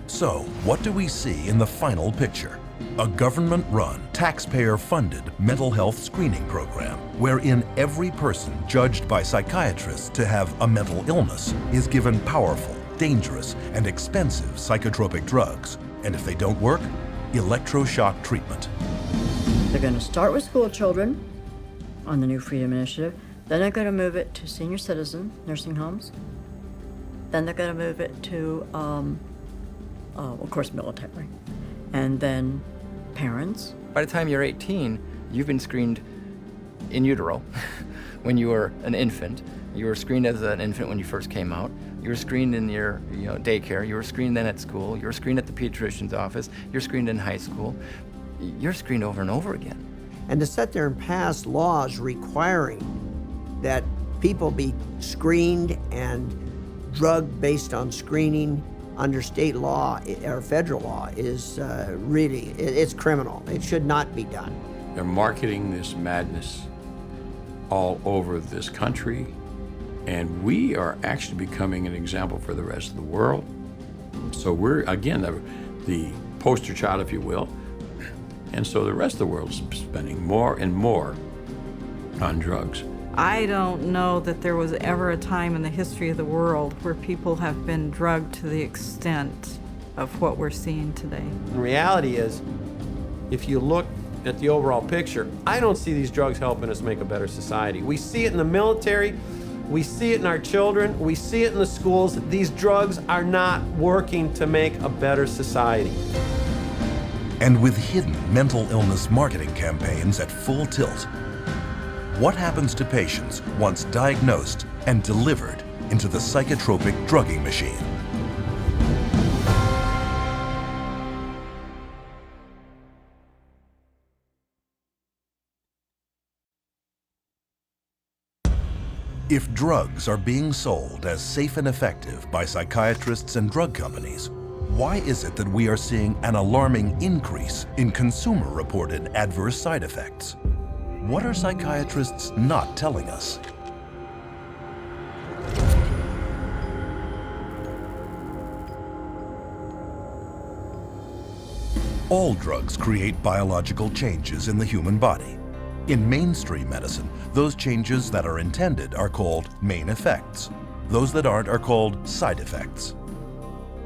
So, what do we see in the final picture? a government-run, taxpayer-funded mental health screening program wherein every person judged by psychiatrists to have a mental illness is given powerful, dangerous, and expensive psychotropic drugs. And if they don't work, electroshock treatment. They're going to start with school children on the New Freedom Initiative. Then they're going to move it to senior citizen nursing homes. Then they're going to move it to, of course, military. And then parents. By the time you're 18, you've been screened in utero when you were an infant. You were screened as an infant when you first came out. You were screened in your daycare. You were screened then at school. You were screened at the pediatrician's office. You're screened in high school. You're screened over and over again. And to sit there and pass laws requiring that people be screened and drugged based on screening under state law or federal law is really, it's criminal. It should not be done. They're marketing this madness all over this country, and we are actually becoming an example for the rest of the world. So we're, again, the poster child, if you will, and so the rest of the world is spending more and more on drugs. I don't know that there was ever a time in the history of the world where people have been drugged to the extent of what we're seeing today. The reality is, if you look at the overall picture, I don't see these drugs helping us make a better society. We see it in the military, we see it in our children, we see it in the schools. These drugs are not working to make a better society. And with hidden mental illness marketing campaigns at full tilt, what happens to patients once diagnosed and delivered into the psychotropic drugging machine? If drugs are being sold as safe and effective by psychiatrists and drug companies, why is it that we are seeing an alarming increase in consumer-reported adverse side effects? What are psychiatrists not telling us? All drugs create biological changes in the human body. In mainstream medicine, those changes that are intended are called main effects. Those that aren't are called side effects.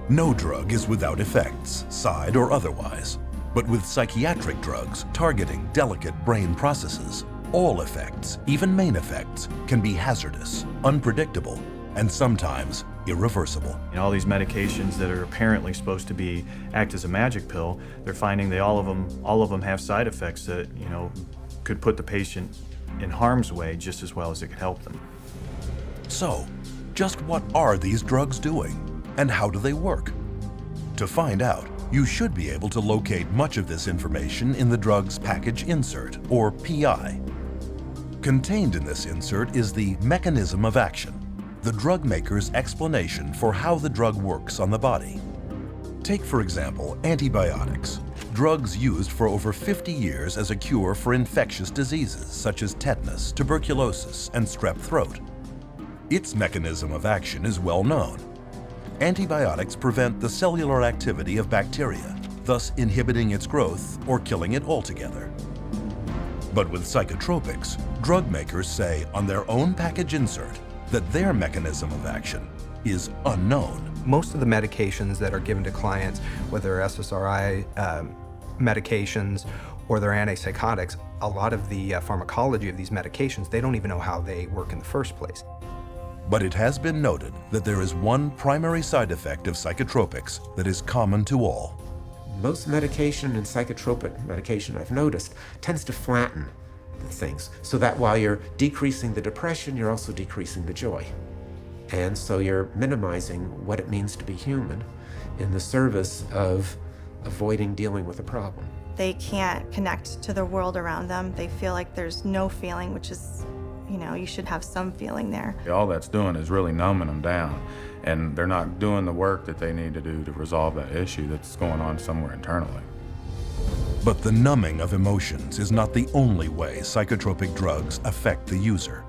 No drug is without effects, side or otherwise. But with psychiatric drugs targeting delicate brain processes, all effects, even main effects, can be hazardous, unpredictable, and sometimes irreversible. And all these medications that are apparently supposed to act as a magic pill, they're finding all of them have side effects that, could put the patient in harm's way just as well as it could help them. So, just what are these drugs doing? And how do they work? To find out, you should be able to locate much of this information in the drug's package insert, or PI. Contained in this insert is the mechanism of action, the drug maker's explanation for how the drug works on the body. Take, for example, antibiotics, drugs used for over 50 years as a cure for infectious diseases such as tetanus, tuberculosis, and strep throat. Its mechanism of action is well known. Antibiotics prevent the cellular activity of bacteria, thus inhibiting its growth or killing it altogether. But with psychotropics, drug makers say on their own package insert that their mechanism of action is unknown. Most of the medications that are given to clients, whether they're SSRI medications or they're antipsychotics, a lot of the pharmacology of these medications, they don't even know how they work in the first place. But it has been noted that there is one primary side effect of psychotropics that is common to all. Most medication and psychotropic medication, I've noticed, tends to flatten the things, so that while you're decreasing the depression, you're also decreasing the joy. And so you're minimizing what it means to be human in the service of avoiding dealing with a problem. They can't connect to the world around them. They feel like there's no feeling, which is, you should have some feeling there. All that's doing is really numbing them down, and they're not doing the work that they need to do to resolve that issue that's going on somewhere internally. But the numbing of emotions is not the only way psychotropic drugs affect the user.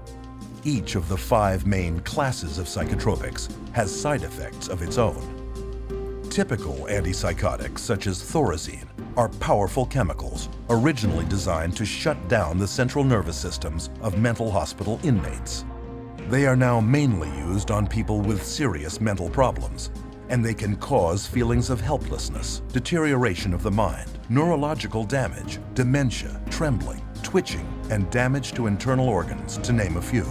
Each of the 5 main classes of psychotropics has side effects of its own. Typical antipsychotics, such as thorazine, are powerful chemicals originally designed to shut down the central nervous systems of mental hospital inmates. They are now mainly used on people with serious mental problems, and they can cause feelings of helplessness, deterioration of the mind, neurological damage, dementia, trembling, twitching, and damage to internal organs, to name a few.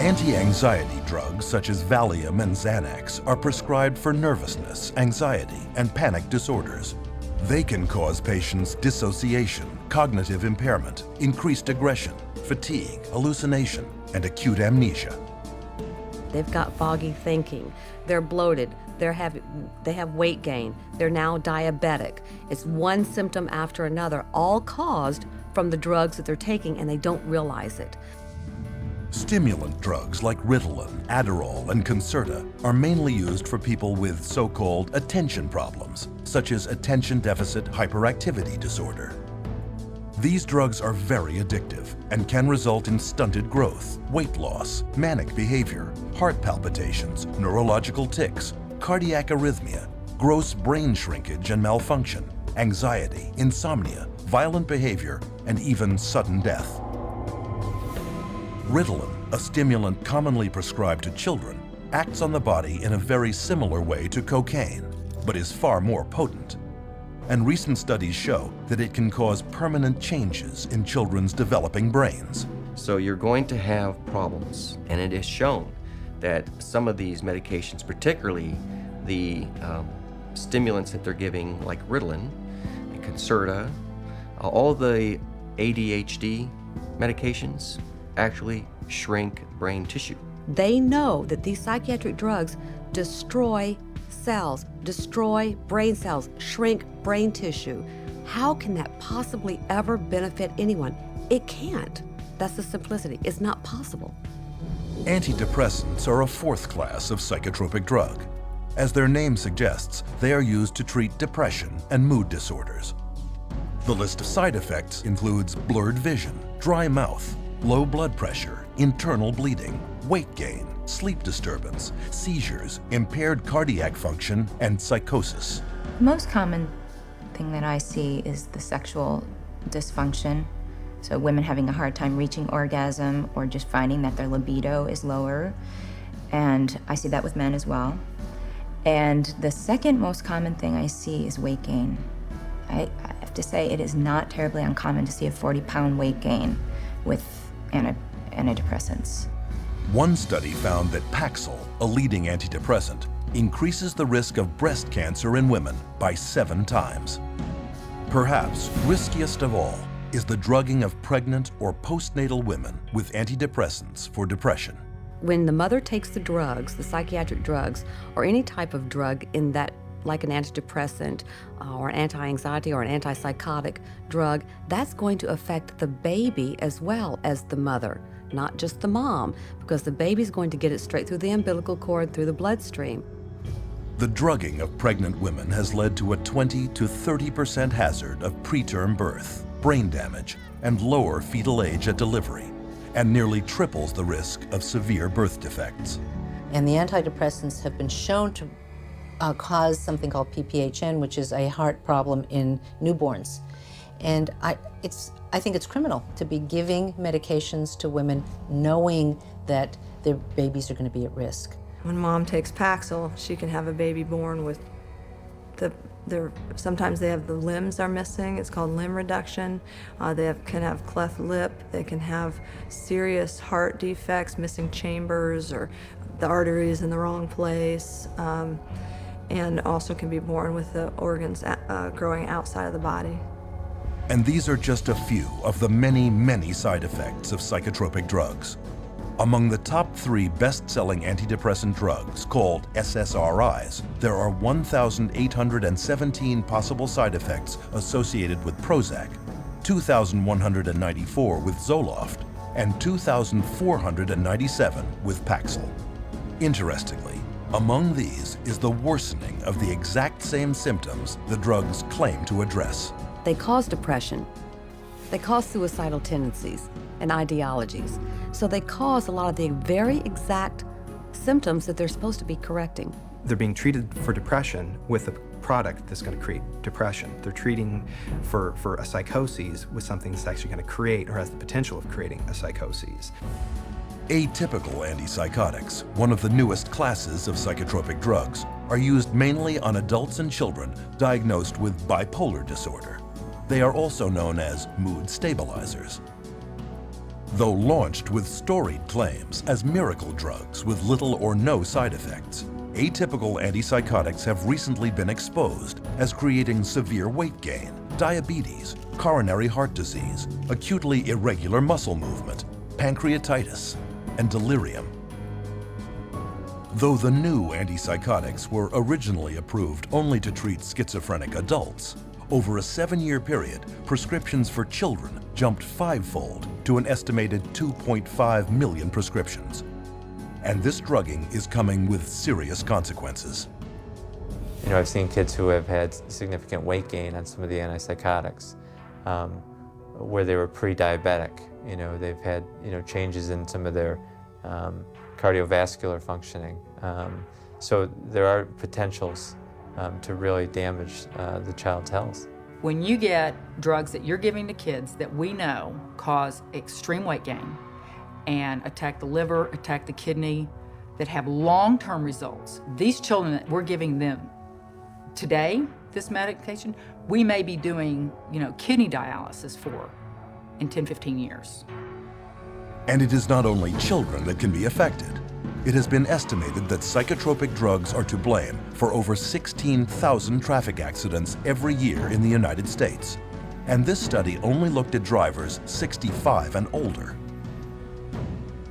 Anti-anxiety drugs such as Valium and Xanax are prescribed for nervousness, anxiety, and panic disorders. They can cause patients dissociation, cognitive impairment, increased aggression, fatigue, hallucination, and acute amnesia. They've got foggy thinking, they're bloated, they have weight gain, they're now diabetic. It's one symptom after another, all caused from the drugs that they're taking, and they don't realize it. Stimulant drugs like Ritalin, Adderall, and Concerta are mainly used for people with so-called attention problems, such as attention deficit hyperactivity disorder. These drugs are very addictive and can result in stunted growth, weight loss, manic behavior, heart palpitations, neurological tics, cardiac arrhythmia, gross brain shrinkage and malfunction, anxiety, insomnia, violent behavior, and even sudden death. Ritalin, a stimulant commonly prescribed to children, acts on the body in a very similar way to cocaine, but is far more potent. And recent studies show that it can cause permanent changes in children's developing brains. So you're going to have problems, and it is shown that some of these medications, particularly the stimulants that they're giving, like Ritalin and Concerta, all the ADHD medications actually shrink brain tissue. They know that these psychiatric drugs destroy cells, destroy brain cells, shrink brain tissue. How can that possibly ever benefit anyone? It can't. That's the simplicity. It's not possible. Antidepressants are a fourth class of psychotropic drug. As their name suggests, they are used to treat depression and mood disorders. The list of side effects includes blurred vision, dry mouth, low blood pressure, internal bleeding, weight gain, sleep disturbance, seizures, impaired cardiac function, and psychosis. The most common thing that I see is the sexual dysfunction. So women having a hard time reaching orgasm or just finding that their libido is lower. And I see that with men as well. And the second most common thing I see is weight gain. I have to say it is not terribly uncommon to see a 40-pound weight gain with antidepressants. One study found that Paxil, a leading antidepressant, increases the risk of breast cancer in women by 7 times. Perhaps riskiest of all is the drugging of pregnant or postnatal women with antidepressants for depression. When the mother takes the drugs, the psychiatric drugs, or any type of drug in that, like an antidepressant or an anti-anxiety or an antipsychotic drug, that's going to affect the baby as well as the mother, not just the mom, because the baby's going to get it straight through the umbilical cord, through the bloodstream. The drugging of pregnant women has led to a 20 to 30% hazard of preterm birth, brain damage, and lower fetal age at delivery, and nearly triples the risk of severe birth defects. And the antidepressants have been shown to cause something called PPHN, which is a heart problem in newborns. And I think it's criminal to be giving medications to women knowing that their babies are going to be at risk. When mom takes Paxil, she can have a baby born with sometimes they have the limbs are missing. It's called limb reduction. They can have cleft lip. They can have serious heart defects, missing chambers, or the arteries in the wrong place. And also can be born with the organs growing outside of the body. And these are just a few of the many, many side effects of psychotropic drugs. Among the top 3 best-selling antidepressant drugs, called SSRIs, there are 1,817 possible side effects associated with Prozac, 2,194 with Zoloft, and 2,497 with Paxil. Interestingly, among these is the worsening of the exact same symptoms the drugs claim to address. They cause depression. They cause suicidal tendencies and ideologies. So they cause a lot of the very exact symptoms that they're supposed to be correcting. they're being treated for depression with a product that's going to create depression. They're treating for a psychosis with something that's actually going to create or has the potential of creating a psychosis. Atypical antipsychotics, one of the newest classes of psychotropic drugs, are used mainly on adults and children diagnosed with bipolar disorder. They are also known as mood stabilizers. Though launched with storied claims as miracle drugs with little or no side effects, atypical antipsychotics have recently been exposed as creating severe weight gain, diabetes, coronary heart disease, acutely irregular muscle movement, pancreatitis, and delirium. Though the new antipsychotics were originally approved only to treat schizophrenic adults, over a 7-year period, prescriptions for children jumped 5-fold to an estimated 2.5 million prescriptions. And this drugging is coming with serious consequences. You know, I've seen kids who have had significant weight gain on some of the antipsychotics, where they were pre-diabetic. You know, they've had, you know, changes in some of their cardiovascular functioning. So there are potentials to really damage the child's health. When you get drugs that you're giving to kids that we know cause extreme weight gain and attack the liver, attack the kidney, that have long-term results, these children that we're giving them today, this medication, we may be doing, you know, kidney dialysis for in 10, 15 years. And it is not only children that can be affected. It has been estimated that psychotropic drugs are to blame for over 16,000 traffic accidents every year in the United States. And this study only looked at drivers 65 and older.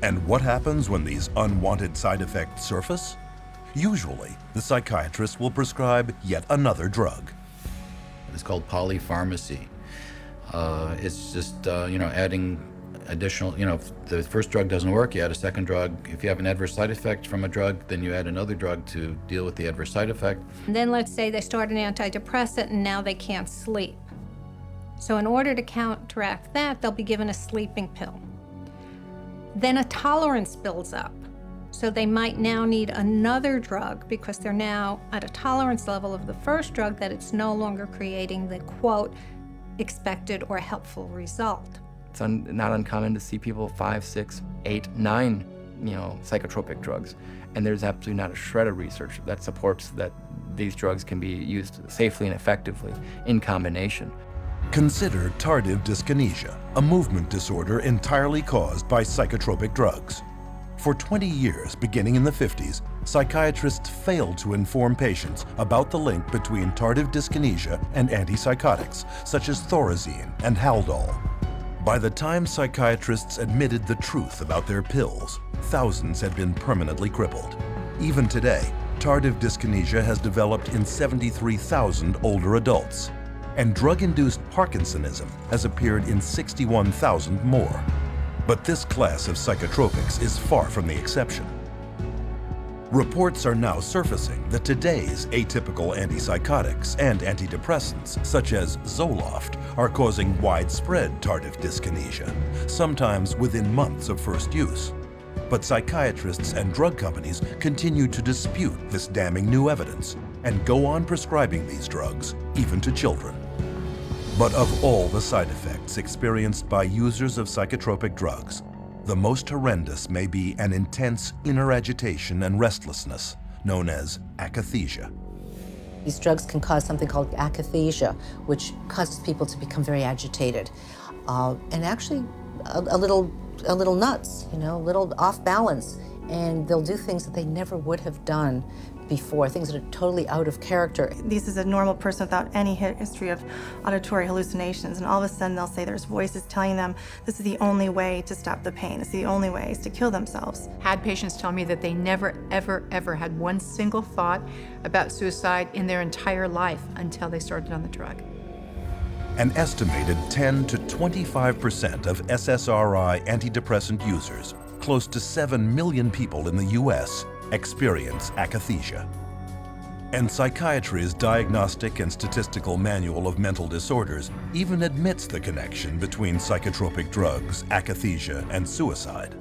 And what happens when these unwanted side effects surface? Usually, the psychiatrist will prescribe yet another drug. It's called polypharmacy. It's just, you know, adding additional, you know, if the first drug doesn't work, you add a second drug. If you have an adverse side effect from a drug, then you add another drug to deal with the adverse side effect. And then let's say they start an antidepressant and now they can't sleep. So in order to counteract that, they'll be given a sleeping pill. Then a tolerance builds up. So they might now need another drug because they're now at a tolerance level of the first drug that it's no longer creating the, quote, expected or helpful result. It's not uncommon to see people 5, 6, 8, 9, you know, psychotropic drugs. And there's absolutely not a shred of research that supports that these drugs can be used safely and effectively in combination. Consider tardive dyskinesia, a movement disorder entirely caused by psychotropic drugs. For 20 years, beginning in the 50s, psychiatrists failed to inform patients about the link between tardive dyskinesia and antipsychotics, such as Thorazine and Haldol. By the time psychiatrists admitted the truth about their pills, thousands had been permanently crippled. Even today, tardive dyskinesia has developed in 73,000 older adults, and drug-induced Parkinsonism has appeared in 61,000 more. But this class of psychotropics is far from the exception. Reports are now surfacing that today's atypical antipsychotics and antidepressants, such as Zoloft, are causing widespread tardive dyskinesia, sometimes within months of first use. But psychiatrists and drug companies continue to dispute this damning new evidence and go on prescribing these drugs, even to children. But of all the side effects experienced by users of psychotropic drugs, the most horrendous may be an intense inner agitation and restlessness, known as akathisia. These drugs can cause something called akathisia, which causes people to become very agitated, and actually a little nuts, you know, a little off balance, and they'll do things that they never would have done before, things that are totally out of character. This is a normal person without any history of auditory hallucinations, and all of a sudden they'll say there's voices telling them this is the only way to stop the pain, it's the only way is to kill themselves. Had patients tell me that they never, ever, ever had one single thought about suicide in their entire life until they started on the drug. An estimated 10 to 25% of SSRI antidepressant users, close to 7 million people in the US, experience akathisia. And Psychiatry's Diagnostic and Statistical Manual of Mental Disorders even admits the connection between psychotropic drugs, akathisia, and suicide.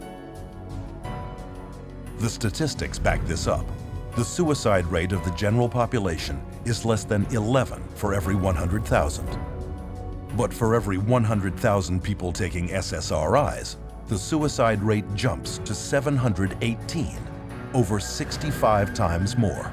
The statistics back this up. the suicide rate of the general population is less than 11 for every 100,000. But for every 100,000 people taking SSRIs, the suicide rate jumps to 718, over 65 times more.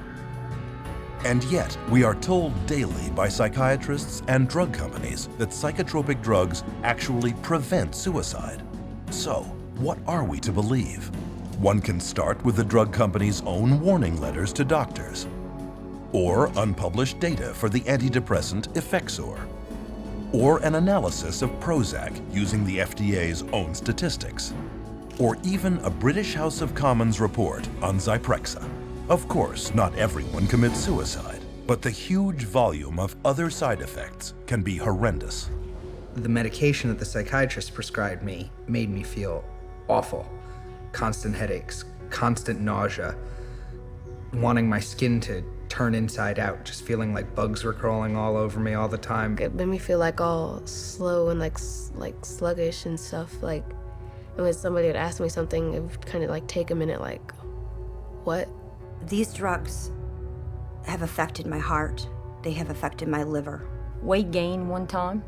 And yet, we are told daily by psychiatrists and drug companies that psychotropic drugs actually prevent suicide. So, what are we to believe? One can start with the drug company's own warning letters to doctors, or unpublished data for the antidepressant Effexor, or an analysis of Prozac using the FDA's own statistics, or even a British House of Commons report on Zyprexa. Of course, not everyone commits suicide, but the huge volume of other side effects can be horrendous. The medication that the psychiatrist prescribed me made me feel awful. Constant headaches, constant nausea, wanting my skin to turn inside out, just feeling like bugs were crawling all over me all the time. It made me feel like all slow and like sluggish and stuff. And when somebody would ask me something, it would kind of like take a minute, like, what? These drugs have affected my heart. They have affected my liver. Weight gain one time,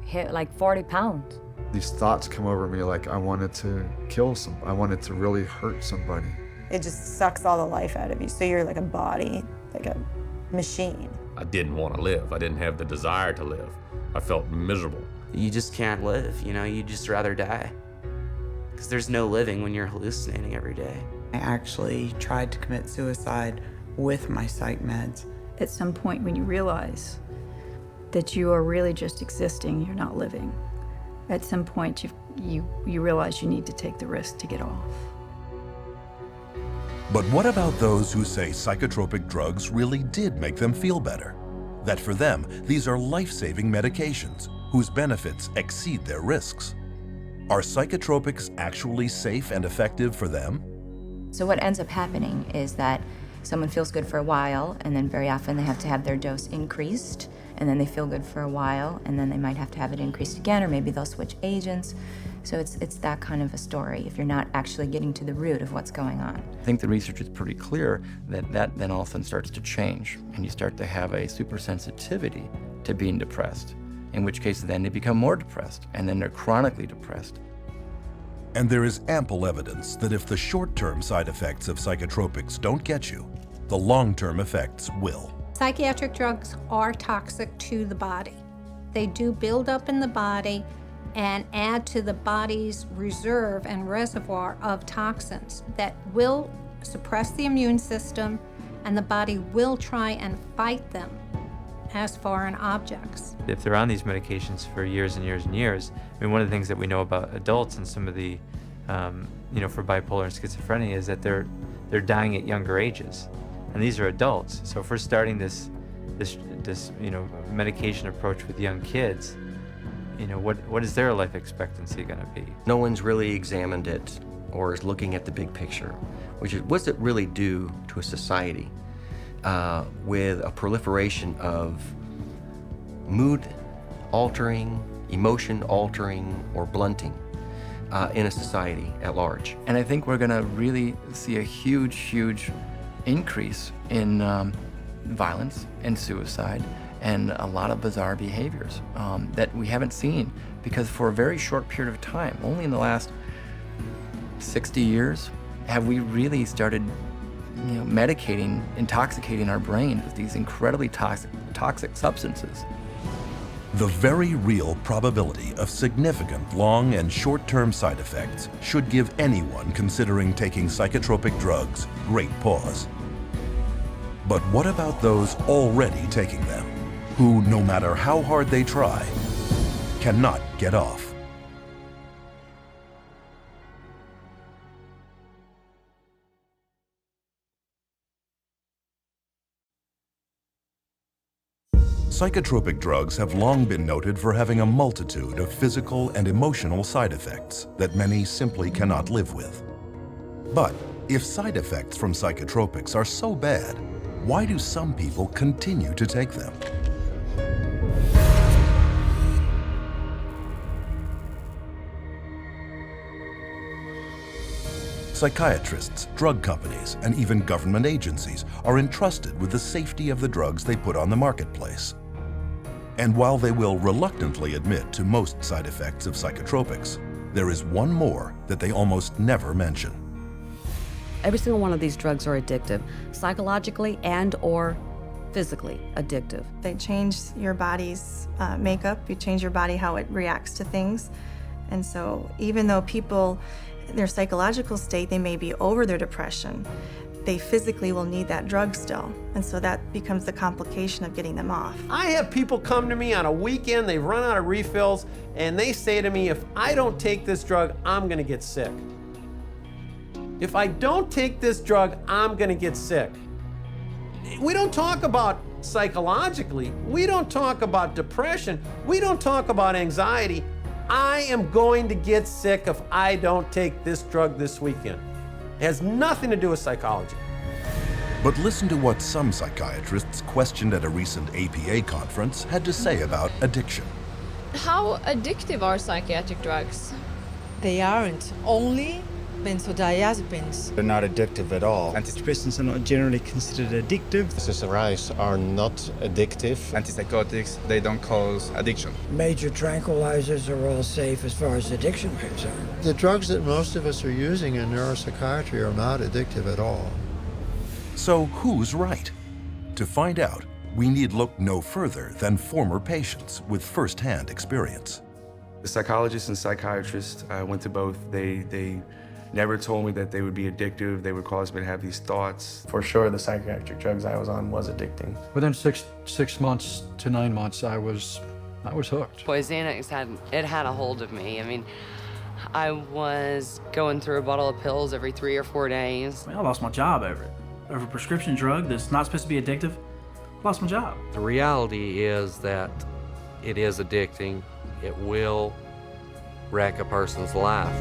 hit like 40 pounds. These thoughts come over me like I wanted to kill I wanted to really hurt somebody. It just sucks all the life out of you. So you're like a body, like a machine. I didn't want to live. I didn't have the desire to live. I felt miserable. You just can't live, you'd just rather die. Because there's no living when you're hallucinating every day. I actually tried to commit suicide with my psych meds. At some point when you realize that you are really just existing, you're not living, at some point you realize you need to take the risk to get off. But what about those who say psychotropic drugs really did make them feel better? That for them, these are life-saving medications whose benefits exceed their risks. Are psychotropics actually safe and effective for them? So what ends up happening is that someone feels good for a while, and then very often they have to have their dose increased, and then they feel good for a while, and then they might have to have it increased again, or maybe they'll switch agents. So it's that kind of a story if you're not actually getting to the root of what's going on. I think the research is pretty clear that then all of a sudden starts to change, and you start to have a supersensitivity to being depressed, in which case then they become more depressed, and then they're chronically depressed. And there is ample evidence that if the short-term side effects of psychotropics don't get you, the long-term effects will. Psychiatric drugs are toxic to the body. They do build up in the body and add to the body's reserve and reservoir of toxins that will suppress the immune system, and the body will try and fight them as foreign objects. If they're on these medications for years and years and years, one of the things that we know about adults and some of the, for bipolar and schizophrenia is that they're dying at younger ages, and these are adults. So if we're starting this medication approach with young kids, what is their life expectancy going to be? No one's really examined it or is looking at the big picture, which is what's it really do to a society with a proliferation of mood-altering, emotion-altering, or blunting in a society at large. And I think we're going to really see a huge increase in violence and suicide and a lot of bizarre behaviors that we haven't seen, because for a very short period of time, only in the last 60 years, have we really started medicating, intoxicating our brain with these incredibly toxic substances. The very real probability of significant long and short-term side effects should give anyone considering taking psychotropic drugs great pause. But what about those already taking them, who, no matter how hard they try, cannot get off? Psychotropic drugs have long been noted for having a multitude of physical and emotional side effects that many simply cannot live with. But if side effects from psychotropics are so bad, why do some people continue to take them? Psychiatrists, drug companies, and even government agencies are entrusted with the safety of the drugs they put on the marketplace. And while they will reluctantly admit to most side effects of psychotropics, there is one more that they almost never mention. Every single one of these drugs are addictive, psychologically and or physically addictive. They change your body's makeup, you change your body how it reacts to things. And so even though people, in their psychological state, they may be over their depression, they physically will need that drug still. And so that becomes the complication of getting them off. I have people come to me on a weekend, they've run out of refills, and they say to me, if I don't take this drug, I'm gonna get sick. If I don't take this drug, I'm gonna get sick. We don't talk about psychologically, we don't talk about depression, we don't talk about anxiety. I am going to get sick if I don't take this drug this weekend. It has nothing to do with psychology. But listen to what some psychiatrists questioned at a recent APA conference had to say about addiction. How addictive are psychiatric drugs? They aren't. Only benzodiazepines. They're not addictive at all. Antidepressants are not generally considered addictive. SSRIs are not addictive. Antipsychotics, they don't cause addiction. Major tranquilizers are all safe as far as addiction is concerned. The drugs that most of us are using in neuropsychiatry are not addictive at all. So who's right? To find out, we need look no further than former patients with first-hand experience. The psychologists and psychiatrists, I went to both. They never told me that they would be addictive. They would cause me to have these thoughts. For sure, the psychiatric drugs I was on was addicting. Within six months to 9 months, I was hooked. Boy, Xanax had a hold of me. I mean, I was going through a bottle of pills every 3 or 4 days. I lost my job over it. Over a prescription drug that's not supposed to be addictive, lost my job. The reality is that it is addicting. It will wreck a person's life.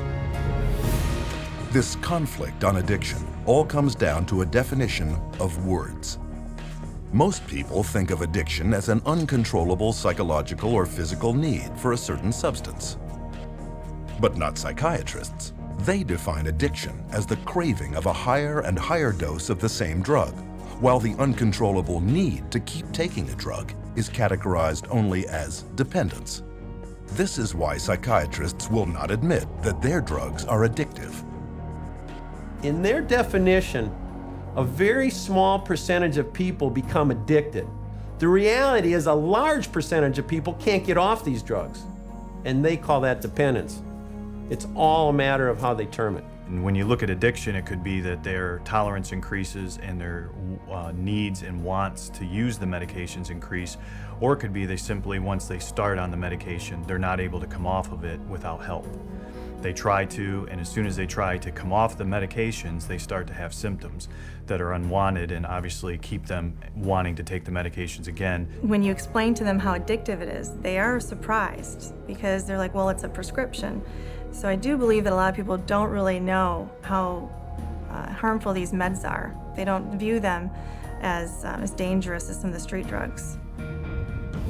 This conflict on addiction all comes down to a definition of words. Most people think of addiction as an uncontrollable psychological or physical need for a certain substance. But not psychiatrists. They define addiction as the craving of a higher and higher dose of the same drug, while the uncontrollable need to keep taking a drug is categorized only as dependence. This is why psychiatrists will not admit that their drugs are addictive. In their definition, a very small percentage of people become addicted. The reality is a large percentage of people can't get off these drugs, and they call that dependence. It's all a matter of how they term it. And when you look at addiction, it could be that their tolerance increases and their needs and wants to use the medications increase, or it could be they simply, once they start on the medication, they're not able to come off of it without help. They try to, and as soon as they try to come off the medications, they start to have symptoms that are unwanted and obviously keep them wanting to take the medications again. When you explain to them how addictive it is, they are surprised because they're like, well, it's a prescription. So I do believe that a lot of people don't really know how harmful these meds are. They don't view them as dangerous as some of the street drugs.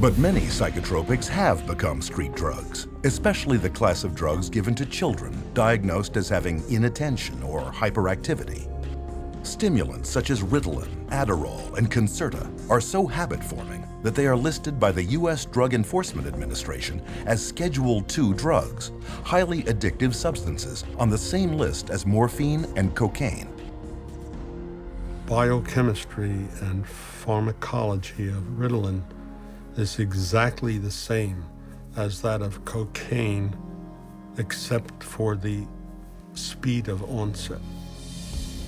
But many psychotropics have become street drugs, especially the class of drugs given to children diagnosed as having inattention or hyperactivity. Stimulants such as Ritalin, Adderall, and Concerta are so habit-forming that they are listed by the U.S. Drug Enforcement Administration as Schedule II drugs, highly addictive substances on the same list as morphine and cocaine. Biochemistry and pharmacology of Ritalin is exactly the same as that of cocaine, except for the speed of onset.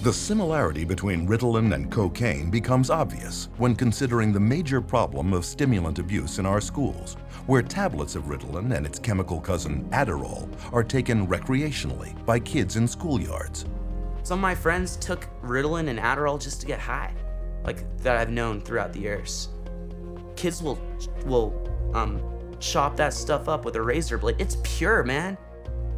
The similarity between Ritalin and cocaine becomes obvious when considering the major problem of stimulant abuse in our schools, where tablets of Ritalin and its chemical cousin Adderall are taken recreationally by kids in schoolyards. Some of my friends took Ritalin and Adderall just to get high, like that I've known throughout the years. Kids will chop that stuff up with a razor blade. It's pure, man.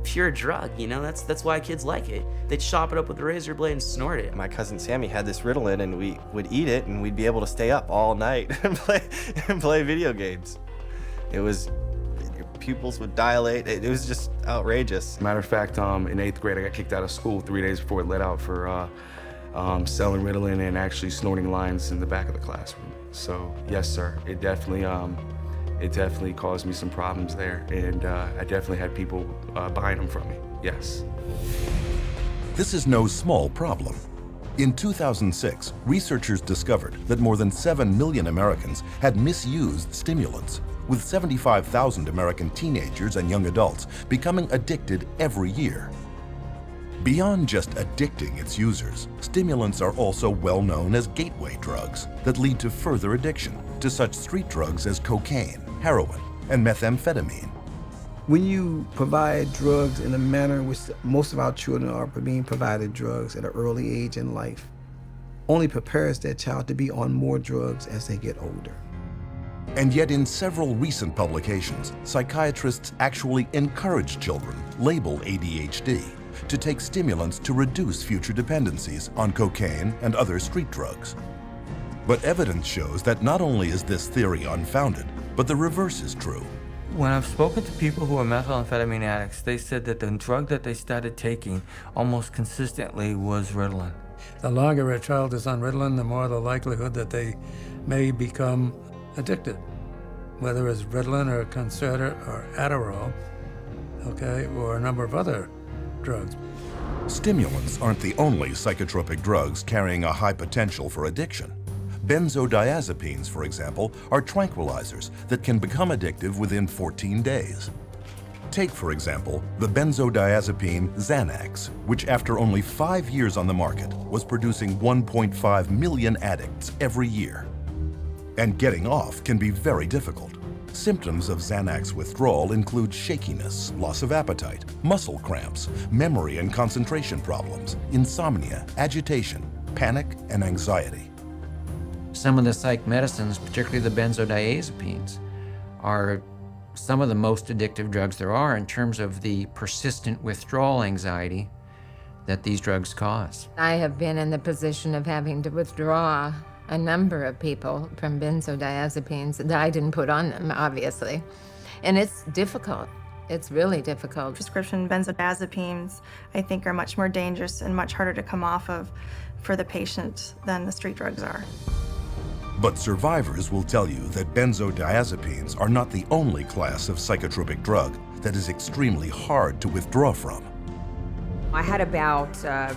Pure drug, you know? That's why kids like it. They chop it up with a razor blade and snort it. My cousin Sammy had this Ritalin, and we would eat it, and we'd be able to stay up all night and play video games. It was pupils would dilate. It was just outrageous. Matter of fact, in 8th grade, I got kicked out of school 3 days before it let out for selling Ritalin and actually snorting lines in the back of the classroom. So yes, sir, it definitely caused me some problems there, and I definitely had people buying them from me, yes. This is no small problem. In 2006, researchers discovered that more than 7 million Americans had misused stimulants, with 75,000 American teenagers and young adults becoming addicted every year. Beyond just addicting its users, stimulants are also well known as gateway drugs that lead to further addiction to such street drugs as cocaine, heroin, and methamphetamine. When you provide drugs in the manner in which most of our children are being provided drugs at an early age in life, only prepares that child to be on more drugs as they get older. And yet in several recent publications, psychiatrists actually encourage children labeled ADHD to take stimulants to reduce future dependencies on cocaine and other street drugs. But evidence shows that not only is this theory unfounded, but the reverse is true. When I've spoken to people who are methamphetamine addicts, they said that the drug that they started taking almost consistently was Ritalin. The longer a child is on Ritalin, the more the likelihood that they may become addicted, whether it's Ritalin or Concerta or Adderall, okay, or a number of other drugs. Stimulants aren't the only psychotropic drugs carrying a high potential for addiction. Benzodiazepines, for example, are tranquilizers that can become addictive within 14 days. Take, for example, the benzodiazepine Xanax, which after only 5 years on the market was producing 1.5 million addicts every year. And getting off can be very difficult. Symptoms of Xanax withdrawal include shakiness, loss of appetite, muscle cramps, memory and concentration problems, insomnia, agitation, panic, and anxiety. Some of the psych medicines, particularly the benzodiazepines, are some of the most addictive drugs there are in terms of the persistent withdrawal anxiety that these drugs cause. I have been in the position of having to withdraw a number of people from benzodiazepines that I didn't put on them, obviously. And it's difficult. It's really difficult. Prescription benzodiazepines, I think, are much more dangerous and much harder to come off of for the patient than the street drugs are. But survivors will tell you that benzodiazepines are not the only class of psychotropic drug that is extremely hard to withdraw from. I had about a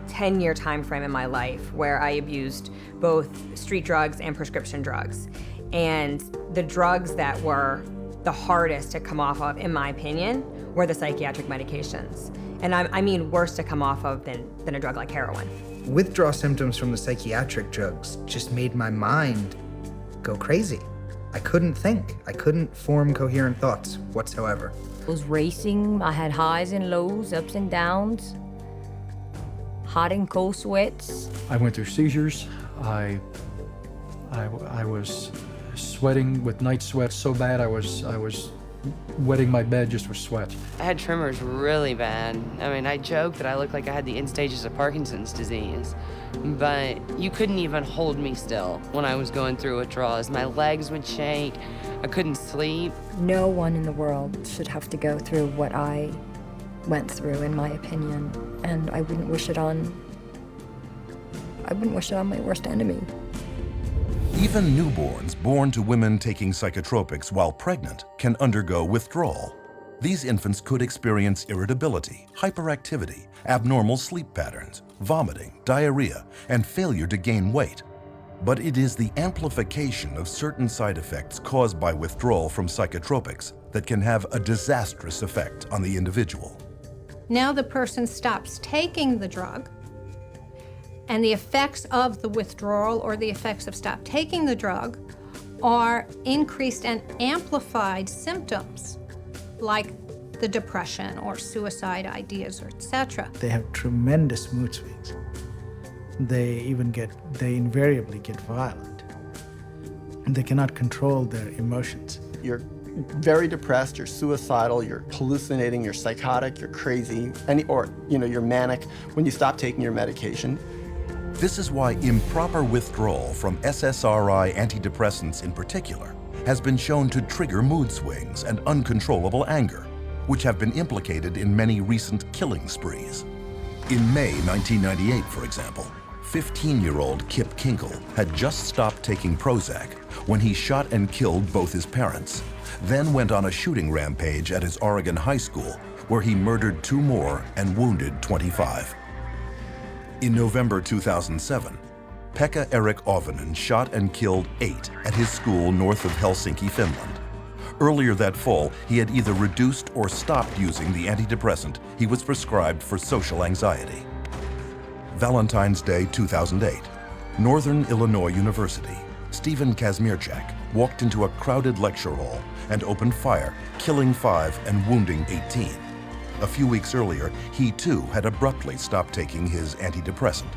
10-year time frame in my life where I abused both street drugs and prescription drugs. And the drugs that were the hardest to come off of, in my opinion, were the psychiatric medications. And I mean worse to come off of than a drug like heroin. Withdrawal symptoms from the psychiatric drugs just made my mind go crazy. I couldn't think. I couldn't form coherent thoughts whatsoever. It was racing. I had highs and lows, ups and downs, hot and cold sweats. I went through seizures. I was sweating with night sweats so bad I was wetting my bed just with sweat. I had tremors really bad. I mean, I joked that I looked like I had the end stages of Parkinson's disease, but you couldn't even hold me still when I was going through withdrawals. My legs would shake. I couldn't sleep. No one in the world should have to go through what I went through, in my opinion, and I wouldn't wish it on my worst enemy. Even newborns born to women taking psychotropics while pregnant can undergo withdrawal. These infants could experience irritability, hyperactivity, abnormal sleep patterns, vomiting, diarrhea, and failure to gain weight. But it is the amplification of certain side effects caused by withdrawal from psychotropics that can have a disastrous effect on the individual. Now the person stops taking the drug, and the effects of the withdrawal or the effects of stop taking the drug are increased and amplified symptoms like the depression or suicide ideas, or etc. They have tremendous mood swings. They invariably get violent. And they cannot control their emotions. You're very depressed, you're suicidal, you're hallucinating, you're psychotic, you're crazy, you're manic when you stop taking your medication. This is why improper withdrawal from SSRI antidepressants in particular has been shown to trigger mood swings and uncontrollable anger, which have been implicated in many recent killing sprees. In May 1998, for example, 15-year-old Kip Kinkle had just stopped taking Prozac when he shot and killed both his parents, then went on a shooting rampage at his Oregon high school, where he murdered 2 more and wounded 25. In November 2007, Pekka Erik Ovinen shot and killed 8 at his school north of Helsinki, Finland. Earlier that fall, he had either reduced or stopped using the antidepressant he was prescribed for social anxiety. Valentine's Day 2008, Northern Illinois University, Stephen Kazmierczak walked into a crowded lecture hall and opened fire, killing 5 and wounding 18. A few weeks earlier, he too had abruptly stopped taking his antidepressant.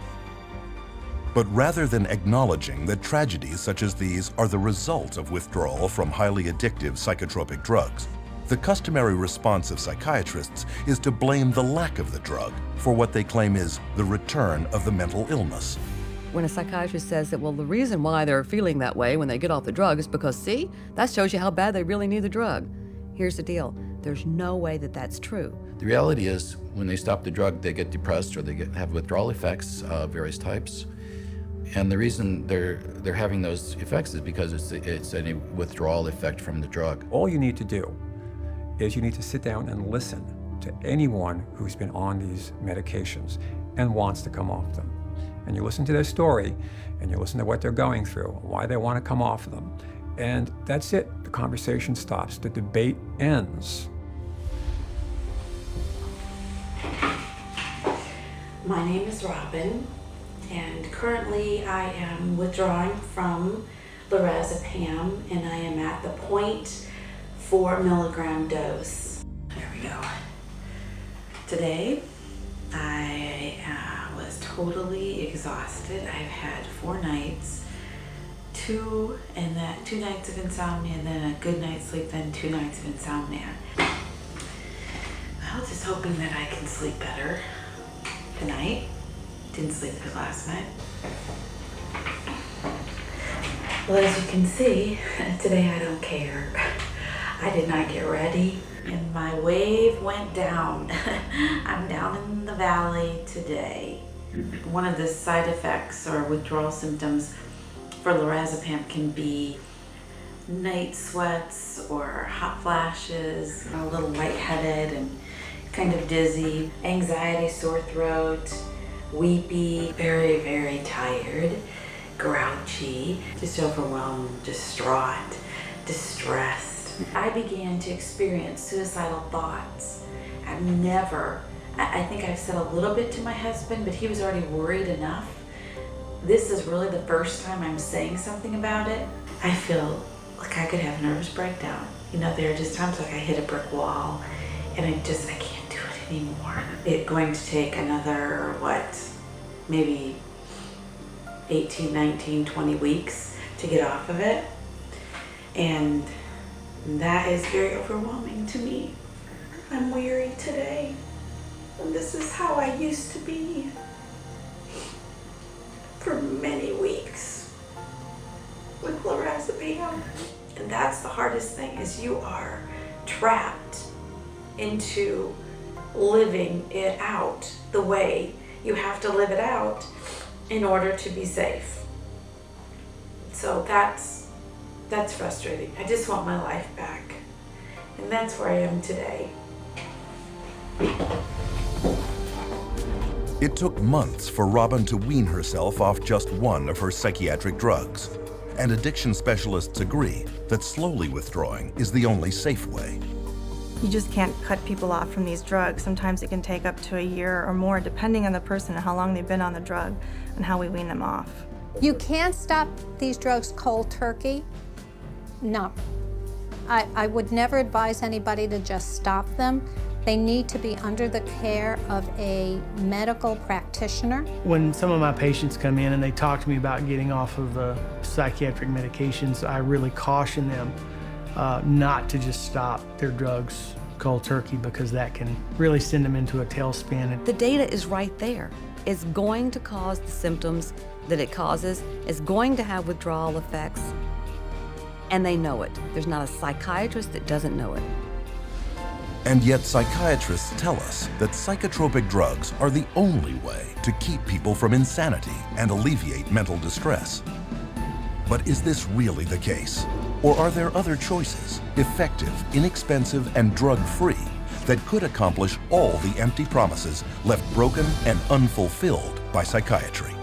But rather than acknowledging that tragedies such as these are the result of withdrawal from highly addictive psychotropic drugs, the customary response of psychiatrists is to blame the lack of the drug for what they claim is the return of the mental illness. When a psychiatrist says that, well, the reason why they're feeling that way when they get off the drug is because, see, that shows you how bad they really need the drug. Here's the deal. There's no way that that's true. The reality is, when they stop the drug, they get depressed or they have withdrawal effects of various types. And the reason they're having those effects is because it's a withdrawal effect from the drug. All you need to do is you need to sit down and listen to anyone who's been on these medications and wants to come off them. And you listen to their story, and you listen to what they're going through, why they want to come off them. And that's it. The conversation stops. The debate ends. My name is Robin, and currently I am withdrawing from lorazepam, and I am at the 0.4 milligram dose. There we go. Today, I was totally exhausted. I've had 4 nights, 2 nights of insomnia, and then a good night's sleep, then 2 nights of insomnia. I was just hoping that I can sleep better tonight. Didn't sleep good last night. Well, as you can see, today I don't care. I did not get ready, and my wave went down. I'm down in the valley today. One of the side effects or withdrawal symptoms for lorazepam can be night sweats or hot flashes, a little lightheaded and kind of dizzy, anxiety, sore throat, weepy, very, very tired, grouchy, just overwhelmed, distraught, distressed. I began to experience suicidal thoughts. I think I've said a little bit to my husband, but he was already worried enough. This is really the first time I'm saying something about it. I feel like I could have a nervous breakdown. You know, there are just times like I hit a brick wall and I can't do it anymore. It's going to take another, maybe 18, 19, 20 weeks to get off of it. And that is very overwhelming to me. I'm weary today. And this is how I used to be for many weeks with lorazepam. And that's the hardest thing, is you are trapped into living it out the way you have to live it out in order to be safe. So that's frustrating. I just want my life back. And that's where I am today. It took months for Robin to wean herself off just one of her psychiatric drugs. And addiction specialists agree that slowly withdrawing is the only safe way. You just can't cut people off from these drugs. Sometimes it can take up to a year or more, depending on the person and how long they've been on the drug and how we wean them off. You can't stop these drugs cold turkey. No. I would never advise anybody to just stop them. They need to be under the care of a medical practitioner. When some of my patients come in and they talk to me about getting off of the psychiatric medications, I really caution them not to just stop their drugs cold turkey, because that can really send them into a tailspin. The data is right there. It's going to cause the symptoms that it causes. It's going to have withdrawal effects. And they know it. There's not a psychiatrist that doesn't know it. And yet psychiatrists tell us that psychotropic drugs are the only way to keep people from insanity and alleviate mental distress. But is this really the case? Or are there other choices, effective, inexpensive, and drug-free, that could accomplish all the empty promises left broken and unfulfilled by psychiatry?